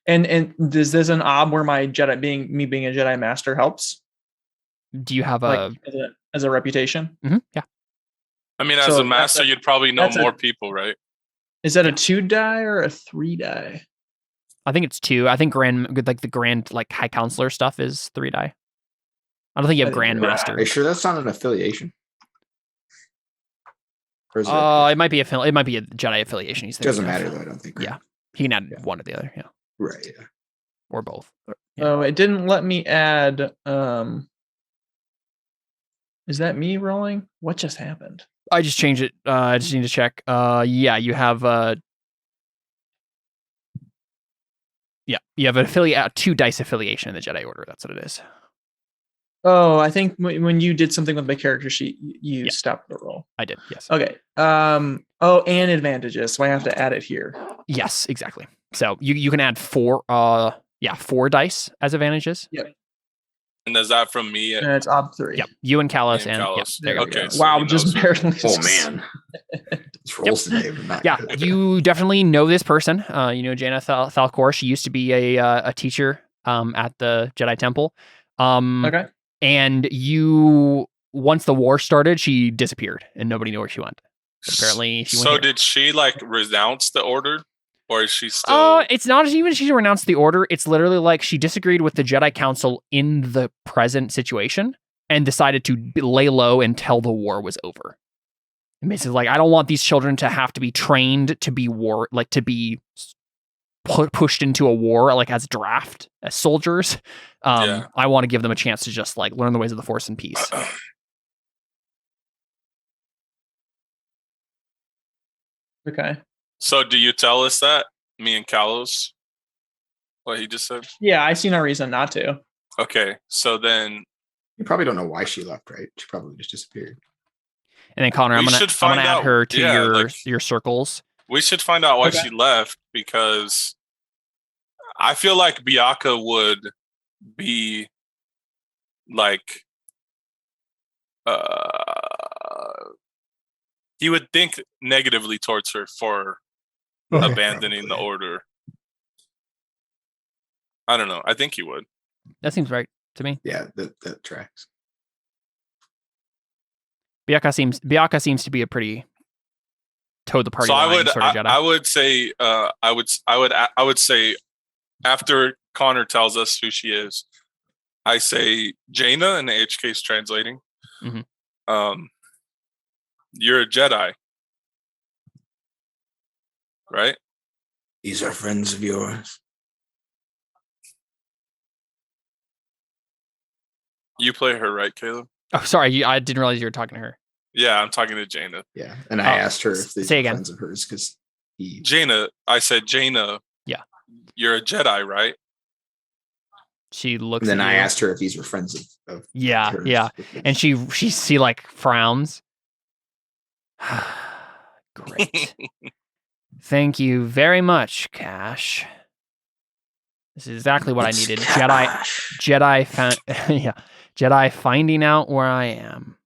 And is this an ob where my being a Jedi master helps? Do you have a... Like as a reputation? Yeah. I mean, as So a master, you'd probably know that's more people, right? Is that a 2 die or a 3 die? I think it's 2. I think the grand high counselor stuff is 3 die. I don't think you have I think you're grandmaster. Are you sure that's not an affiliation? Or is it It might be a Jedi affiliation. He's it doesn't thinking of. matter though, I don't think. Yeah. He can add Yeah. one or the other, yeah. Right, yeah. Or both. Oh, it didn't let me add. Is that me rolling? What just happened? I just changed it. I just need to check. Yeah, you have you have an 2 dice affiliation in the Jedi Order. That's what it is. Oh, I think when you did something with my character sheet, you Yeah. stopped the roll. I did. Yes. Okay. Oh, and advantages. So I have to add it here. Yes, exactly. So you can add 4 dice as advantages. And is that from me? And it's ob 3. Yep. You and Kalos Me and and Kalos. there you Okay, go. so Wow, he just knows it. barely. Oh man, these rolls today were not Yeah, good. you definitely know this person. You know Jaina Thalcor. She used to be a teacher at the Jedi Temple. Okay. And once the war started, she disappeared and nobody knew where she went. But apparently, she went So here. did she like renounce the order, or is she still? It's not even she renounced the order. It's literally like she disagreed with the Jedi Council in the present situation and decided to lay low until the war was over. And basically, like, I don't want these children to have to be trained to be pushed into a war, like as draft, as soldiers. Yeah. I want to give them a chance to just like learn the ways of the Force in peace. Okay. So do you tell us that, me and Kalos, what he just said? Yeah, I see no reason not to. Okay, so then You probably don't know why she left, right? She probably just disappeared. And then Connor, We I'm gonna should find add out- her to yeah, your circles. we should find out why Okay. she left, because I feel like Biaka would be like, he would think negatively towards her for abandoning the Probably. order. I don't know. I think he would. That seems right to me. Yeah, that tracks. Biaka seems to be a pretty toe the party So line sort of Jedi. I would say after Connor tells us who she is, I say Jaina, and the HK is translating. Mhm. You're a Jedi, right? These are friends of yours. You play her, right, Caleb? Oh, sorry, I didn't realize you were talking to her. Yeah, I'm talking to Jaina. Yeah, and I asked her if these say are again. friends of hers because he. Jaina, I said, Jaina. Yeah. You're a Jedi, right? She looks. And then at I you. asked her if these were friends of Yeah, hers. yeah. And she like frowns. Great. Thank you very much, Cash. This is exactly what It's I needed. Cash. Jedi finding out where I am.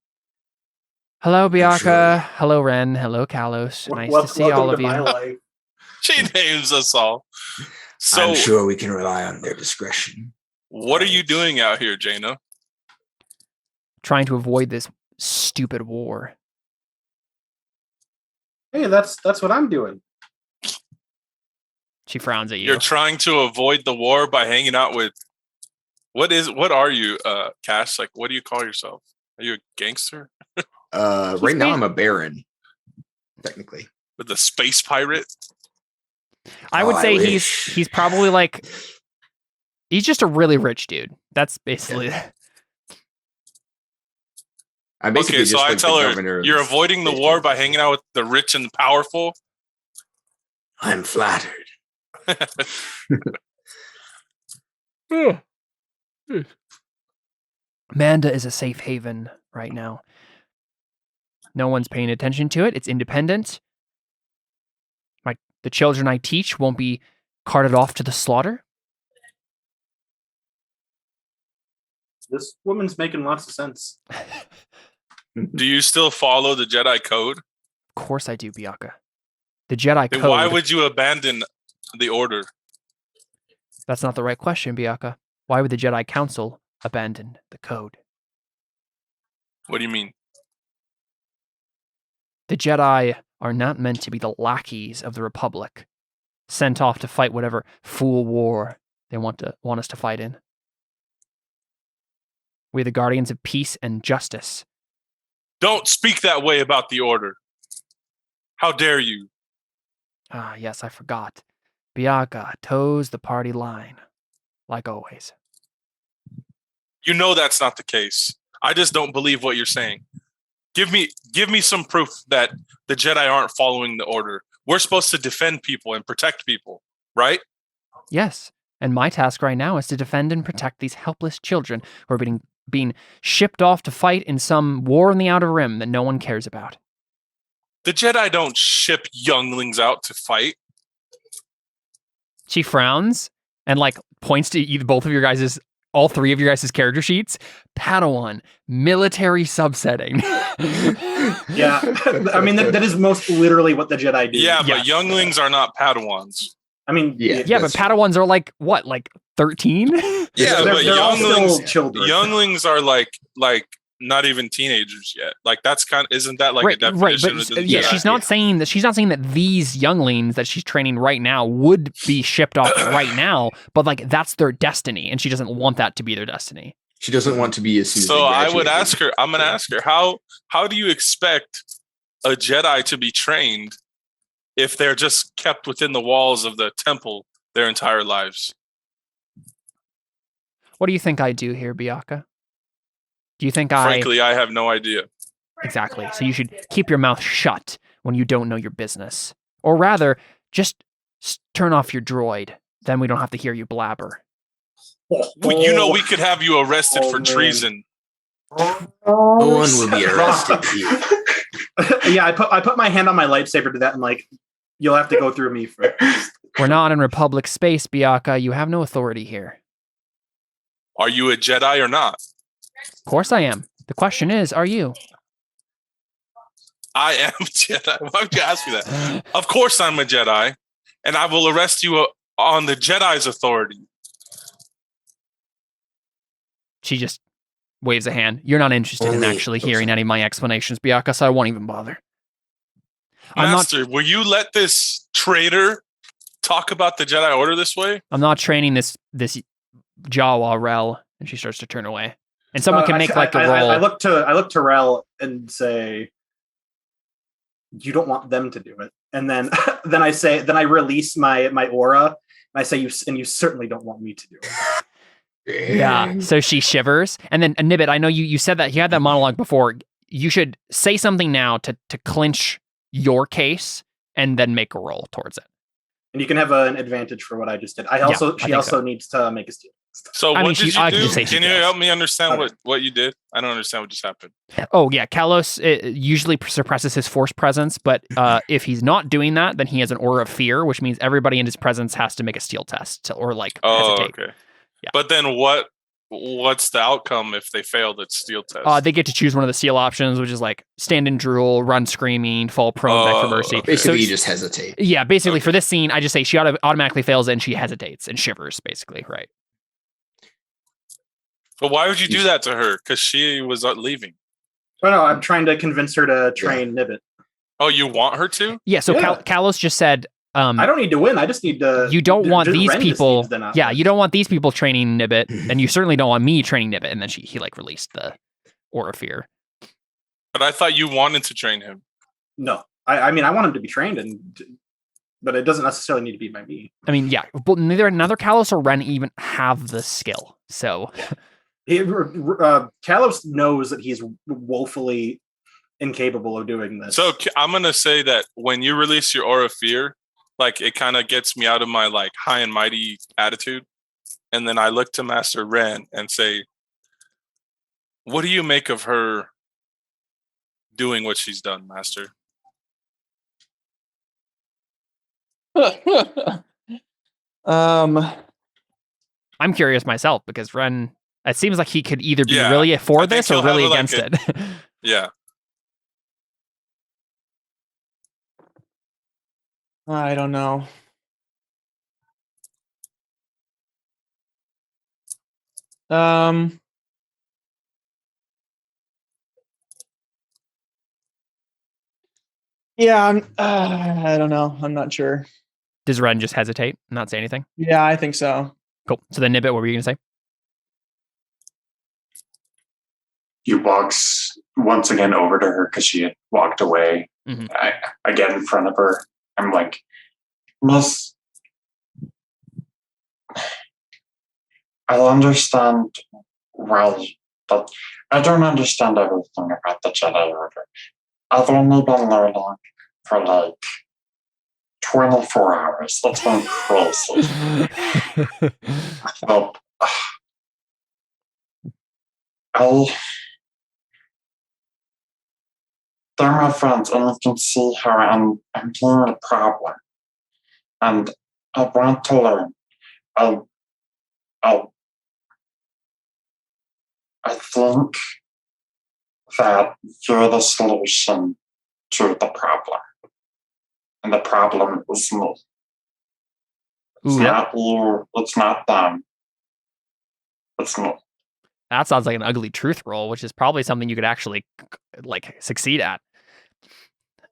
Hello, Biaka. Hello, Ren. Hello, Kalos. Nice to see all of you. My life. She names us all. So, I'm sure we can rely on their discretion. what are you doing out here, Jaina? Trying to avoid this stupid war. Hey, that's what I'm doing. She frowns at you. You're trying to avoid the war by hanging out with. What are you, Cash? Like, what do you call yourself? Are you a gangster Right now I'm a baron, technically. with a space pirate? I would Oh, I say wish. he's probably like he's just a really rich dude. That's basically I'm basically Okay, so just I like tell the her governor of you're avoiding the Space war Force. by hanging out with the rich and powerful. I'm flattered. Manda is a safe haven right now. No one's paying attention to it. It's independent. The children I teach won't be carted off to the slaughter. This woman's making lots of sense. Do you still follow the Jedi code? Of course I do, Biaka. The Jedi Then code. why would you abandon the order? That's not the right question, Biaka. Why would the Jedi Council abandon the code? What do you mean? The Jedi are not meant to be the lackeys of the Republic, sent off to fight whatever fool war they want us to fight in. We're the guardians of peace and justice. Don't speak that way about the order. How dare you? Ah, yes, I forgot. Biaka toes the party line, like always. You know that's not the case. I just don't believe what you're saying. Give me some proof that the Jedi aren't following the order. We're supposed to defend people and protect people, right? Yes, and my task right now is to defend and protect these helpless children who are being being shipped off to fight in some war in the Outer Rim that no one cares about. The Jedi don't ship younglings out to fight. She frowns and like points to all three of your guys' character sheets. Padawan, military subsetting. Yeah, I mean that is most literally what the Jedi do. Yeah, but Yes. younglings are not Padawans. I mean, Yeah. Yeah, but Padawans are like what, like 13? Yeah, they're, but they're all still younglings, children. younglings are like not even teenagers yet. Like that's isn't that like a definition of the yeah, Jedi? she's not saying that these younglings that she's training right now would be shipped off right now, but like that's their destiny, and she doesn't want that to be their destiny. She doesn't want to be as soon as So they I would graduate. ask her. I'm gonna ask her how do you expect a Jedi to be trained if they're just kept within the walls of the temple their entire lives? What do you think I do here, Bianca? Do you think Frankly, I have no idea. Exactly. So you should keep your mouth shut when you don't know your business. Or rather, just turn off your droid. Then we don't have to hear you blabber. Well, you know, we could have you arrested for man. treason. No one will be arrested here. Yeah, I put my hand on my lightsaber to that, and like, you'll have to go through me first. We're not in Republic space, Bianca. You have no authority here. Are you a Jedi or not? Of course I am. The question is, are you? I am a Jedi. Why would you ask me that? Of course I'm a Jedi, and I will arrest you on the Jedi's authority. She just waves a hand. You're not interested in Only actually those hearing any of my explanations, Bianca, so I won't even bother. Master, will you let this traitor talk about the Jedi Order this way? I'm not training this Jawa Rel, and she starts to turn away. And someone can make like a roll. I look to Rel and say, "You don't want them to do it." And then then I release my aura, and I say, "You certainly don't want me to do it." Yeah. So she shivers, and then Nibbit, I know you said that you had that monologue before. You should say something now to clinch your case, and then make a roll towards it. And you can have an advantage for what I just did. She also needs to make a steal. So I what mean, did I you can do? just say she Can you does. help me understand Okay. what you did? I don't understand what just happened. Oh yeah, Kalos usually suppresses his force presence, but if he's not doing that, then he has an aura of fear, which means everybody in his presence has to make a steal test or like Oh, hesitate. okay. Yeah. But then what's the outcome if they fail the steal test? They get to choose one of the steal options, which is like stand and drool, run screaming, fall prone, beg for mercy. okay. Basically, So- you just hesitate. Yeah, basically Okay. for this scene, I just say she automatically fails and she hesitates and shivers, basically, right? But why would you do that to her? Because she was leaving. Oh no, I'm trying to convince her to train Nibbit. Oh, you want her to? Yeah, so Yeah. Kalos just said, I don't need to win. I just need to. you don't want just these Ren just people. needs to not Yeah, win. you don't want these people training Nibbit, and you certainly don't want me training Nibbit. And then he like released the aura fear. But I thought you wanted to train him. No, I mean I want him to be trained, but it doesn't necessarily need to be by me. I mean, yeah, but neither Kalos or Ren even have the skill. So Kalos knows that he's woefully incapable of doing this. So I'm gonna say that when you release your aura of fear, like it kind of gets me out of my like high and mighty attitude, and then I look to Master Ren and say, "What do you make of her doing what she's done, Master?" I'm curious myself because Ren, it seems like he could either be Yeah, really I for think this or he'll really have, like, against it. Yeah. I don't know. Yeah, I don't know. I'm not sure. Does Ren just hesitate and not say anything? Yeah, I think so. Cool. So then Nibbit, what were you going to say? He walks once again over to her because she had walked away. Mhm. I get in front of her. I'm like, Miss, I understand well, but I don't understand everything about the Jedi Order. I've only been learning for like 24 hours. That's been crazy. Well, They're my friends, and you can see how I'm dealing with a problem. And I want to learn. I think that you're the solution to the problem. And the problem is me. It's Ooh, not you, it's not them. It's me. that sounds like an ugly truth roll, which is probably something you could actually like succeed at.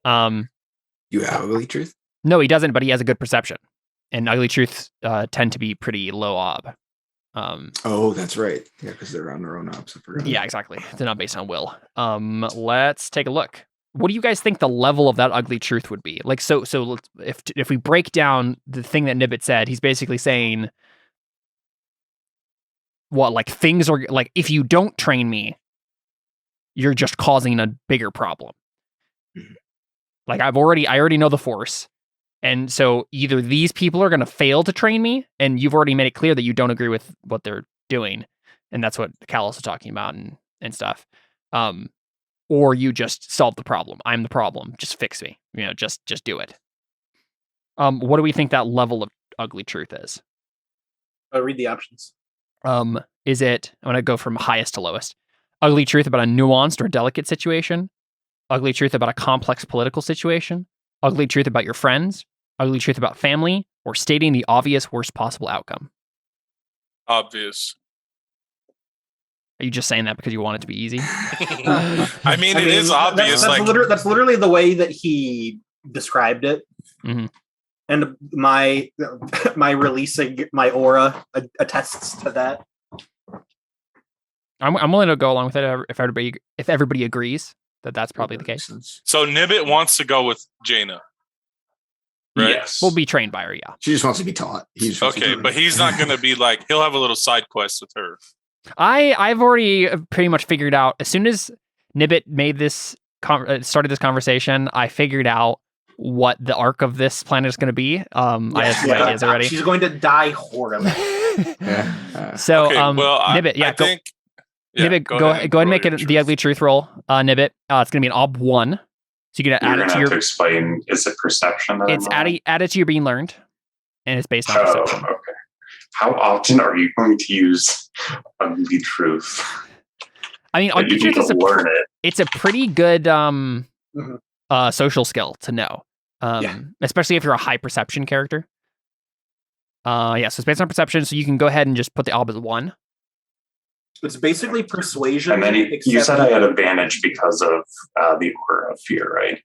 You have ugly truth? No, he doesn't, but he has a good perception, and ugly truths tend to be pretty low ob. Oh, that's right. Yeah, because they're on their own ops. I forgot. Yeah, exactly. They're not based on will. Let's take a look. What do you guys think the level of that ugly truth would be? Like, so if we break down the thing that Nibbit said, he's basically saying, what, like things are like, if you don't train me, you're just causing a bigger problem. Mhm. Like I already know the Force. And so either these people are going to fail to train me, and you've already made it clear that you don't agree with what they're doing. And that's what Callus is talking about and stuff. Or you just solve the problem. I'm the problem. Just fix me. Just do it. What do we think that level of ugly truth is? Read the options. Is it, I'm going to go from highest to lowest. Ugly truth about a nuanced or delicate situation. Ugly truth about a complex political situation. Ugly truth about your friends. Ugly truth about family. Or stating the obvious worst possible outcome. Obvious. Are you just saying that because you want it to be easy? I mean, it is obvious. That's literally the way that he described it. Mm-hmm. And my releasing my aura attests to that. I'm willing to go along with it if everybody agrees that that's probably the case. So Nibbit wants to go with Jaina. Right? Yes. We'll be trained by her, yeah. She just wants to be taught. Okay, but he's not going to be like, he'll have a little side quest with her. I've already pretty much figured out, as soon as Nibbit made this started this conversation, I figured out what the arc of this planet is going to be. I have some ideas already. She's going to die horribly. So, Okay, well, Nibbit, I think... Yeah, Nibbit, go ahead and make it the ugly truth roll, Nibbit. It's going to be an ob 1. So you're going to add it to your... to explain, is it perception that It's added to your being learned, and it's based on perception. Okay. How often are you going to use ugly truth? I mean, ugly truth is learn it. It's a pretty good social skill to know, especially if you're a high perception character. So it's based on perception, so you can go ahead and just put the ob as 1. It's basically persuasion. And then you said I had advantage because of the aura of fear, right?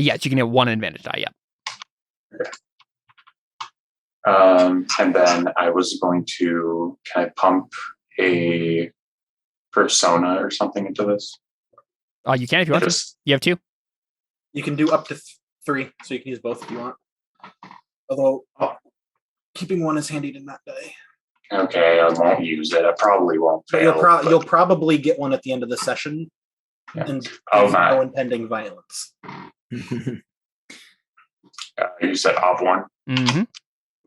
Yes, you can get 1 advantage die, yeah. Okay. And then I was going to, can I pump a persona or something into this? You can if you want to. You have 2. You can do up to 3, so you can use both if you want. Although, keeping 1 is handy to not die. Okay, I won't use it. I probably won't fail. You'll probably get 1 at the end of the session. Yeah. And no impending violence. You said ob 1? Mm-hmm.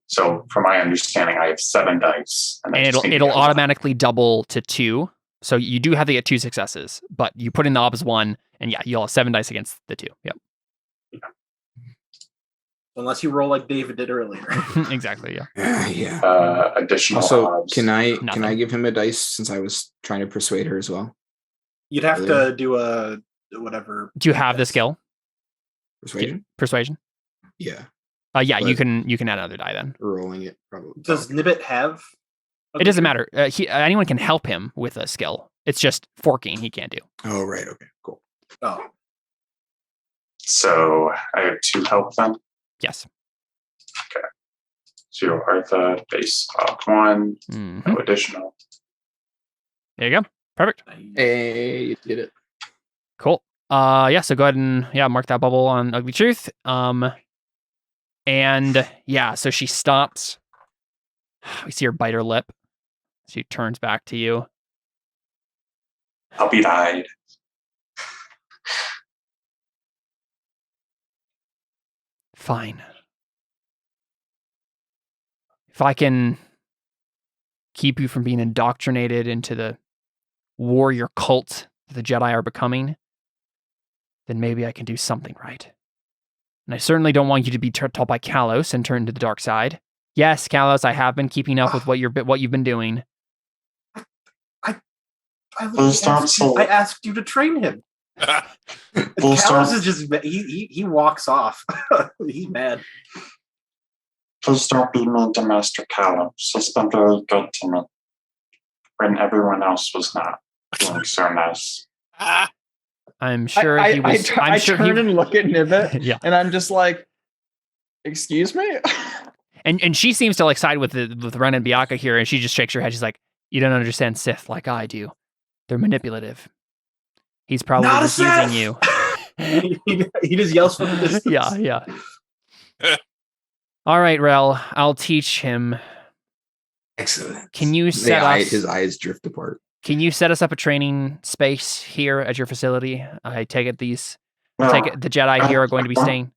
So, from my understanding, I have 7 dice. And it'll automatically double to 2. So you do have to get 2 successes, but you put in the ob as 1, and yeah, you'll have 7 dice against the 2. Yep. Yeah. Unless you roll like David did earlier. Exactly, yeah. Yeah. Additional Also, odds. can I give him a dice since I was trying to persuade her as well? You'd have to do a whatever. Do you have the skill? Persuasion? Yeah. Yeah. Yeah, you can add another die then. Rolling it probably. Does Nibbit have? It doesn't matter. Anyone can help him with a skill. It's just forking he can't do. Oh, right. Okay, cool. Oh. So I have 2 help then? Yes. Okay. So you are the base ob 1, no additional. There you go. Perfect. Hey, you did it. Cool. So go ahead and mark that bubble on ugly truth. And so she stops. We see her bite her lip. She turns back to you. Puppy died. Fine. If I can keep you from being indoctrinated into the warrior cult that the Jedi are becoming, then maybe I can do something right. And I certainly don't want you to be told by Kalos and turn to the dark side. Yes, Kalos, I have been keeping up with what you've been doing. I asked you to train him. Kalos is just he walks off. He's mad. Please don't be mean to Master Kalos. He's been very good to me when everyone else was not being so nice. I'm sure he was. I turn and look at Nibbit, Yeah. and I'm just like, "Excuse me." And she seems to like side with Ren and Bianca here, and she just shakes her head. She's like, "You don't understand Sith like I do. They're manipulative. He's probably Not a just using Sith! you." He just yells from the distance. Yeah. All right, Rel, I'll teach him. Excellent. Can you set us? His eyes drift apart. Can you set us up a training space here at your facility? I take it the Jedi here are going to be staying.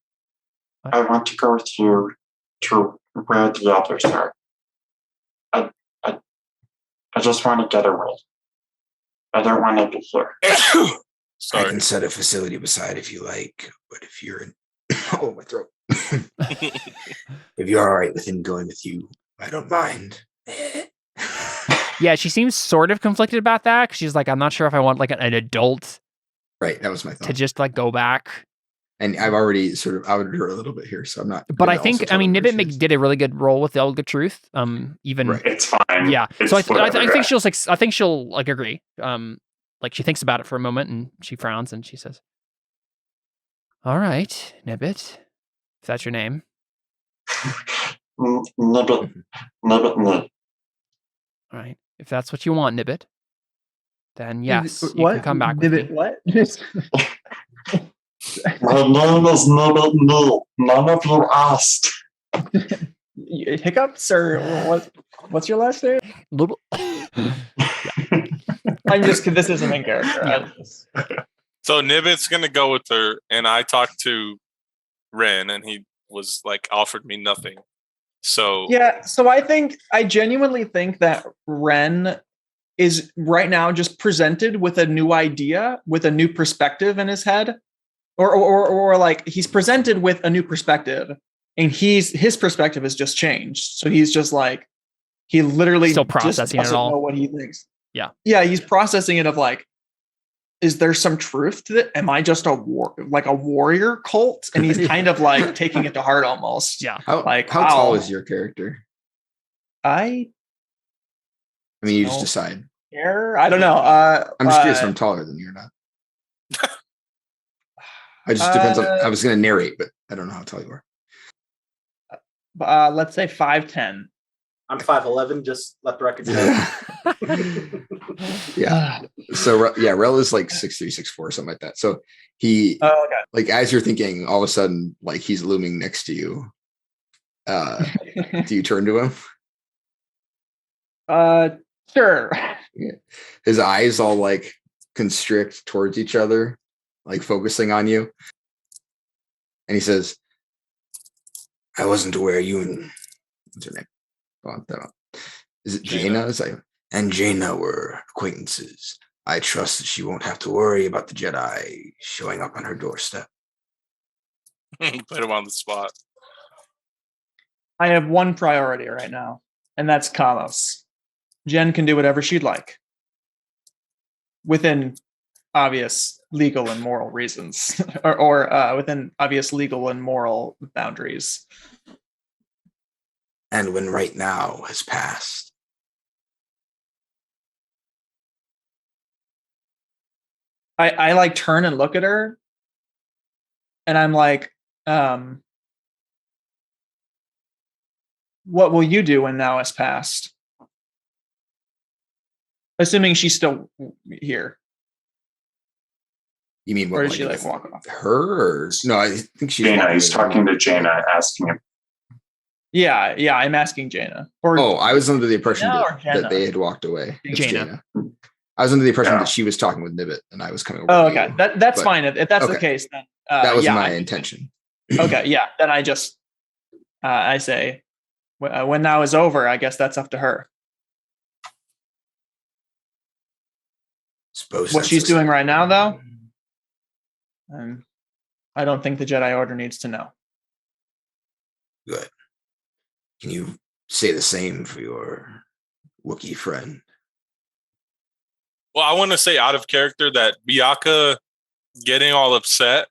I want to go with you to where the others are. I just want to get away. I don't want to be here. I Sorry. can set a facility beside if you like, but if you're in oh my throat. If you're all right with him going with you, I don't mind. Yeah, she seems sort of conflicted about that. 'Cause she's like, I'm not sure if I want like an adult Right, that was my thought. to just like go back. And I've already sort of outed her a little bit here, so I'm not. But I gonna think, also tell her where Nibbit she is. did a really good role with the All Good Truth. Even Right. It's fine. yeah. It's So I whatever. think she'll like agree. Like she thinks about it for a moment and she frowns and she says, "All right, Nibbit, if that's your name." Nibbit. All right, if that's what you want, Nibbit, then yes, you can come back with Nibbit, me. what? My name is Nibbit New. None of you asked. Hiccups or what's your last name? Little. I'm just this isn't in character. Yeah. So Nibbit's gonna go with her, and I talked to Ren, and he was like offered me nothing. So Yeah, so I genuinely think that Ren is right now just presented with a new idea, with a new perspective in his head, or like he's presented with a new perspective, and his perspective has just changed. So he's just like he literally Still just processing it doesn't all. know what he thinks. Yeah, he's processing it of like, is there some truth to it? Am I just a warrior cult? And he's kind of like taking it to heart almost. Yeah. How Like, tall wow. is your character? I I mean, you just No. decide. care. I don't know. I'm just curious if I'm taller than you or not. It just depends on. I was going to narrate, but I don't know how tall you are. Let's say 5'10". I'm 5'11", just let the record show. Yeah. So Rel is like 6'3", 6'4", something like that. So he, Oh, okay. like, as you're thinking, all of a sudden, like he's looming next to you. Do you turn to him? Sure. His eyes all like constrict towards each other, like focusing on you. And he says, "I wasn't aware you and what's her name? Is it Jaina? And Jaina were acquaintances. I trust that she won't have to worry about the Jedi showing up on her doorstep." put him on the spot. I have one priority right now, and that's Kalos. Jen can do whatever she'd like within obvious legal and moral reasons, or within obvious legal and moral boundaries. And when right now has passed, I like turn and look at her, and I'm like, what will you do when now has passed? Assuming she's still here. you mean what? Or is she like with walking off? her? Or no, I think she's Jaina, walking he's away. talking to Jaina, asking him. Yeah, I'm asking Jaina. Or Oh, I was under the impression Jaina or that Jenna? they had walked away. It's Jaina. I was under the impression Yeah. that she was talking with Nibbit, and I was coming over. Oh, to okay. you. That's But fine. If that's the okay. case, then That was yeah, my intention. Okay, yeah. Then I just I say when now is over, I guess that's up to her. Suppose What that's she's a- doing right now, though, I don't think the Jedi Order needs to know. Good. Can you say the same for your Wookiee friend? Well, I want to say out of character that Biaka getting all upset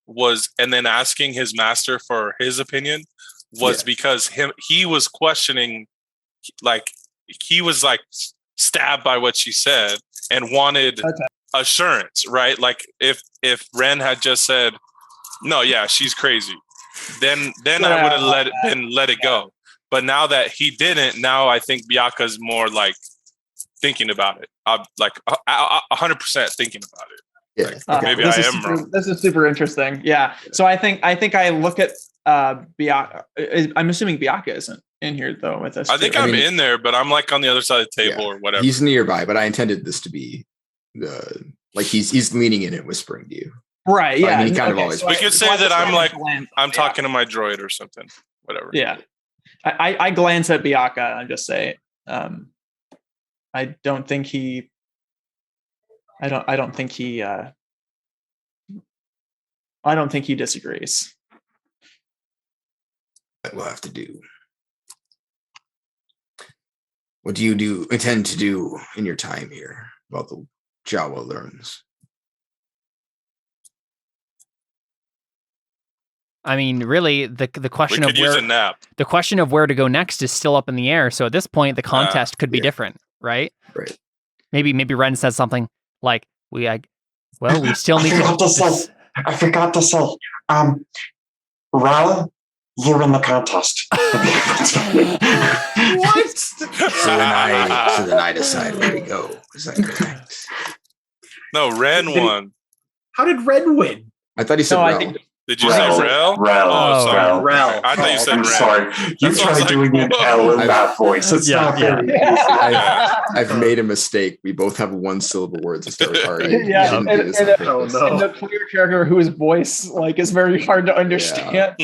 and then asking his master for his opinion was because he was questioning, like he was like stabbed by what she said and wanted assurance, right? Like if Ren had just said, "No, yeah, she's crazy," then I would have let it go. But now that he didn't, now I think Biaka's more like thinking about it. Like 100% thinking about it. Yeah. Maybe I am wrong. This is super interesting. Yeah. So I think I look at Biaka. I'm assuming Biaka isn't in here though with us. I think I'm in there, but I'm like on the other side of the table or whatever. He's nearby, but I intended this to be he's leaning in and whispering to you. Right. Yeah. I mean, he kind of always. We could say that I'm talking to my droid or something. Whatever. Yeah. I glance at Biaka and I just say, I don't think he disagrees. We'll have to do. What do you intend to do in your time here while the Jawa learns? I mean, really, the question We of could use a nap. the question of where to go next is still up in the air. So at this point, the contest could be different, right? Right. Maybe Ren says something like, "We still need to." I forgot to say, Rala, you're in the contest. What? So then I decide where to go. Is that correct? No, Ren won. How did Ren win? I thought he said No, I Rel. think Did you say Rel? Rel. Oh, sorry. Rel. I thought you said I'm Ren. sorry. You That's what I was try like, doing an whoa. L in that voice. It's Yeah, not very I've made a mistake. We both have one syllable words to start already. Yeah, We didn't do this on purpose. And the player character whose voice is very hard to understand.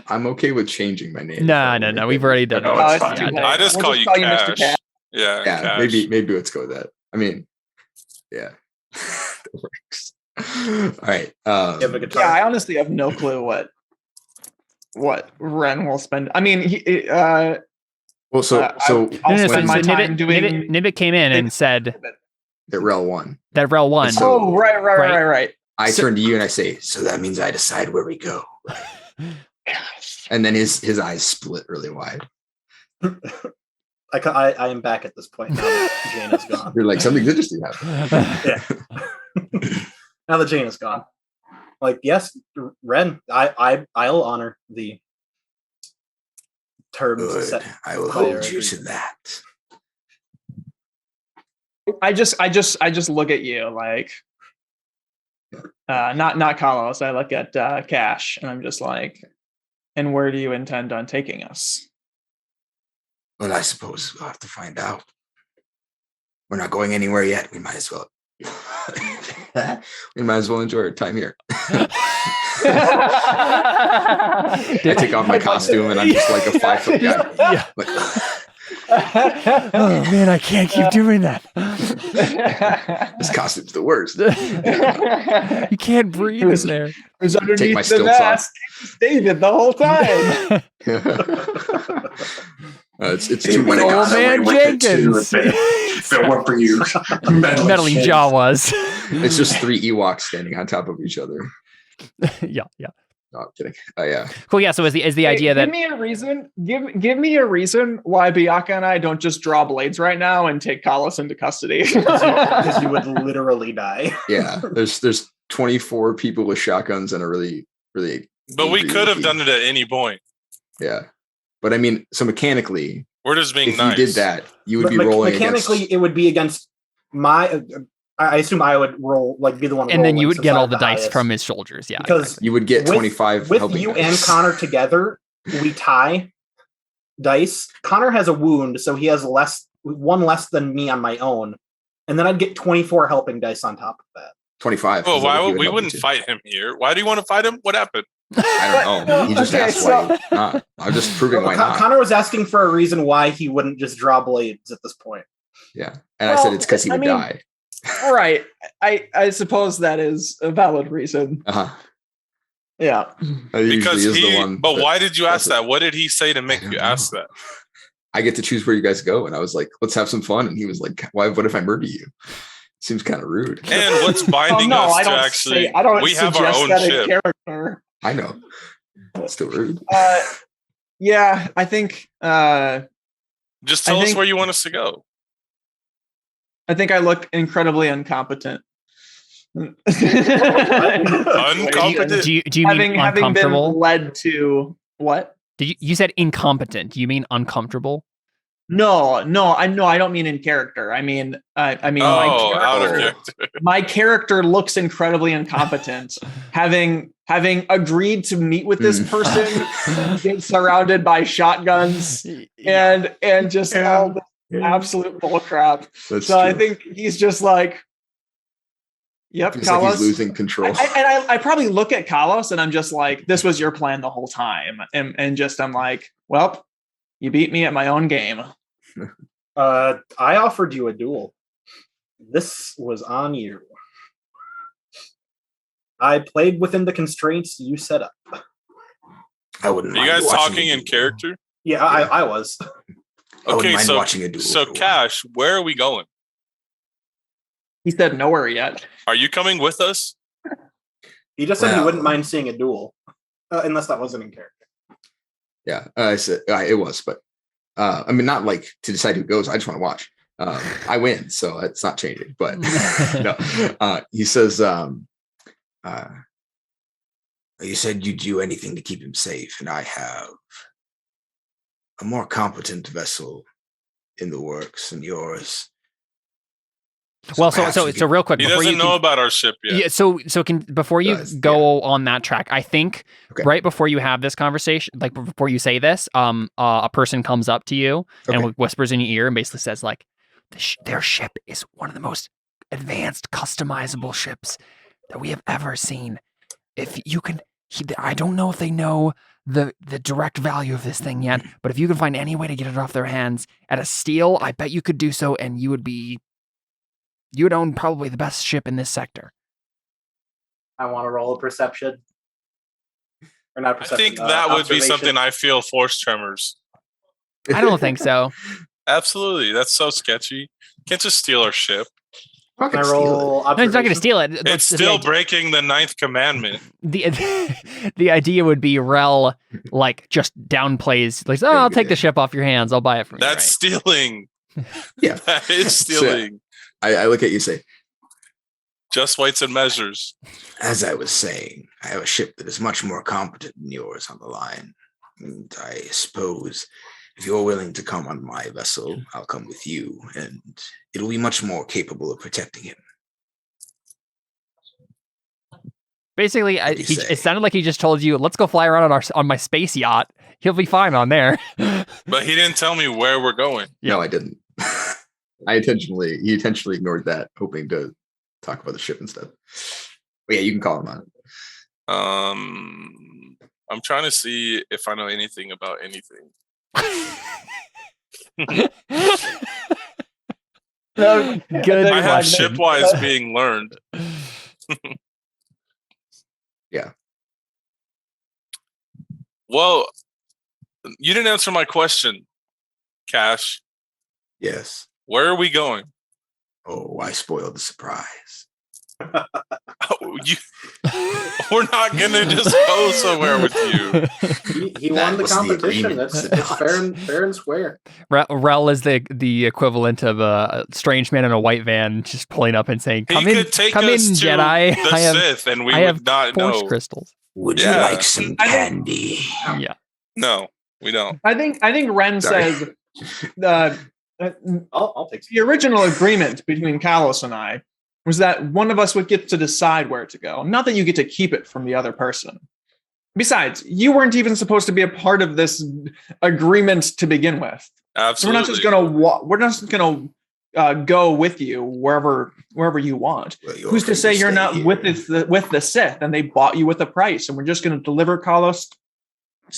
I'm okay with changing my name. No. We've already done No, it. it's fine. Yeah, I just We'll call just you call you Cash. Mr. Cash. Yeah, Yeah, Cash. maybe let's go with that. I mean, yeah, that works. All right. You have a guitar? Yeah, I honestly have no clue what Ren will spend. I mean, Well, so I'll No, spend my time doing. Nibbit came in and said that Rel won. that Rel won. So- Oh, right. I turn to you and I say, so that means I decide where we go. And then his eyes split really wide. I am back at this point now that Jane is gone. You're like, something's interesting happened. Yeah. Now that Jane is gone. Like, yes, Ren, I'll honor the terms Good. set. I will by our hold you to agreement. that. I just look at you like, not Carlos. I look at Cash, and I'm just like, and where do you intend on taking us? Well, I suppose we'll have to find out. We're not going anywhere yet. We might as well. We might as well enjoy our time here. I take off my costume and I'm just like a 5-foot guy. Yeah. Like, Oh man, I can't keep doing that. this costume's the worst. You can't breathe in there. Who's underneath Take my the stilts off. vest? David the whole time. It's It too would've many. Old gone man away with it too Jenkins. if it weren't for you. Meddling Jawas. It's just 3 Ewoks standing on top of each other. Yeah. No, I'm kidding. Oh yeah. Cool. Yeah. So is the idea Give that me a reason. Give me a reason why Biaka and I don't just draw blades right now and take Carlos into custody. Because you would literally die. Yeah. There's 24 people with shotguns and a really But we angry could have Wookiee. done it at any point. Yeah. But I mean, so mechanically, We're just being if nice. you did that, you would But be rolling mechanically, against. it would be against my. I assume I would roll, like, be the one. and then rolling you would since get I all have the dice highest. from his soldiers. Yeah. Because exactly. You would get with- 25 with helping you dice. and Connor together, we tie dice. Connor has a wound, so he has one less than me on my own, and then I'd get 24 helping dice on top of that. 25. Well, because why he would would we help wouldn't you too. fight him here? Why do you want to fight him? What happened? I don't know. He just Okay, asked so- why not. I'm just proving why not. Connor was asking for a reason why he wouldn't just draw blades at this point. Yeah. And I said Well, it's because he I would mean- die. Right. I suppose that is a valid reason. Yeah. Because but that why did you ask does it. that? What did he say to make don't you ask know. that? I get to choose where you guys go, and I was like, let's have some fun. And he was like, why? What if I murder you? Seems kind of rude. And what's binding no, us I to don't actually? say, I don't we have our suggest own that in ship. character. I know. It's still rude. Yeah, I think Just tell us where you want us to go. I think I look incredibly incompetent. Uncompetent? Do you mean having been uncomfortable? led to what? You said incompetent. Do you mean uncomfortable? No, I don't mean in character. I mean Out of character. my character looks incredibly incompetent. having agreed to meet with this person, get surrounded by shotguns and just all this absolute bullcrap. That's So true. I think he's just like, yep, It's like Kalos. he's losing control. I probably look at Kalos and I'm just like, this was your plan the whole time. And just, I'm like, well, you beat me at my own game. I offered you a duel. This was on you. I played within the constraints you set up. I wouldn't. Are you mind guys watching talking a in duel. character? Yeah, I was. I wouldn't Okay, mind so watching a duel. so for one. Cash, where are we going? He said nowhere yet. Are you coming with us? He just said he Well- wouldn't mind seeing a duel, unless that wasn't in character. Yeah, I said it was, but I mean, not like to decide who goes. I just want to watch. I win, so it's not changing. But no, he says, you said you'd do anything to keep him safe, and I have a more competent vessel in the works than yours. Well, perhaps so we so could- real quick He before doesn't you know about our ship yet. Yeah, so can before you Does, go on that track, I think Okay. right before you have this conversation, like before you say this, a person comes up to you and Okay. whispers in your ear and basically says like, their ship is one of the most advanced, customizable ships that we have ever seen. If you can, I don't know if they know the direct value of this thing yet, but if you can find any way to get it off their hands at a steal, I bet you could do so, and you would own probably the best ship in this sector. I want to roll a perception. Or not I perception. think that would be observation. something I feel force tremors. I don't think so. Absolutely. That's so sketchy. Can't just steal our ship. I'm not Can I gonna steal roll No, he's not going to observation? steal it. It's still breaking the 9th commandment. The idea would be Rel like just downplays like, oh, I'll take the ship off your hands. I'll buy it from you. That's stealing. Yeah. That is stealing. I look at you and say, Just weights and measures. as I was saying, I have a ship that is much more competent than yours on the line. And I suppose if you're willing to come on my vessel, I'll come with you, and it'll be much more capable of protecting him. Basically, What'd he say? it sounded like he just told you, "Let's go fly around on my space yacht. He'll be fine on there." But he didn't tell me where we're going. No, I didn't. He intentionally ignored that, hoping to talk about the ship instead. But yeah, you can call him on it. I'm trying to see if I know anything about anything. Good. I have question. shipwise being learned. Yeah. Well, you didn't answer my question, Cash. Yes. Where are we going? Oh, I spoiled the surprise. Oh, we're not gonna just go somewhere with you. He That won the was the competition. agreement. It's fair and square. Rel is the equivalent of a strange man in a white van just pulling up and saying, He "Come in, could take come in, us to Jedi. the I have Sith, and we I have would not force know. crystals." Would Yeah. you like some I think- candy? Yeah. No, we don't. I think Ren Sorry. says I'll take the original agreement between Kalos and I was that one of us would get to decide where to go, not that you get to keep it from the other person. Besides, you weren't even supposed to be a part of this agreement to begin with. So Absolutely. we're not just gonna go with you wherever you want. Well, you're Who's to free say you're stay not here. with the Sith and they bought you with a price and we're just going to deliver Kalos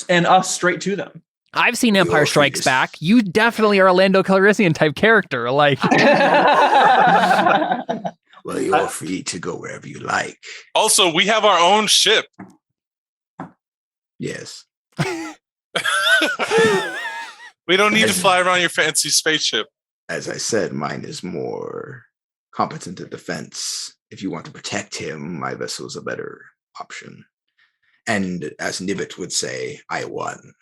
and us straight to them? I've seen Empire You're Strikes free to- Back. You definitely are a Lando Calrissian type character. Like, Well, you're free to go wherever you like. Also, we have our own ship. Yes. We don't need to fly around your fancy spaceship. As I said, mine is more competent at defense. If you want to protect him, my vessel is a better option. And as Nibbit would say, I won.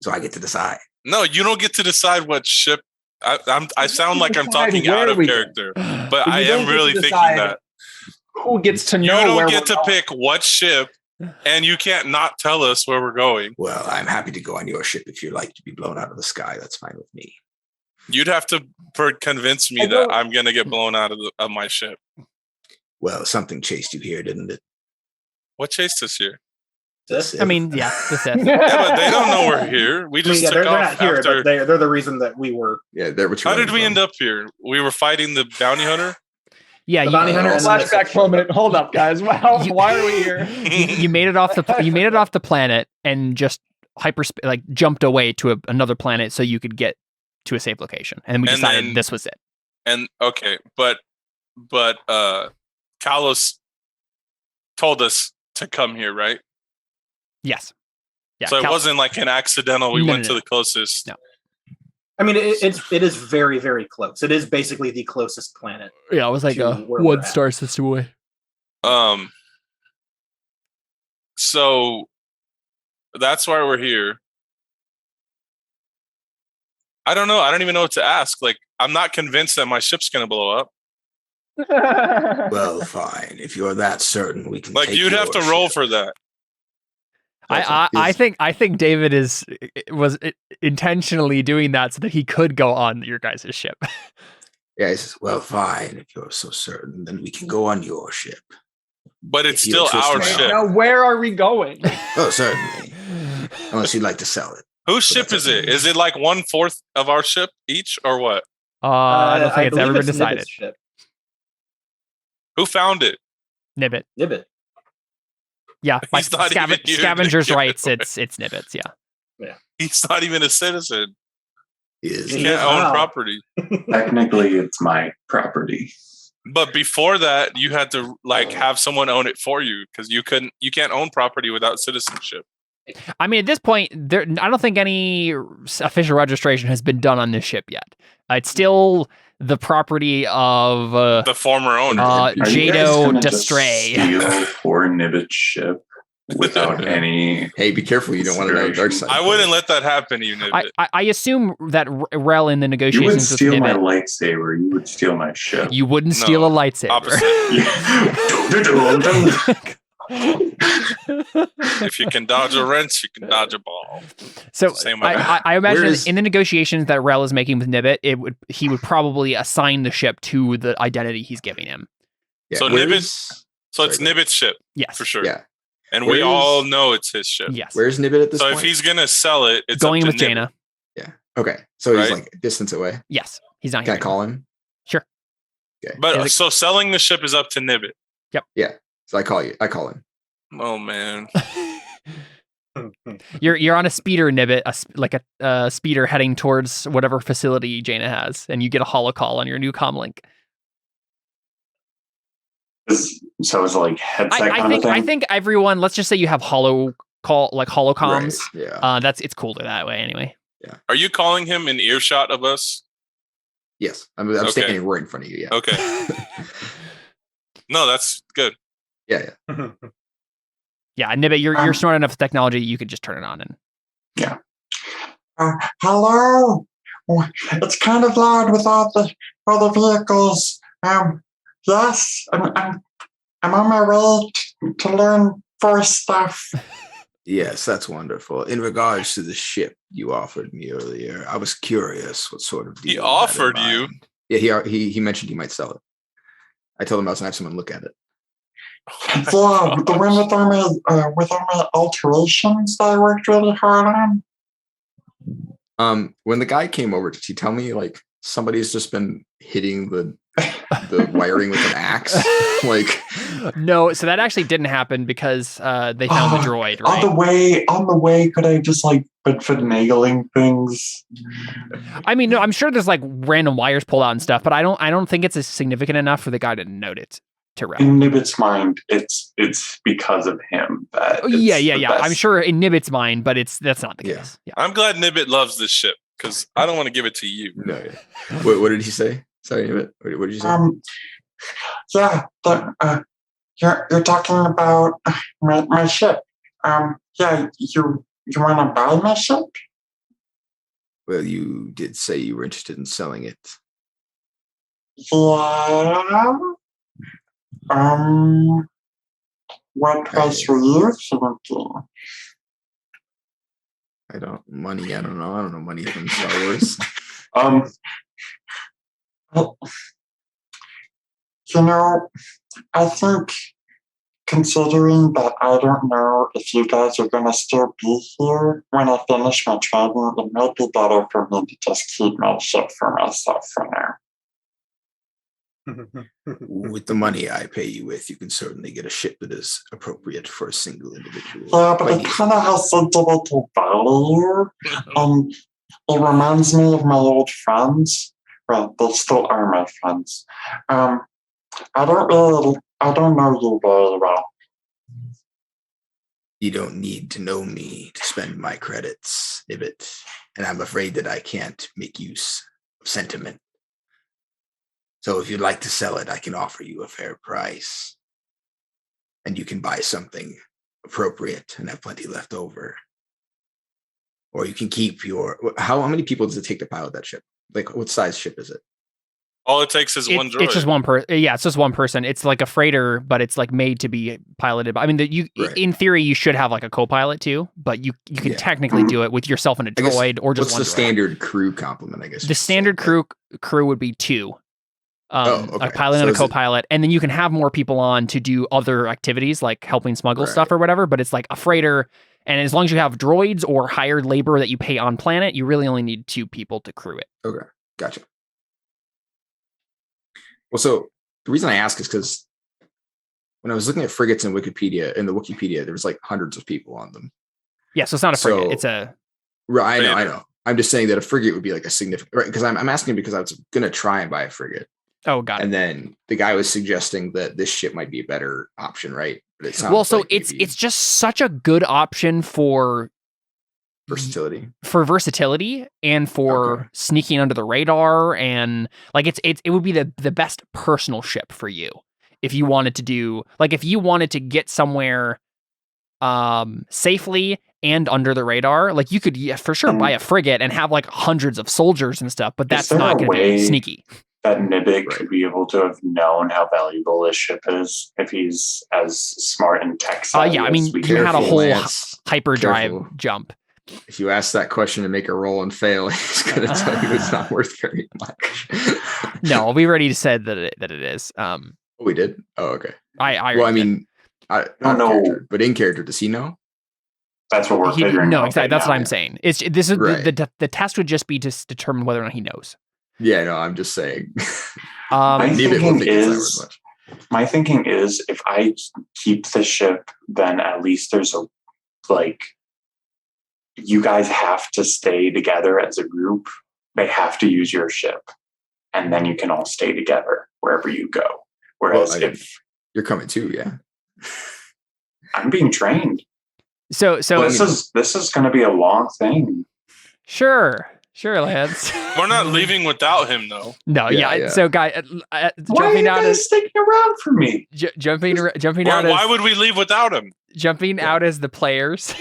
So I get to decide. No, you don't get to decide what ship. I sound like I'm talking out of character, but I am really thinking that. Who gets to You know don't where get we're to going. pick what ship, and you can't not tell us where we're going. Well, I'm happy to go on your ship if you like to be blown out of the sky. That's fine with me. You'd have to convince me that I'm going to get blown out of my ship. Well, something chased you here, didn't it? What chased us here? I mean, yeah, the Sith. Yeah, but they don't know we're here. We just took they're off not here, after. but they're the reason that we were. Yeah, there were two. How did we end up here? We were fighting the bounty hunter. Yeah, The bounty hunter and the Flashback for a minute. Hold up, guys. Wow, why are we here? you made it off the planet and just jumped away to another planet so you could get to a safe location, and we And decided then- this was it. And okay, but Kalos told us to come here, right? Yes. Yeah. So it Cal- wasn't like an accidental. We No, went no, to no. the closest. No. I mean, it is very, very close. It is basically the closest planet. Yeah, it was like to a where we're 1 at. star system away. So that's why we're here. I don't know. I don't even know what to ask. Like, I'm not convinced that my ship's gonna blow up. Well, fine. If you're that certain, we can. Like, take you'd have to your roll ship. for that. I think David was intentionally doing that so that he could go on your guys' ship. Yeah, he says, well, fine. If you're so certain, then we can go on your ship. But it's If you still twist our around. ship. Now, where are we going? Oh, certainly. Unless you'd like to sell it. Whose But ship that's is it? Is it like 1/4 of our ship each, or what? I don't think it's believe ever been it's decided. Nibbit's ship. Who found it? Nibbit. Nibbit. Yeah, by He's not even here to scavengers' give it rights. away. It's Nibbit's. Yeah. He's not even a citizen. He is. He He can't is own now. property. Technically, it's my property. But before that, you had to have someone own it for you because you can't own property without citizenship. I mean, at this point, I don't think any official registration has been done on this ship yet. It's still the property of The former owner. Are you guys Jado gonna just Destray. steal poor Nibbit's ship without any. Hey, be careful. You don't want to know the dark side. I wouldn't let that happen to you, Nibbit. I assum that Rel in the You would negotiations with steal my Nibbit, lightsaber. You would steal my ship. you wouldn't No, steal a lightsaber. Opposite. If you can dodge a wrench, you can dodge a ball. So Same way. I imagine Where is- in the negotiations that Rel is making with Nibbit, he would probably assign the ship to the identity he's giving him. Yeah, So where's- Nibbit's- So it's Sorry, go ahead. Nibbit's ship Yes. for sure. Yeah. And Where we is- all know it's his ship. Yes. Where's Nibbit at this So point? if he's gonna sell it, it's Going up with to Nibbit. Jaina. Yeah. Okay. So he's Right? like distance away. Yes. He's not Can here. I call him? Sure. Okay. But Yeah, so selling the ship is up to Nibbit. So I call you. I call him. Oh man. You're on a speeder, Nibbit, a speeder heading towards whatever facility Jaina has, and you get a holocall on your new comlink. So it's like headset kind of thing. I think everyone. Let's just say you have holocomms. Right. Yeah. It's cooler that way anyway. Are you calling him in earshot of us? Yes. I'm Okay. standing right in front of you. Yeah. Okay. No, that's good. Yeah. Yeah, Nibbit, you're smart enough with technology. You could just turn it on and. Hello. It's kind of loud with all the vehicles. Yes, I'm on my way to learn Force stuff. Yes, that's wonderful. In regards to the ship you offered me earlier, I was curious what sort of deal He you had in offered you? mind. Yeah, he mentioned he might sell it. I told him I was gonna have someone look at it. Yeah, the one with all my alterations that I worked really hard on. When the guy came over, did he tell me like somebody's just been hitting the wiring with an axe? Like, No, so that actually didn't happen because they found the droid, right? On the way, could I just like been finagling things? I mean, no, I'm sure there's like random wires pulled out and stuff, but I don't think it's significant enough for the guy to note it to Rel. In Nibbit's mind, it's because of him that. Oh, yeah. I'm sure in Nibbit's mind, but that's not the Yeah. case. Yeah. I'm glad Nibbit loves this ship because I don't want to give it to you. no. Yeah. What did he say? Sorry, what did you say? Yeah, you're talking about my ship. Yeah, you want to buy my ship? Well, you did say you were interested in selling it. Yeah. What price were you thinking? I don't know money from Star Wars. Well, I think considering that I don't know if you guys are going to still be here when I finish my training, it might be better for me to just keep my ship for myself for now. With the money I pay you with, you can certainly get a ship that is appropriate for a single individual. Yeah, but it kind of has sentimental value. It reminds me of my old friends. Well, they still are my friends. I don't know you very well. You don't need to know me to spend my credits, Nibbit. And I'm afraid that I can't make use of sentiment. So if you'd like to sell it, I can offer you a fair price. And you can buy something appropriate and have plenty left over. Or you can keep your... How many people does it take to pilot that ship? Like, what size ship is it? All it takes is one droid. It's just one person. Yeah, it's just one person. It's like a freighter, but it's like made to be piloted. I mean, Right. in theory, you should have like a co-pilot too, but you can technically do it with yourself and a I guess, droid or just what's one the droid. standard crew complement, I guess? The standard crew would be two. Okay. A pilot So and a is it- co-pilot, and then you can have more people on to do other activities like helping smuggle stuff or whatever, but it's like a freighter, and as long as you have droids or hired labor that you pay on planet, you really only need 2 people to crew it. Okay, gotcha. Well, so the reason I ask is because when I was looking at frigates in the Wikipedia, there was like hundreds of people on them. Yeah, so it's not a frigate, So- it's a... Right, I know. I'm just saying that a frigate would be like a significant... Right, because I'm asking because I was going to try and buy a frigate. Oh, got it. And then the guy was suggesting that this ship might be a better option, right? But it sounds Well, so like maybe it's just such a good option for versatility. versatility and for Okay. sneaking under the radar, and like it would be the best personal ship for you if you wanted to do, like, if you wanted to get somewhere safely and under the radar, like you could for sure buy a frigate and have like hundreds of soldiers and stuff, but that's there not a going to be way sneaky. That Nibbit could be able to have known how valuable this ship is if he's as smart and tech savvy. Yeah, I mean, as we you had a can. whole Lance. hyperdrive Careful. jump. If you ask that question and make a roll and fail, he's going to tell you it's not worth very much. No, we already said that it is. Oh, we did? Oh, okay. I Well, I already did. mean, I don't know. character, but in character, does he know? That's what we're figuring no, out. exactly. right That's now. what I'm saying. This is Right. the test would just be to determine whether or not he knows. Yeah, no, I'm just saying. My Maybe it will thinking think it's not is- worth much. My thinking is if I keep the ship, then at least there's a, like, you guys have to stay together as a group. They have to use your ship. And then you can all stay together wherever you go. Whereas Well, if You're coming too, yeah. I'm being trained, So this is going to be a long thing. sure, Lance. We're not leaving without him, though. No, Yeah, yeah. yeah. So, guy, Why are jumping you out guys as sticking around for me? jumping Why would we leave without him? jumping out as the players.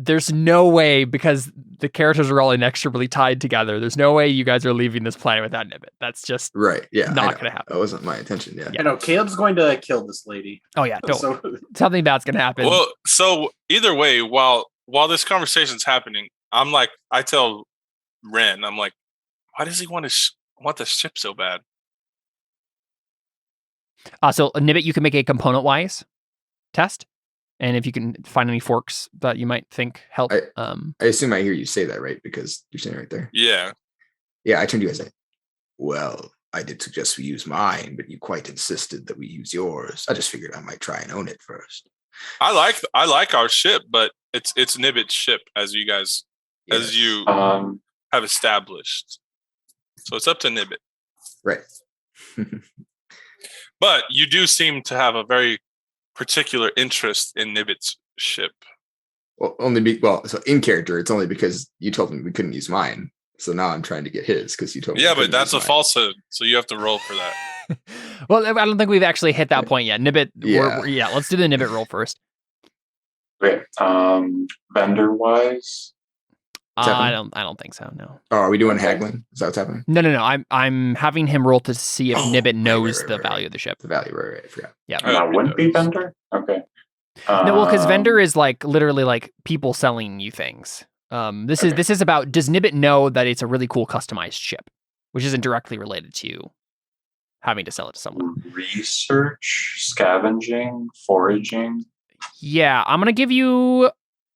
There's no way, because the characters are all inextricably tied together. There's no way you guys are leaving this planet without Nibbit. That's just Right, yeah. not I know. going to happen. That wasn't my intention, yeah. You know, Caleb's going to kill this lady. Oh yeah, don't. So Something bad's going to happen. Well, so either way, while this conversation's happening, I'm like, I tell Ren, I'm like, why does he want the ship so bad? So Nibbit, you can make a component-wise test, and if you can find any forks that you might think help. I assume I hear you say that, right? Because you're saying right there. Yeah. Yeah, I turned to you guys and say, well, I did suggest we use mine, but you quite insisted that we use yours. I just figured I might try and own it first. I like our ship, but it's Nibbit's ship, as you guys as you have established. So it's up to Nibbit. Right. But you do seem to have a very particular interest in Nibbit's ship. Well, so in character, it's only because you told me we couldn't use mine. So now I'm trying to get his because you told me. Yeah, but that's a falsehood, so you have to roll for that. Well, I don't think we've actually hit that point yet. Nibbit, Yeah. Let's do the Nibbit roll first. Okay. Vendor wise, I don't think so. No. Oh, are we doing haggling? Is that what's happening? No. I'm having him roll to see if Nibbit knows right, the right. value of the ship. The value, right? I forgot. Yeah. that wouldn't be vendor. Okay. No, well, because vendor is like literally like people selling you things. This is about, does Nibbit know that it's a really cool customized ship, which isn't directly related to having to sell it to someone. Research, scavenging, foraging. Yeah, I'm gonna give you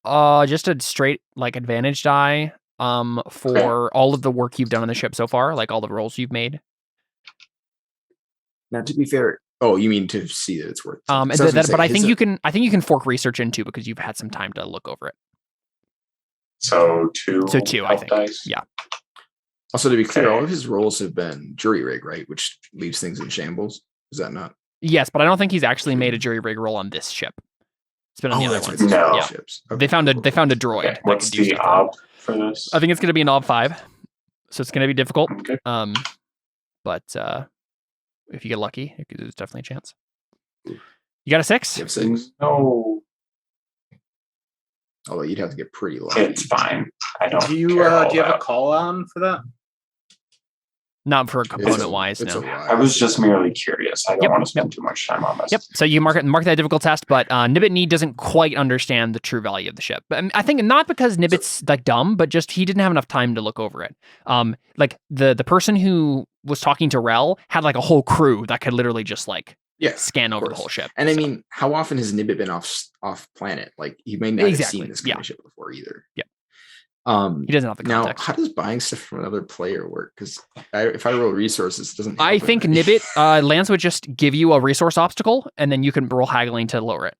just a straight like advantage die for all of the work you've done on the ship so far, like all the rolls you've made. Now, to be fair, you mean to see that it's worth? But I think you can fork research in too because you've had some time to look over it. So two. So two, I help think. dice. Yeah. Also, to be clear, Okay. all of his rolls have been jury rig, right? Which leaves things in shambles. Is that not? Yes, but I don't think he's actually made a jury rig roll on this ship. It's been on the other that's ones. right. No. Yeah. Ships. They found a droid. Okay. that What's could do the stuff. ob for this? I think it's gonna be an ob 5, so it's gonna be difficult. Okay. But if you get lucky, there's definitely a chance. You got a 6? You have 6. No, Although you'd have to get pretty lucky. it's fine. I don't. Do you care all do you have a that. call on for that? Not for It's component wise, it's no. a while. I was just merely curious. I don't Yep, want to spend too much time on this. Yep. So you mark that difficult test, but Nibbit Need doesn't quite understand the true value of the ship. But I think not because Nibbit's like dumb, but just he didn't have enough time to look over it. Like the person who was talking to Rel had like a whole crew that could literally just like Yeah, scan over the course. whole ship. And I So, mean, how often has Nibbit been off planet? Like he may not have Exactly, seen this kind yeah. of ship before either. Yep. Um, he doesn't have the now, context. how does buying stuff from another player work? Because if I roll resources, it doesn't. I help think with it. Nibbit, Lance would just give you a resource obstacle, and then you can roll haggling to lower it.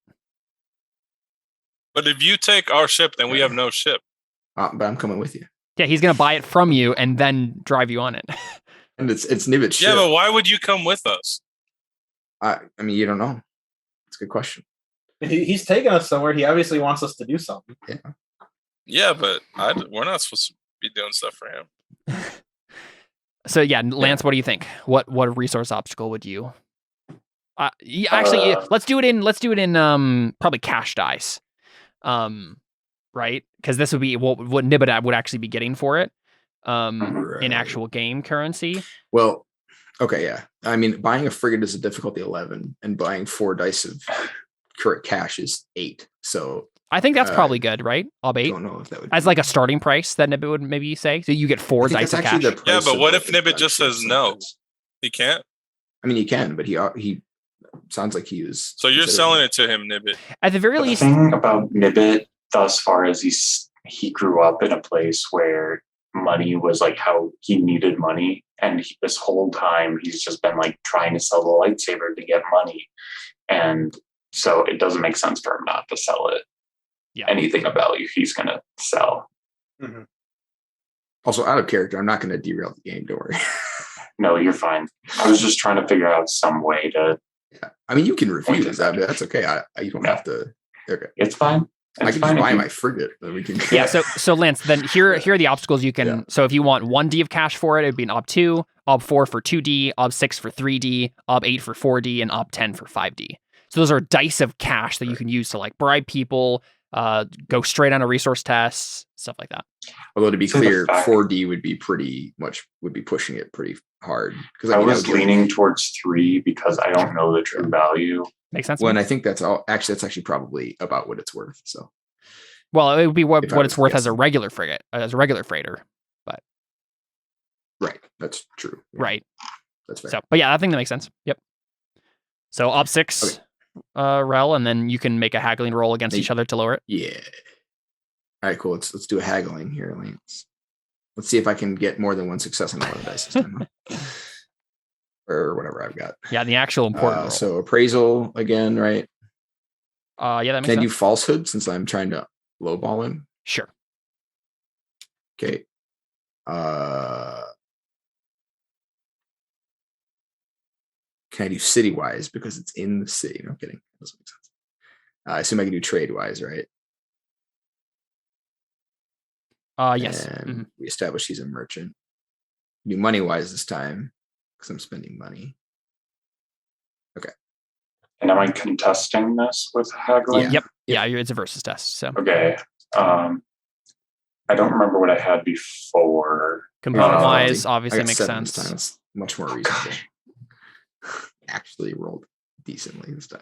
But if you take our ship, then we have no ship. But I'm coming with you, Yeah, he's gonna buy it from you and then drive you on it. and it's Nibbit's Yeah, ship. but why would you come with us? I mean, you don't know. It's a good question. He's taking us somewhere. He obviously wants us to do something. Yeah, but we're not supposed to be doing stuff for him. So yeah, Lance, what do you think? What resource obstacle would you? Let's do it in probably cash dice, right? Because this would be what Nibbit would actually be getting for it, in Right. actual game currency. Well, okay, yeah. I mean, buying a frigate is a difficulty 11, and buying 4 dice of current cash is 8. So I think that's probably good, right? Ob I 8 don't know if that would as like a starting price that Nibbit would maybe say. So you get 4 dice of cash. Yeah, but what if Nibbit just says no? He can't. I mean, he can, but he sounds like he was. So you're selling it to him, Nibbit. At the very The least, thing about Nibbit thus far is he grew up in a place where money was like how he needed money, and this whole time he's just been like trying to sell the lightsaber to get money, and so it doesn't make sense for him not to sell it. Yeah. Anything of value he's gonna sell. Mhm. Also, out of character, I'm not going to derail the game. Don't worry. No, you're fine. I was just trying to figure out some way to. Yeah. I mean, you can refuse. I mean, that's okay. You don't have to. Okay. It's fine. I It's can fine just if buy you- my frigate. Then we can. yeah. So Lance, then here are the obstacles you can. Yeah. So if you want 1D of cash for it, it'd be an Ob 2, Ob 4 for 2D, Ob 6 for 3D, Ob 8 for 4D, and Ob 10 for 5D. So those are dice of cash that you can use to like bribe people, go straight on a resource test, stuff like that. Although to be So the clear, fact- 4D would be pushing it pretty hard because I was leaning towards 3 because I don't know the true value. Makes sense? When I think that's all. Actually, that's actually probably about what it's worth. So Well, it would be what If I it's was worth as a guessing. regular frigate, as a regular freighter. right, that's true. Yeah, Right. That's fair. So, but yeah, I think that makes sense. Yep. So Ob 6, Rel, and then you can make a haggling roll against Hey. each other to lower it. Yeah. All right, cool. Let's do a haggling here, Lance. Let's see if I can get more than one success on one of the dice this time. Or whatever I've got. Yeah, the actual important roll. So appraisal again, right? Yeah, that makes Can I do sense. falsehood since I'm trying to lowball him? Sure. Okay. Can I do city-wise because it's in the city? No kidding. That doesn't make sense. I assume I can do trade-wise, right? Yes. And we establish he's a merchant. Do money-wise this time because I'm spending money. Okay. And am I contesting this with haggling? Yep. Yeah, it's a versus test. So Okay. I don't remember what I had before. component-wise, I obviously got makes 7 this sense. time. It's much more reasonable. Actually rolled decently this time.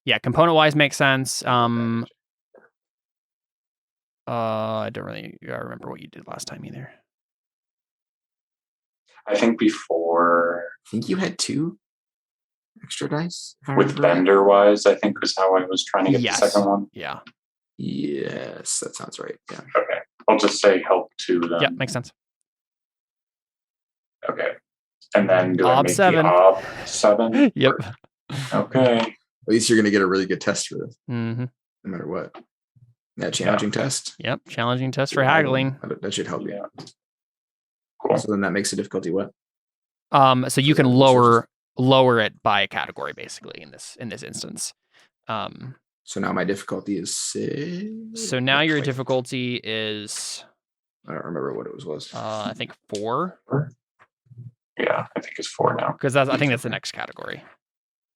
Yeah, component-wise makes sense. I don't really remember what you did last time either. I think before I think you had 2 extra dice. if I with remember right. vendor wise, I think was how I was trying to get Yes. the second one. Yeah. Yes, that sounds right. Yeah. Okay. I'll just say help 2 then. Yeah, makes sense. Okay. And then do I Ob make 7. the ob 7? Yep. Okay. At least you're going to get a really good test for this, Mm-hmm. no matter what. That challenging test. Yep. Challenging test for haggling. That should help you. Yeah. Cool. So then that makes the difficulty what? So you can lower it by category basically in this instance. So now my difficulty is 6. So now your Wait, difficulty is I don't remember what it was. I think 4, Yeah, I think it's 4 now. because I think that's the next category.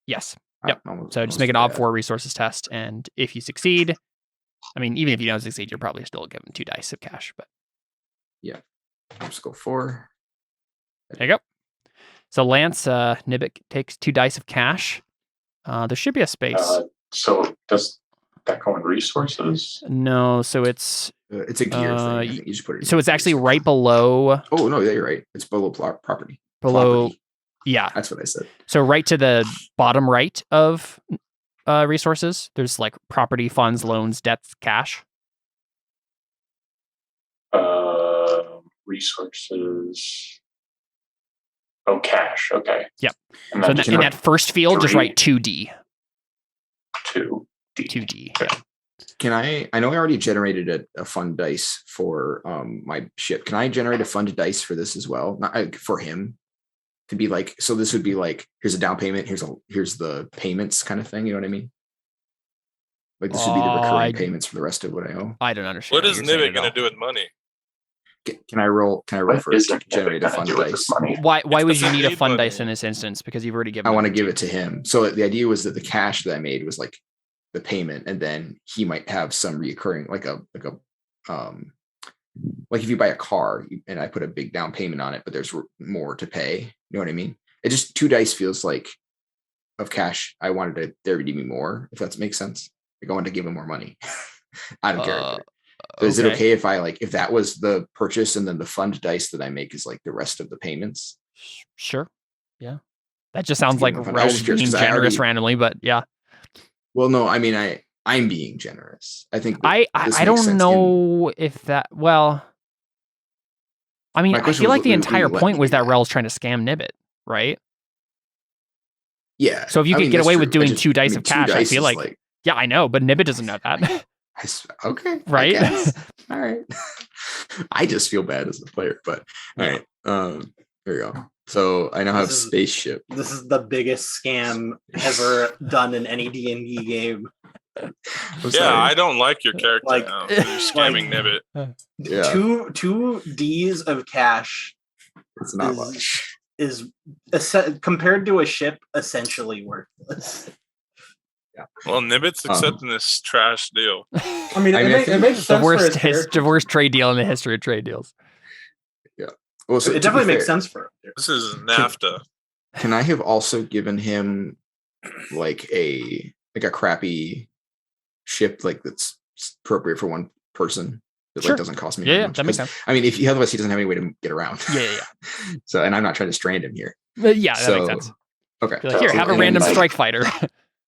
Yes. Yep. So just make an Ob 4 resources test, and if you succeed, I mean, even if you don't succeed, you're probably still given 2 dice of cash. But Just go 4. there you go. So Lance Nibik takes 2 dice of cash. There should be a space. So does that go in resources? No, so it's It's a gear thing. I think you just put it. so it's actually right below. Oh no, yeah, you're right. It's below property. Below, Property. yeah. That's what I said. So right to the bottom right of resources, there's like property, funds, loans, debts, cash. Resources. Oh, cash. Okay. Yep. And So then in that first field, just write 2D. 2D. 2D. Okay. Yeah. Can I know I already generated a fund dice for my ship. Can I generate a fund dice for this as well? Not for him to be like, so this would be like, here's a down payment, here's the payments kind of thing. You know what I mean? Like this would be the recurring payments for the rest of what I owe. I don't understand. What is Nivik going to do with money? Can I roll What first to isn't generate a gonna fund do with dice? this money? Why would It's you the need a seed fund money. dice in this instance? Because you've already given. I want to them give two. it to him. So the idea was that the cash that I made was like the payment, and then he might have some reoccurring, like if you buy a car and I put a big down payment on it, but there's more to pay. You know what I mean? It just 2 dice feels like of cash. I wanted there to be more, if that makes sense. Like I wanted to give him more money. I don't care. So is it okay if if that was the purchase and then the fund dice that I make is like the rest of the payments? Sure. Yeah. That just sounds give like him a fund. I was Rel's just curious being 'cause I generous already- randomly, but yeah. Well, no, I mean I'm being generous. I think I don't know if that. Well, I mean, My I question feel was, like the will you entire let point me was do that that? Rel's trying to scam Nibbit, right? Yeah. So if you I could mean, get that's away true. with doing 2 dice of 2 cash, I dice feel is like yeah, I know, but Nibbit doesn't know that. Okay. Right? I guess. All right. I just feel bad as a player, but all right. There we go. So I now have This is- spaceship. This is the biggest scam ever done in any D&D game. I'm Yeah, sorry. I don't like your character Like- now. You're scamming Nibbit. Yeah. Two D's of cash It's not is- much. is compared to a ship essentially worthless. Well, Nibbit's accepting this trash deal. I mean, I mean, I think it makes the sense for his worst character. the worst trade deal in the history of trade deals. Well, so It to be definitely makes fair, sense for him. This is NAFTA. Can I have also given him like a crappy ship that's appropriate for one person that Sure. like doesn't cost me Yeah, very yeah, much? that makes 'Cause, sense. I mean, if otherwise he doesn't have any way to get around. Yeah. So, and I'm not trying to strand him here. Yeah, that So, makes sense. Okay. Be like, here, have a And random like- strike fighter.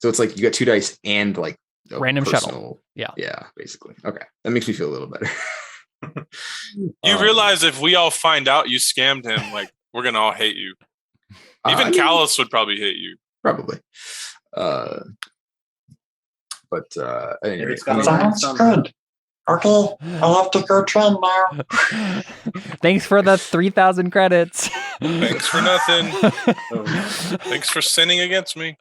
So it's like you got 2 dice and like a Random shuttle. personal- Yeah. Yeah, basically. Okay. That makes me feel a little better. You realize if we all find out you scammed him, like we're gonna all hate you. Even Callus would probably hate you. Probably. But anyway, It's got Sounds good. Okay, I'll have to go train now. Thanks for the 3,000 credits. Thanks for nothing. Thanks for sinning against me.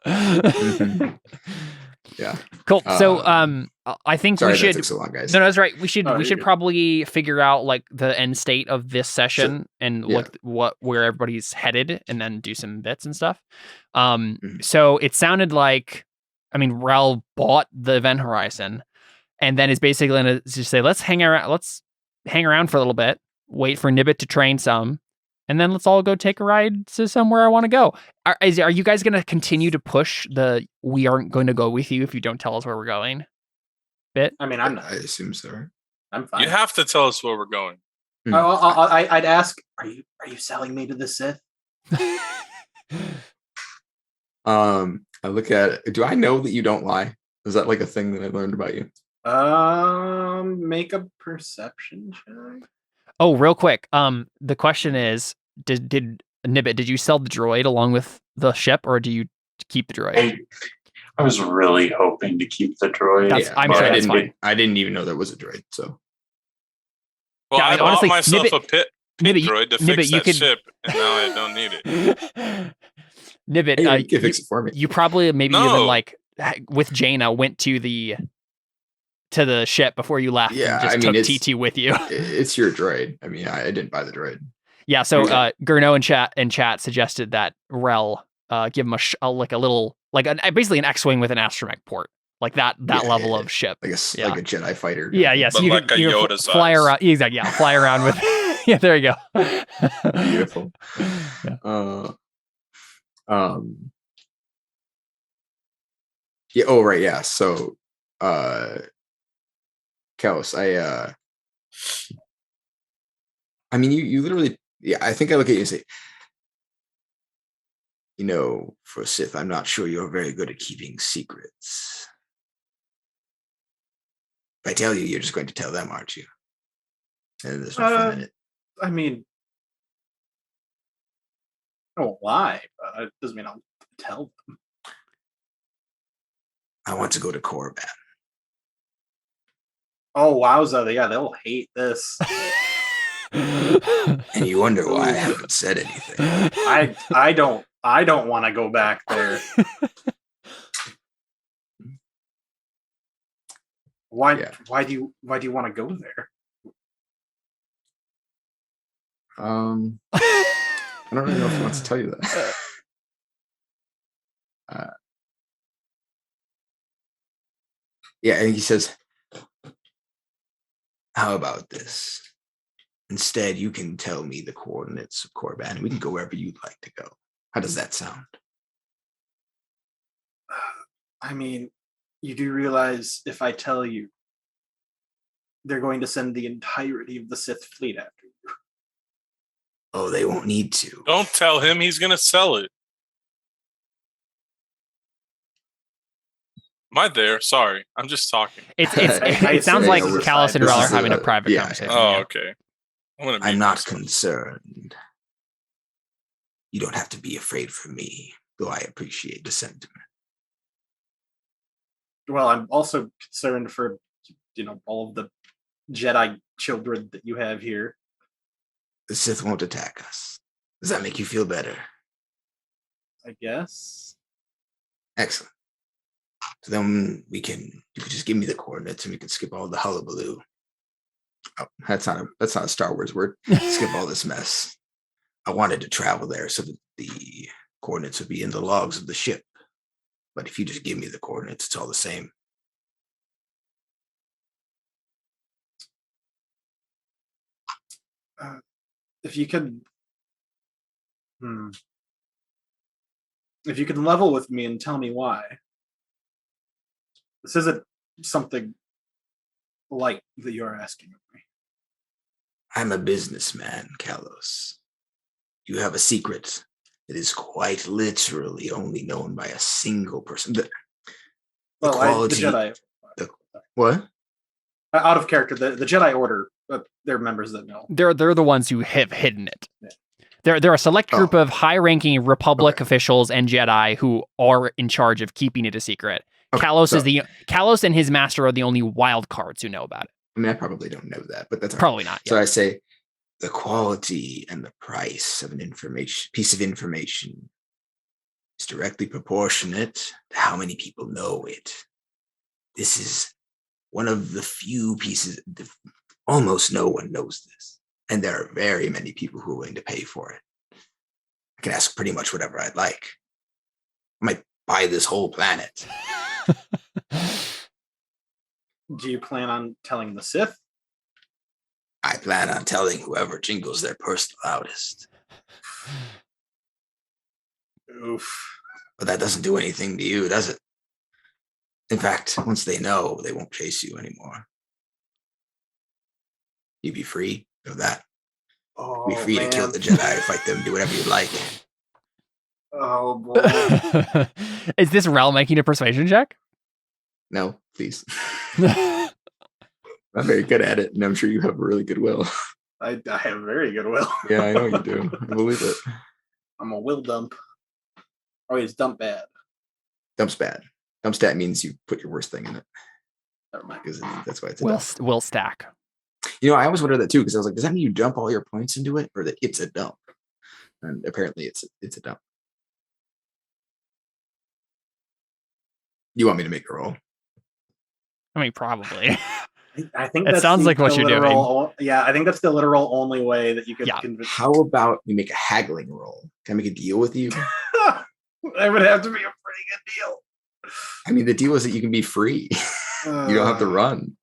yeah. Cool. So, I think Sorry we that should. took so long, guys. No, that's right. We should. Oh, we you're should good. probably figure out like the end state of this session and Yeah. like where everybody's headed, and then do some bits and stuff. Mhm. So it sounded like, I mean, Rel bought the Event Horizon, and then is basically going to just say, let's hang around for a little bit, wait for Nibbit to train some, and then let's all go take a ride to somewhere I want to go. Are you guys going to continue to push the "we aren't going to go with you if you don't tell us where we're going" bit? I mean, I'm not. I assume so. I'm fine. You have to tell us where we're going. I'd ask, are you selling me to the Sith? I look at it. Do I know that you don't lie? Is that like a thing that I learned about you? Make a perception check. Oh, real quick. The question is, did Nibbit, did you sell the droid along with the ship, or do you keep the droid? I was really hoping to keep the droid. I'm but sure I that's didn't. fine. I didn't even know there was a droid. So Well, Yeah, I honestly, bought myself Nibbit- a pit Nibbit, droid to Nibbit, fix you that could- ship, and now I don't need it. Nibbit, hey, you can fix it for me. you probably maybe even No. like with Jaina went to the ship before you left, Yeah, and just I mean, took it's- TT with you. It's your droid. I mean, I didn't buy the droid. Yeah, so Okay. Gurno in chat suggested that Rel give him a little basically an X-wing with an astromech port, like that Yeah, level yeah, of ship. Like Yeah. like a Jedi fighter. Yeah, yeah. So But you like could a you could Yoda fly size. around. Exactly. Yeah, fly around with. Yeah, there you go. Beautiful. Yeah. Yeah. Oh, right. Yeah. So, Kalos, I mean, you literally, yeah, I think I look at you and say, for a Sith, I'm not sure you're very good at keeping secrets. If I tell you, you're just going to tell them, aren't you? And there's no fun in it. I mean, I won't lie, but it doesn't mean I'll tell them. I want to go to Korriban. Oh, wowza. Yeah, they'll hate this. And you wonder why I haven't said anything. I don't want to go back there. Why Yeah. why do you want to go there? I don't really know if he wants to tell you that. Yeah, and he says, how about this? Instead, you can tell me the coordinates of Korriban, and we can go wherever you'd like to go. How does that sound? I mean, you do realize if I tell you, they're going to send the entirety of the Sith fleet after you. Oh, they won't need to. Don't tell him, he's gonna sell it. Am I there? Sorry, I'm just talking. It sounds Yeah, like we're Callus fine. and Rel This are is having a a- private yeah. conversation. Oh, yeah. okay. I'm I'm not concerned. You don't have to be afraid for me, though I appreciate the sentiment. Well, I'm also concerned for all of the Jedi children that you have here. The Sith won't attack us. Does that make you feel better? I guess. Excellent. So then you could just give me the coordinates and we can skip all the hullabaloo. Oh, that's not a Star Wars word. Skip all this mess. I wanted to travel there so that the coordinates would be in the logs of the ship. But if you just give me the coordinates, it's all the same. If you could level with me and tell me why. This isn't something light that you're asking of me. I'm a businessman, Kalos. You have a secret that is quite literally only known by a single person. Well, quality- the Jedi. What? out of character, the Jedi Order, they're members that know. They're the ones who have hidden it. Yeah. They're a select group of high-ranking Republic Okay. officials and Jedi who are in charge of keeping it a secret. Okay, Kalos and his master are the only wild cards who know about it. I mean, I probably don't know that, but that's all right. Probably not. So Yeah. I say the quality and the price of an piece of information is directly proportionate to how many people know it. This is one of the few pieces, almost no one knows this. And there are very many people who are willing to pay for it. I can ask pretty much whatever I'd like. I might buy this whole planet. Do you plan on telling the Sith? I plan on telling whoever jingles their purse the loudest. Oof. But that doesn't do anything to you, does it? In fact, once they know, they won't chase you anymore. You'd be free of that. Oh, Be free man. to kill the Jedi, fight them, do whatever you'd like. Oh boy. Is this Rel making a persuasion check? No, please. I'm very good at it, and I'm sure you have really good will. I have very good will. Yeah, I know you do. I believe it. I'm a will dump. Oh, it's dump bad. Dump's bad. Dump stat means you put your worst thing in it. Never mind. Because that's why it's a dump. Will stack. You know, I always wondered that too, because I was like, does that mean you dump all your points into it, or that it's a dump? And apparently it's a dump. You want me to make a roll? I mean, probably. I think It that's sounds the like what you're doing. literal- Yeah, I think that's the literal only way that you could Yeah. convince. How about we make a haggling roll? Can I make a deal with you? That would have to be a pretty good deal. I mean, the deal is that you can be free. You don't have to run.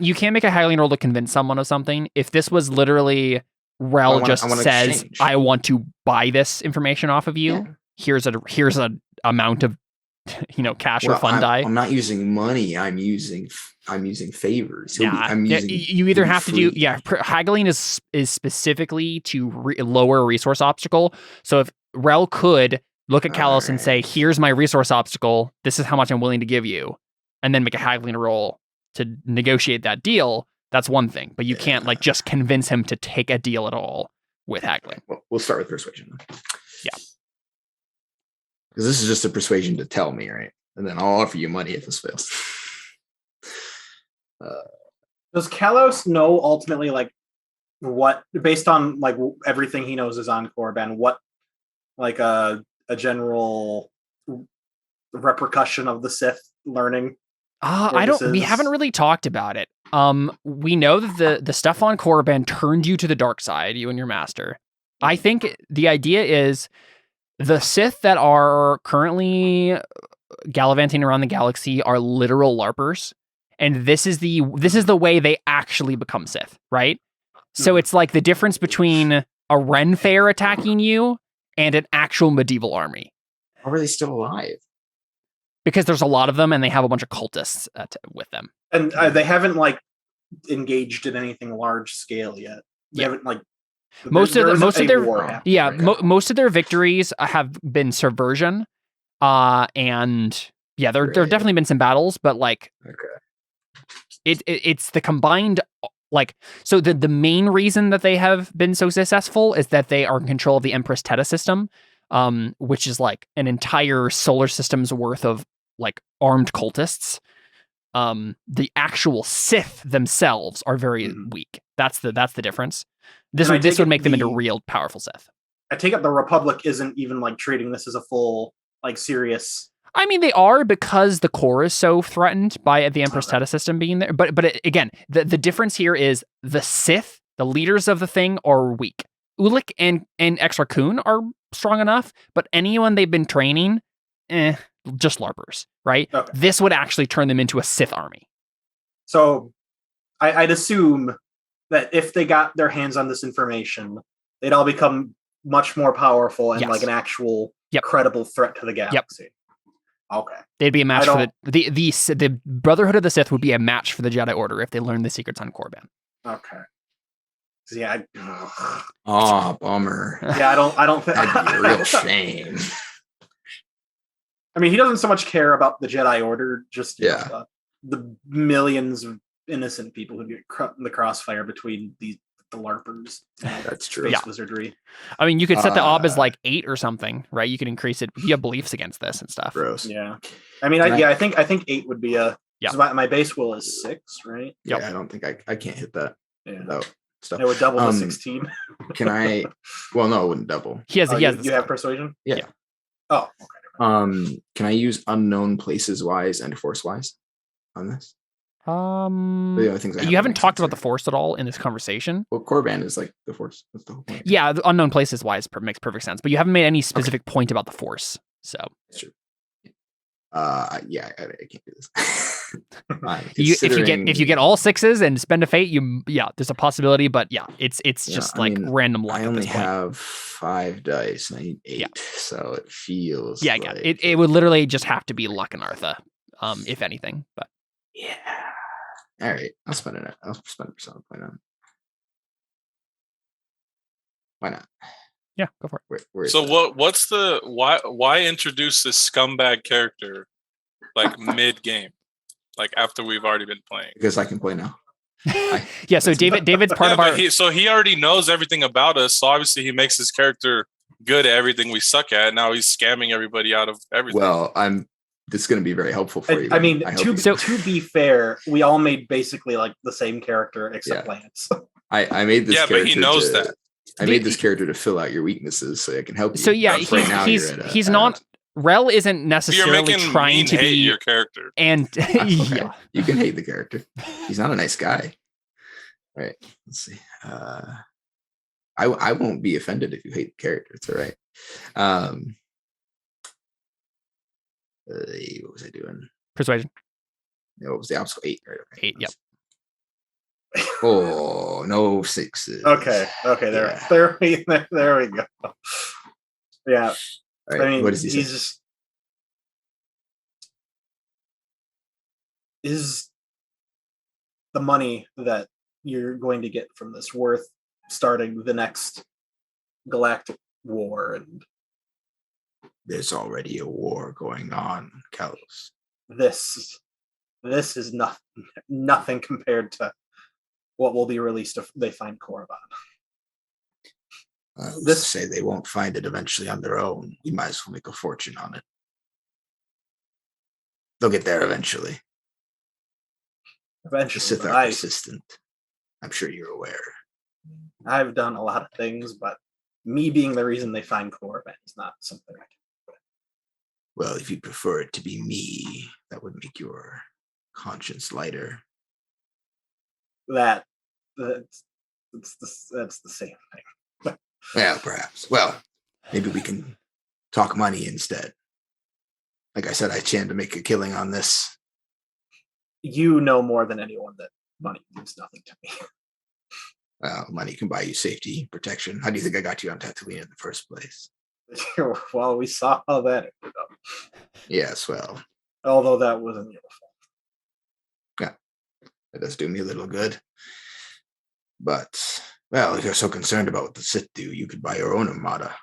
You can't make a haggling roll to convince someone of something. If this was literally Rel I wanna just says, exchange. I want to buy this information off of you. Yeah. Here's a amount of cash or fundi. I'm not using money. I'm using favors. I'm using. You either to be have to do free. haggling is specifically to lower a resource obstacle. So if Rel could look at Kalos and say, here's my resource obstacle, this is how much I'm willing to give you, and then make a haggling roll to negotiate that deal, that's one thing. But you can't just convince him to take a deal at all with haggling. Well, we'll start with persuasion. Yeah. Because this is just a persuasion to tell me, right? And then I'll offer you money if this fails. Does Kalos know ultimately what, based on everything he knows is on Korriban, what a general repercussion of the Sith learning? We haven't really talked about it. We know that the stuff on Korriban turned you to the dark side, you and your master. I think the idea is the Sith that are currently gallivanting around the galaxy are literal LARPers, and this is the way they actually become Sith, right? So it's like the difference between a Ren Fair attacking you and an actual medieval army. How are they still alive? Because there's a lot of them, and they have a bunch of cultists with them. And they haven't engaged in anything large scale yet. They haven't most of their most of their victories have been subversion, and there have definitely been some battles, but it's the combined so the main reason that they have been so successful is that they are in control of the Empress Teta system, which is an entire solar system's worth of armed cultists. The actual Sith themselves are very weak. That's the difference. This would make them into real powerful Sith. I take it the Republic isn't even treating this as a full serious. I mean, they are, because the core is so threatened by the Empress Teta system being there. But again, the difference here is the Sith, the leaders of the thing, are weak. Ulic and Exra Kun are strong enough, but anyone they've been training, just LARPers, right? Okay. This would actually turn them into a Sith army. So I'd assume that if they got their hands on this information, they'd all become much more powerful and Yes. an actual Yep. credible threat to the galaxy. Okay. They'd be a match for the Brotherhood of the Sith would be a match for the Jedi Order if they learned the secrets on Korriban. Okay. Yeah. Oh, bummer. Yeah. I don't think That'd be a real shame. I mean, he doesn't so much care about the Jedi Order, just Yeah. the millions of innocent people who get in the crossfire between the LARPers. That's true. Space Yeah. wizardry. I mean, you could set the ob as Uh, like 8 or something, right? You could increase it. You have beliefs against this and stuff. Gross. Yeah. I mean, Can I- I think 8 would be a. Yeah. 'cause my base will is 6, right? Yep. Yeah, I don't think I can't hit that Yeah. without stuff. It would double to Um, 16. Can I? Well, no, it wouldn't double. He has. Oh, he has. you this have guy. persuasion? Yeah. Oh, okay. Can I use unknown places wise and force wise on this? The other things I have You that haven't make talked sense about the force at all in this conversation. Well, Korriban is like the force. That's the whole point. Yeah, the unknown places wise makes perfect sense, but you haven't made any specific point about the force. So That's true. Yeah, I can't do this. if you get all 6s and spend a fate, there's a possibility, but yeah, it's Yeah, just I like mean, random luck I at only this point. have 5 dice. And I need 8, Yeah. so it feels. Yeah, I got it. It would literally just have to be luck and Artha, if anything. But Yeah. All right, I'll spend it. I'll spend a solid point on it. Why not? yeah, go for it. Where is So that? what's the why introduce this scumbag character like mid game, like after we've already been playing? Because I can play now. Yeah, so David's part of our. He already knows everything about us, so obviously he makes his character good at everything we suck at. Now he's scamming everybody out of everything. Well, this is going to be very helpful for you. I mean, hope to be fair, we all made basically like the same character except Lance. I made this. Yeah, but he character knows to- that. I made this character to fill out your weaknesses so I can help you. So yeah, Because right now he's you're at a- he's at a- not. Rel isn't You're necessarily making trying me to hate be your character. and Okay. yeah. You can hate the character. He's not a nice guy. All right. Let's see. I won't be offended if you hate the character. It's all right. What was I doing? Persuasion. No, what was the obstacle? 8, right? Okay. 8. Yep. Oh, no 6s. Okay, Yeah. there we go. Yeah, All right. I mean, what does he say? he's just is the money that you're going to get from this worth starting the next galactic war, and There's already a war going on, Kalos. this is nothing compared to what will be released if they find Korriban. Let's say they won't find it eventually on their own. You might as well make a fortune on it. They'll get there eventually. The Eventually, Sith but are persistent. I'm sure you're aware. I've done a lot of things, but me being the reason they find Korriban is not something I can. Well, if you prefer it to be me, that would make your conscience lighter. That's the same thing. Well, perhaps. Well, maybe we can talk money instead. Like I said, I stand to make a killing on this. You know more than anyone that money means nothing to me. Well, money can buy you safety, protection. How do you think I got you on Tatooine in the first place? Well, we saw how that ended up. Yes, well, Although that wasn't your fault. that does do me a little good. But, well, if you're so concerned about what the Sith do, you could buy your own armada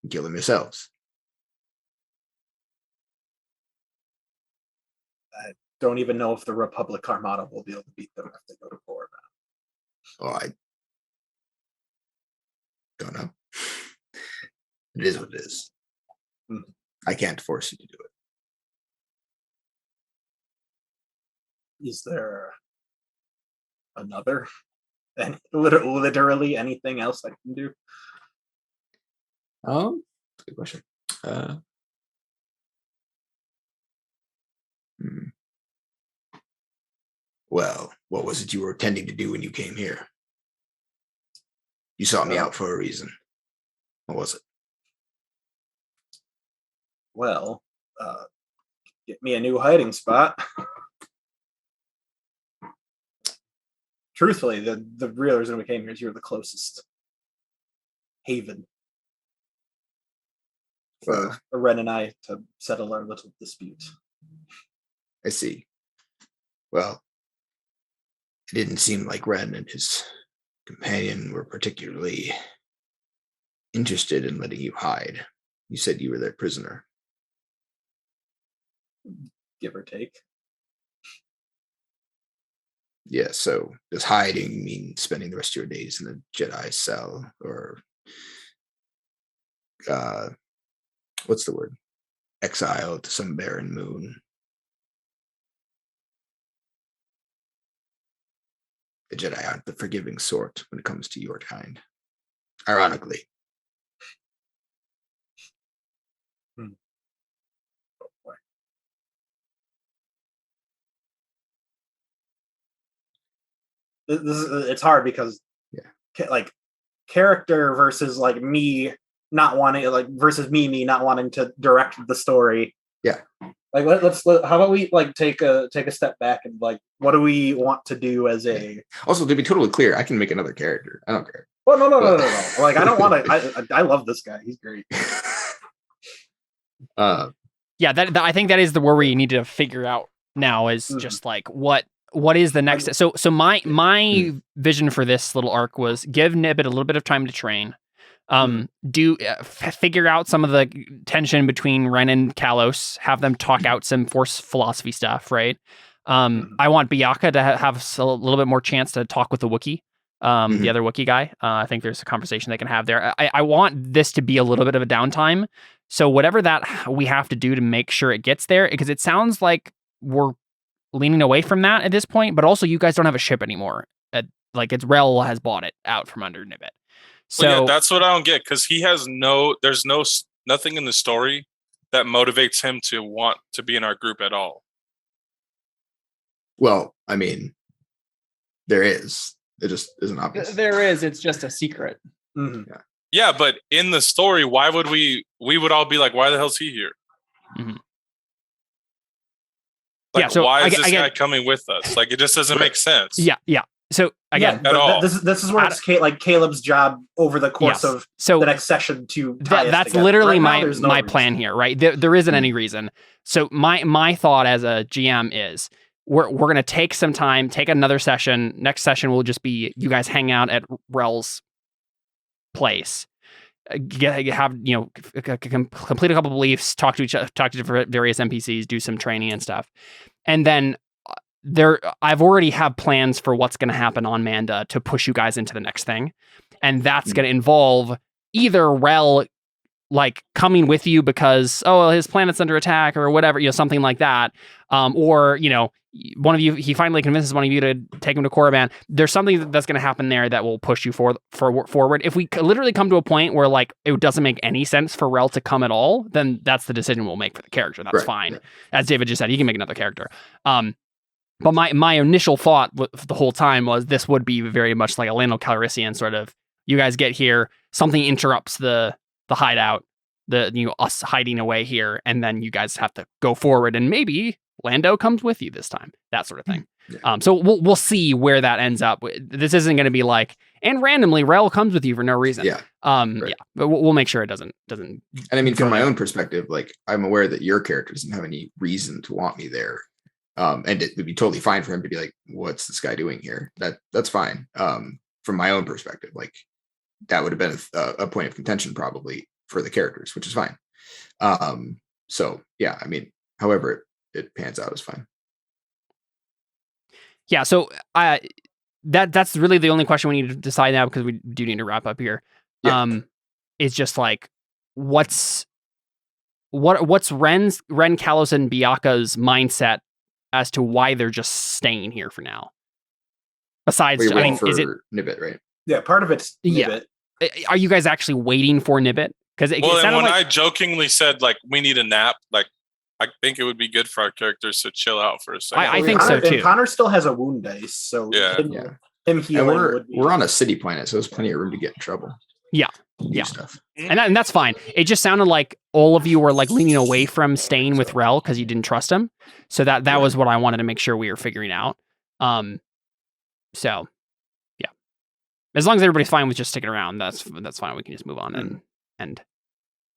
and kill them yourselves. I don't even know if the Republic Armada will be able to beat them if they go to Korriban. Oh, I don't know. It is what it is. Hmm. I can't force you to do it. Is there another? And literally anything else I can do? That's a good question. Well, what was it you were intending to do when you came here? You sought me out for a reason. What was it? Well, get me a new hiding spot. Truthfully, the real reason we came here is you're the closest haven for Ren and I to settle our little dispute. I see. Well, it didn't seem like Ren and his companion were particularly interested in letting you hide. You said you were their prisoner. Give or take. yeah, so does hiding mean spending the rest of your days in a Jedi cell, or what's the word? Exile to some barren moon. The Jedi aren't the forgiving sort when it comes to your kind. Ironically. This is, it's hard because like character versus like me not wanting, like versus me not wanting to direct the story. Yeah. Like how about we like take a step back and like what do we want to do as a Also, to be totally clear, I can make another character. I don't care. well no. Like I don't want to I love this guy. He's great. Yeah, that I think that is the where we need to figure out now is just like what is the next. So my vision for this little arc was give Nibbit a little bit of time to train. Figure out some of the tension between Ren and Kalos, have them talk out some Force philosophy stuff, right? I want Biyaka to have a little bit more chance to talk with the Wookiee, the other Wookiee guy. I think there's a conversation they can have there. I want this to be a little bit of a downtime. So whatever that we have to do to make sure it gets there, because it sounds like we're leaning away from that at this point, but also you guys don't have a ship anymore. Like it's Rel has bought it out from under Nibbit. So well, yeah, that's what I don't get, because he has there's nothing in the story that motivates him to want to be in our group at all. Well, I mean, there is. It just isn't obvious. There is. It's just a secret. Mm-hmm. Yeah, but in the story, why would we would all be like, why the hell's he here? Mm-hmm. Like, yeah, so why is this guy coming with us? Like, it just doesn't make sense. Yeah. So again, at all. This is where it's like Caleb's job over the course of the next session to tie that's together. literally right my plan here, right? There isn't any reason. So my thought as a GM is we're gonna take some time, take another session. Next session will just be you guys hang out at Rel's place. Complete a couple beliefs, talk to various NPCs, do some training and stuff, and then I've already have plans for what's going to happen on Manda to push you guys into the next thing, and that's going to involve either Rel like coming with you because his planet's under attack or whatever, something like that, or one of you, he finally convinces one of you to take him to Korriban. There's something that's going to happen there that will push you forward. If we literally come to a point where like it doesn't make any sense for Rel to come at all, then that's the decision we'll make for the character. That's fine. Yeah. As David just said, you can make another character. But my initial thought the whole time was this would be very much like a Lando Calrissian sort of. You guys get here, something interrupts the hideout, us hiding away here, and then you guys have to go forward, and maybe Lando comes with you this time, that sort of thing. Yeah. So we'll see where that ends up. This isn't going to be like, and randomly Rel comes with you for no reason. Yeah. Yeah, but we'll make sure it doesn't. And I mean, from my own perspective, like I'm aware that your character doesn't have any reason to want me there. And it would be totally fine for him to be like, what's this guy doing here? That's fine. From my own perspective, like that would have been a point of contention probably for the characters, which is fine. So yeah, I mean, however it pans out is fine. Yeah. So that's really the only question we need to decide now, because we do need to wrap up here. Yeah. It's just like, what's Ren, Kalos, and Biyaka's mindset as to why they're just staying here for now. Besides, I mean, is it Nibbit, right? Yeah, part of it's Nibbit. Yeah. Are you guys actually waiting for Nibbit? Because I jokingly said like we need a nap, like I think it would be good for our characters to chill out for a second. I think so too. And Connor still has a wound dice, so him healing. We're on a city planet, so there's plenty of room to get in trouble. Yeah. Stuff. And that's fine. It just sounded like all of you were like leaning away from staying with Rel because you didn't trust him. So that was what I wanted to make sure we were figuring out. So yeah, as long as everybody's fine with just sticking around, that's fine. We can just move on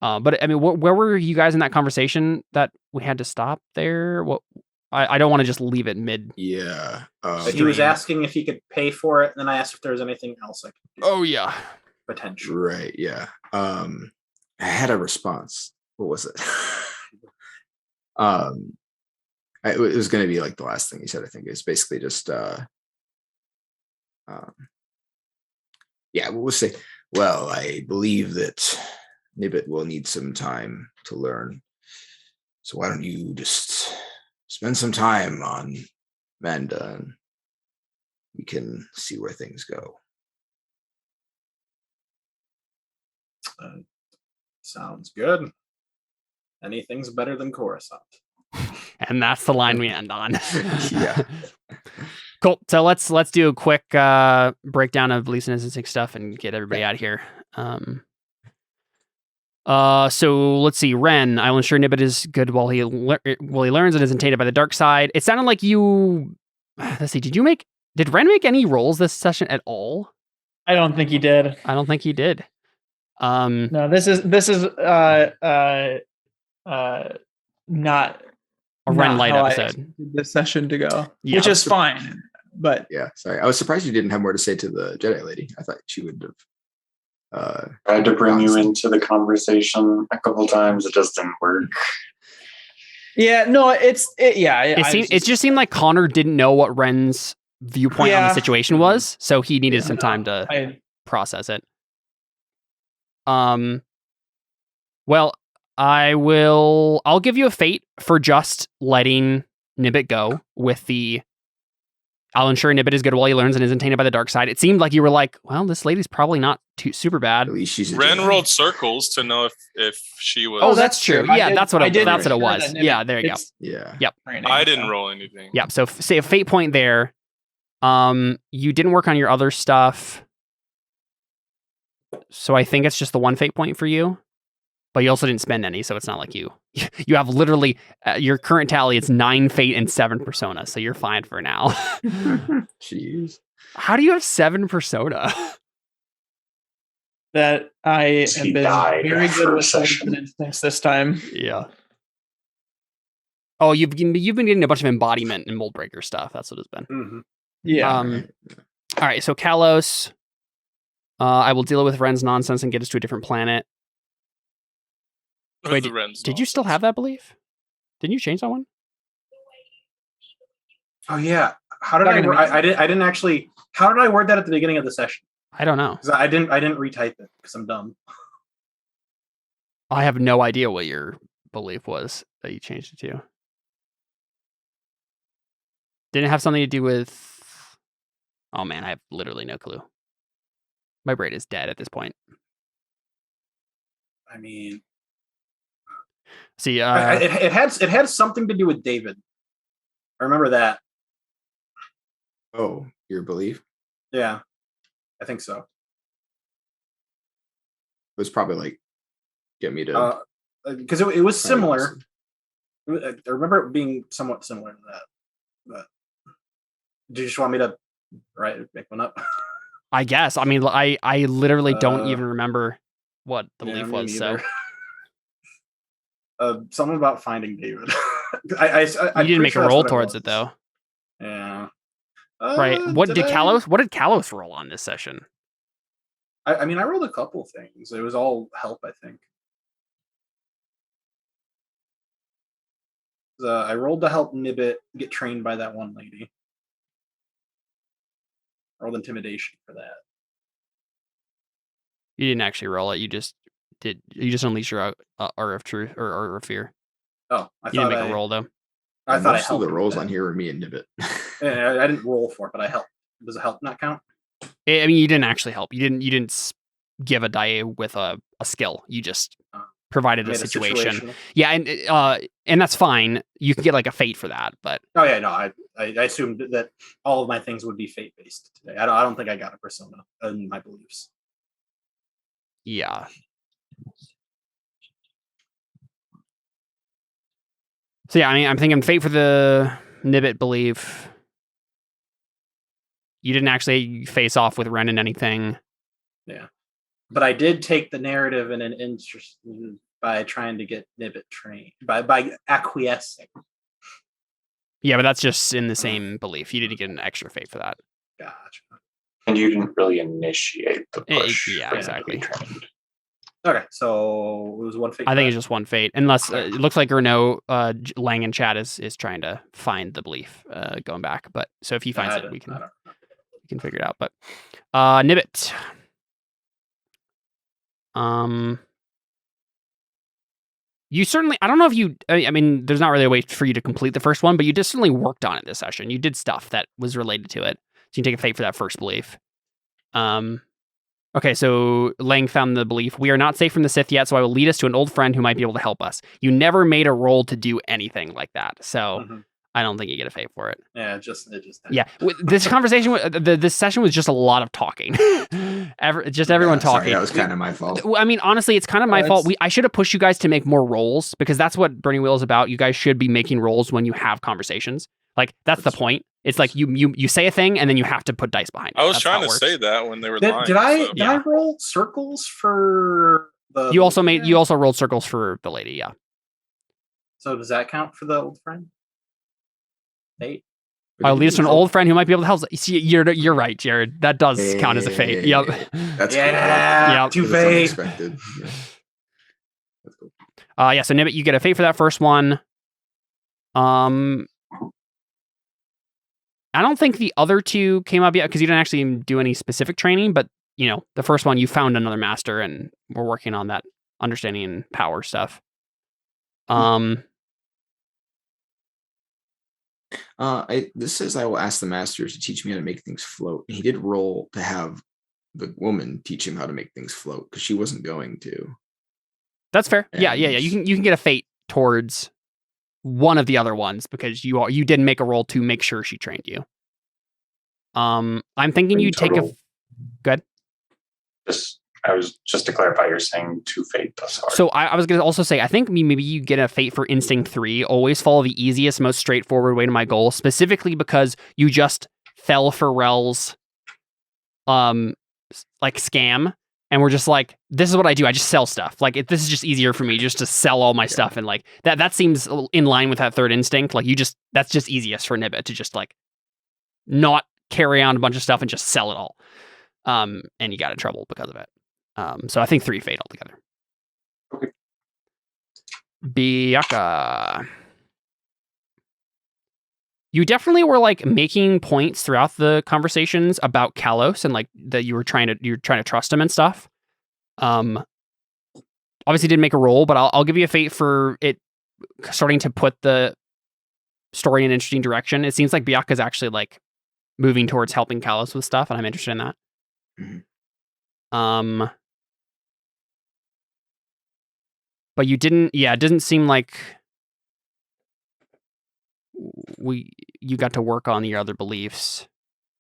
but I mean, where were you guys in that conversation that we had to stop there? I don't want to just leave it mid. Yeah. He was asking if he could pay for it, and then I asked if there was anything else I could do. Oh yeah. Potential. Right. Yeah. I had a response. What was it? It was going to be like the last thing he said. I think it's basically just Yeah, we'll say, well, I believe that Nibbit will need some time to learn. So why don't you just spend some time on Manda and we can see where things go. Sounds good. Anything's better than Coruscant. And that's the line we end on. Yeah. Cool. So let's do a quick breakdown of Lease and Instinct stuff and get everybody out of here. So let's see. Ren, I will ensure Nibbit is good while he learns and isn't tainted by the dark side. It sounded like you. Let's see. Did Ren make any rolls this session at all? I don't think he did. I don't think he did. No, this is not a Ren light how I episode. expected this session to go, Yeah. which is fine. But Yeah, sorry. I was surprised you didn't have more to say to the Jedi lady. I thought she would have. I had to bring you into the conversation a couple times. It just didn't work. yeah, no, it It just seemed like Connor didn't know what Ren's viewpoint on the Yeah. situation was, so he needed some time to I process it. Well, I'll give you a fate for just letting Nibbit go with the I'll ensure Nibbit is good while he learns and isn't tainted by the dark side. It seemed like you were like, well, this lady's probably not too super bad. At least she's a Ren Jedi. rolled circles to know if she was. Oh, that's true. I Yeah, did- that's what I it did was. ensure that Nibbit- Yeah, there you go. it's Yeah. training, I didn't so. roll anything. Yeah, so say a fate point there. You didn't work on your other stuff. So I think it's just the one fate point for you. But you also didn't spend any, so it's not like you have literally your current tally. It's 9 fate and 7 persona, so you're fine for now. Jeez. How do you have 7 persona? That I He have been died very for good a with session. Legion Instincts this time. Yeah. Oh, you've been getting a bunch of embodiment and mold breaker stuff. That's what it's been. Mm-hmm. Yeah. All right, so Kalos. I will deal with Ren's nonsense and get us to a different planet. Wait, The Ren's Did you still have that belief? Didn't you change that one? Oh yeah. How did Not I? gonna I didn't actually. How did I word that at the beginning of the session? I don't know. 'Cause I didn't retype it because I'm dumb. I have no idea what your belief was that you changed it to. Didn't it have something to do with... Oh man, I have literally no clue. My brain is dead at this point. I mean, See, it had something to do with David. I remember that. Oh, your belief? Yeah, I think so. It was probably like, get me to. Because it was similar. I remember it being somewhat similar to that. But do you just want me to make one up? I guess. I mean, I literally don't Uh, even remember what the belief me was. So neither. Something about finding David. I'm you pretty didn't make sure a that's roll what towards it, was. though. Yeah. Right. What did Kalos roll on this session? I mean, I rolled a couple things. It was all help, I think. I rolled to help Nibbit get trained by that one lady. I rolled intimidation for that. You didn't actually roll it. You just unleashed your aura of truth or aura of fear. Oh, I You thought didn't make a roll though. I thought I Most of helped. the with rolls that. on here were me and Nibbit. Yeah, I didn't roll for it, but I helped. Does a help not count? I mean, you didn't actually help. You didn't give a die with a skill. You just provided a Made situation. Yeah, and that's fine. You can get like a fate for that, but Oh yeah, no, I assumed that all of my things would be fate based today. I don't think I got a persona in my beliefs. yeah. So yeah, I mean, I'm thinking fate for the Nibbit belief. You didn't actually face off with Ren in anything. But I did take the narrative in an interest by trying to get Nibbit trained by acquiescing. Yeah, but that's just in the same belief. You didn't get an extra fate for that. Gotcha. And you didn't really initiate the push. Yeah, for him to exactly. be trained. Okay, so it was one fate. I think it's just one fate, unless it looks like Renault Lang in chat is trying to find the belief going back. But so if he finds it, we can. You can figure it out. But Nibbit. You certainly, I don't know if you, I mean, there's not really a way for you to complete the first one, but you just certainly worked on it this session. You did stuff that was related to it. So you can take a fate for that first belief. Okay, so Lang found the belief. We are not safe from the Sith yet, so I will lead us to an old friend who might be able to help us. You never made a roll to do anything like that. So I don't think you get a fate for it. Yeah, it just yeah. This conversation, this session was just a lot of talking. Everyone talking. Sorry, that was kind of my fault. I mean, honestly, it's kind of my fault. I should have pushed you guys to make more rolls because that's what Burning Wheel is about. You guys should be making rolls when you have conversations. Like that's the point. It's like you say a thing and then you have to put dice behind it. I was trying to say that when they were lying. Did I roll circles for the? You also rolled circles for the lady. Yeah. So does that count for the old friend? 8. I'll lead us to an old friend who might be able to help us. See, you're right, Jared. That does count as a fate. Yep. That's yeah. 2 fate. Unexpected. Yeah. That's cool. Yeah. So Nibbit, you get a fate for that first one. I don't think the other two came up yet because you didn't actually do any specific training, but you know, the first one you found another master and we're working on that understanding and power stuff. This says I will ask the masters to teach me how to make things float. He did roll to have the woman teach him how to make things float because she wasn't going to. That's fair. And yeah. You can get a fate towards one of the other ones because you didn't make a roll to make sure she trained you. I'm thinking you take a good. Just to clarify, you're saying 2 fate thus far. So I was going to also say, I think maybe you get a fate for Instinct 3. Always follow the easiest, most straightforward way to my goal, specifically because you just fell for Rel's like scam. And we're just like, this is what I do. I just sell stuff. Like this is just easier for me just to sell all my stuff. And like that seems in line with that third instinct. Like that's just easiest for Nibbit to just like not carry on a bunch of stuff and just sell it all. And you got in trouble because of it. So I think 3 fate altogether. Okay. Biaka. You definitely were like making points throughout the conversations about Kalos and like that you're trying to trust him and stuff. Obviously didn't make a roll, but I'll give you a fate for it starting to put the story in an interesting direction. It seems like Biaka's actually like moving towards helping Kalos with stuff, and I'm interested in that. Mm-hmm. But you didn't. Yeah, it didn't seem like you got to work on your other beliefs.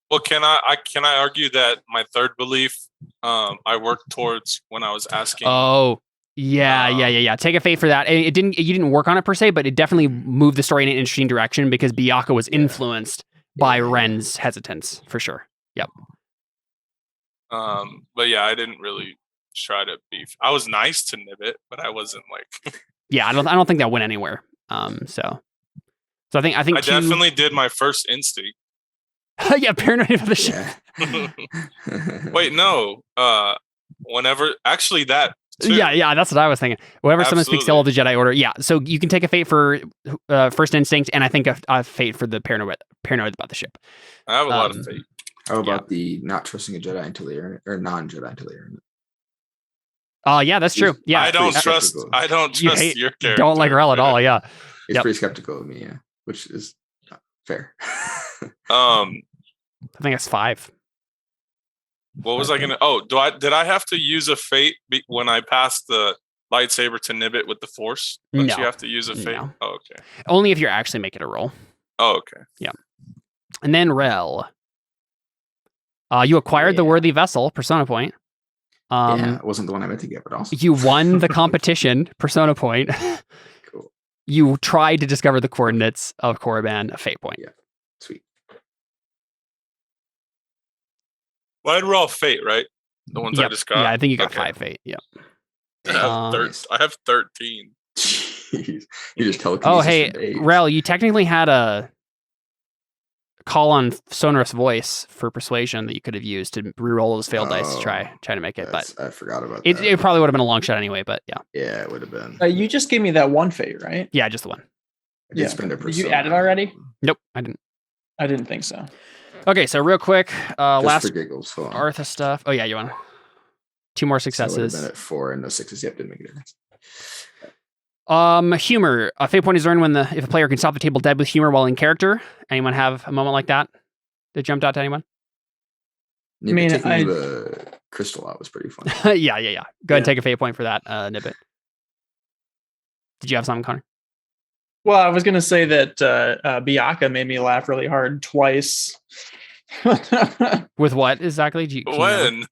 Well, can I argue that my third belief I worked towards when I was asking? Oh, yeah. Take a fate for that. You didn't work on it per se, but it definitely moved the story in an interesting direction because Biaka was influenced by Ren's hesitance for sure. Yep. But yeah, I didn't really try to be. I was nice to Nibbit, but I wasn't like. Yeah, I don't think that went anywhere. So I think I definitely did my first instinct. Yeah, paranoid of the ship. Wait, no. Whenever actually that. Too. Yeah, that's what I was thinking. Whenever someone speaks ill of the Jedi Order, yeah. So you can take a fate for first instinct, and I think a fate for the paranoid about the ship. I have a lot of fate. How about the not trusting a Jedi until they earn it, or non-Jedi until they earn it? Yeah, that's true. Yeah, I don't trust your character. Don't like Rel at all. Yeah, he's pretty skeptical of me. Yeah, which is not fair. I think it's 5. What was I gonna? Oh, did I have to use a fate when I passed the lightsaber to Nibbit with the Force? Don't you have to use a fate? No. Oh, okay. Only if you're actually making a roll. Oh, okay. Yeah. And then Rel. You acquired the worthy vessel, Persona point. It wasn't the one I meant to get, but also you won the competition, Persona point. Cool. You tried to discover the coordinates of Korriban, a fate point. Yeah, sweet. Well, I'd roll fate, right? The ones I just got. Yeah, I think you got 5 fate. Yeah. I have 13. Jeez. You just telekinesis. Oh, hey, Rel, you technically had a call on sonorous voice for persuasion that you could have used to reroll those failed dice to try to make it. But I forgot about it. that. It probably would have been a long shot anyway. But yeah. Yeah, it would have been. You just gave me that one fate, right? Yeah, just the one. I did spend a Did you add it already? Nope, I didn't. I didn't think so. Okay, so real quick, Just last for giggles. Hold on. Artha stuff. Oh yeah, you want 2 more So it would've successes. been at 4 and no 6s. Yep, didn't make a difference. Humor. A fate point is earned if a player can stop the table dead with humor while in character. Anyone have a moment like that jumped out to anyone? Yeah, mean, taking the crystal out was pretty fun. yeah. Go ahead and take a fate point for that, Nibbit. Did you have something, Connor? Well, I was going to say that Biaka made me laugh really hard twice. With what exactly? Can you remember?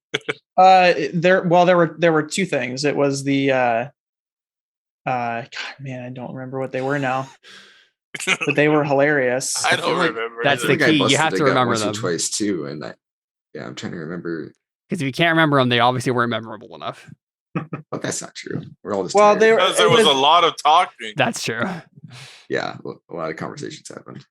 When? There were 2 things. It was the God, man, I don't remember what they were now, but they were hilarious. I don't like remember. that's either. the key. You have to remember once them. or twice too, and I'm trying to remember. Because if you can't remember them, they obviously weren't memorable enough. But that's not true. We're all just Well, tired. they were- Because there was a lot of talking. That's true. Yeah, a lot of conversations happened.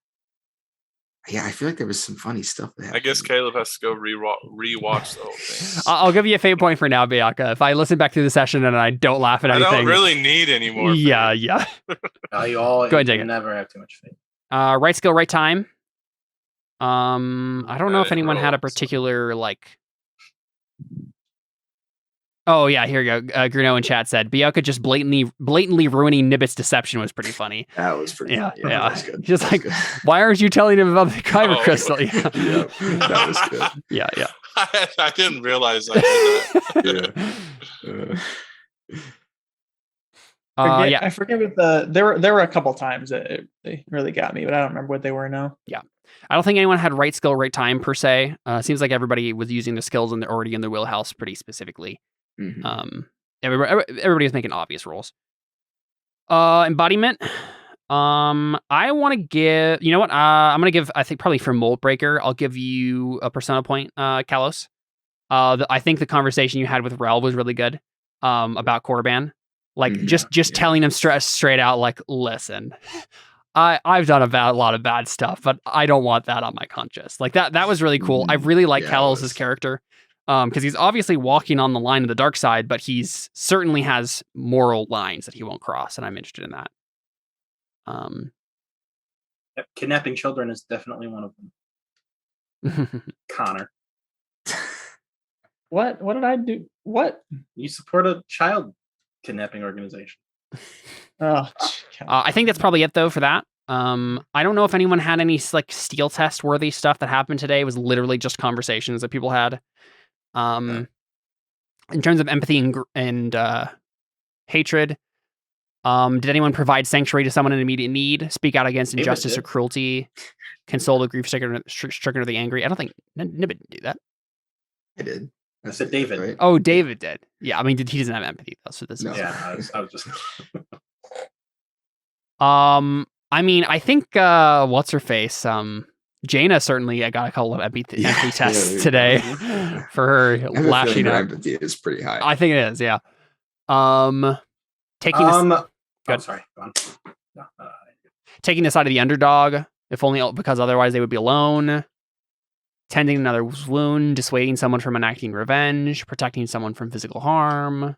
Yeah, I feel like there was some funny stuff that I happened. guess Caleb has to go rewatch the whole thing. I'll give you a fate point for now, Biaka. If I listen back through the session and I don't laugh at I anything. don't really need any more. Yeah. You all Go ahead and take you it. never have too much faith. Right skill, right time. I don't know if didn't anyone had a roll, so- particular like. Oh yeah, here you go. Gruno in chat said Biaka just blatantly ruining Nibbit's deception was pretty funny. That was pretty Yeah, funny. yeah. That was good. Just That like, was why aren't you telling him about the Kyber Oh, crystal? Yeah, good. Yep, that was good. yeah. I didn't realize I did that. Yeah. I forget what there were a couple times that they really got me, but I don't remember what they were now. I don't think anyone had right skill, right time per se. Seems like everybody was using the skills and they're already in the wheelhouse pretty specifically. Mhm. Everybody was making obvious rolls. Embodiment. I want to give. You know what? I'm gonna give. I think probably for Mold Breaker, I'll give you a persona point, Kalos. I think the conversation you had with Rel was really good. About Korriban, like just telling him straight out, like, listen, I've done a lot of bad stuff, but I don't want that on my conscience. Like that was really cool. I really like Yeah, it Kalos' was. character. Because he's obviously walking on the line of the dark side, but he's certainly has moral lines that he won't cross, and I'm interested in that. Yep, kidnapping children is definitely one of them. Connor, What did I do? What? you support a child kidnapping organization. Oh, I think that's probably it though for that. I don't know if anyone had any like steel test worthy stuff that happened today. It was literally just conversations that people had. In terms of empathy and hatred, did anyone provide sanctuary to someone in immediate need? Speak out against David injustice did. or cruelty? Console the grief-stricken or the angry? I don't think Nibbit didn't do that. I did. I said David. Right? Oh, David did. Yeah, I mean, he doesn't have empathy though, so this No. is. Yeah, I was just. I mean, I think what's her face? Jaina certainly got a couple of empathy tests yeah, today for her I have a feeling lashing her out. empathy is pretty high. I think it is, yeah. Taking this, Oh, sorry. Go on. No, taking the side of the underdog, if only because otherwise they would be alone. Tending another's wound, dissuading someone from enacting revenge, protecting someone from physical harm.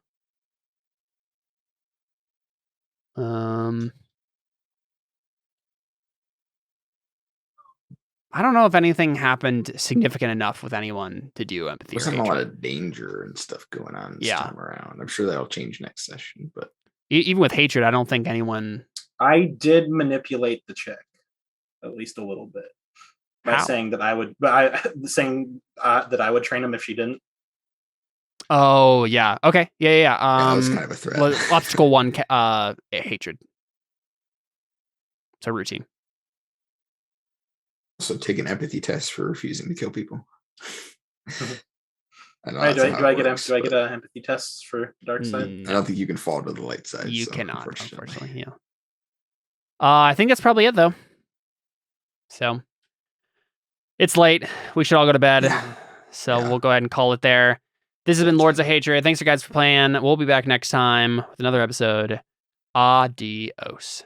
I don't know if anything happened significant enough with anyone to do empathy. There's Or not a lot hatred. of danger and stuff going on this Yeah. time around. I'm sure that'll change next session, but Even with hatred, I don't think anyone. I did manipulate the chick, at least a little bit, by How? saying that I would, that I would train him if she didn't. Oh yeah. Okay. Yeah. yeah, that was kind of a threat. Obstacle one. Hatred. It's a routine. So take an empathy test for refusing to kill people. I know Right, that's do not how I it get works, do I get but a empathy test for dark side? Mm, I don't think you can fall to the light side. you so, cannot, unfortunately. Yeah. I think that's probably it though. So it's late. We should all go to bed. So Yeah. we'll go ahead and call it there. This has been Lords of Hatred. Thanks you guys for playing. We'll be back next time with another episode. Adios.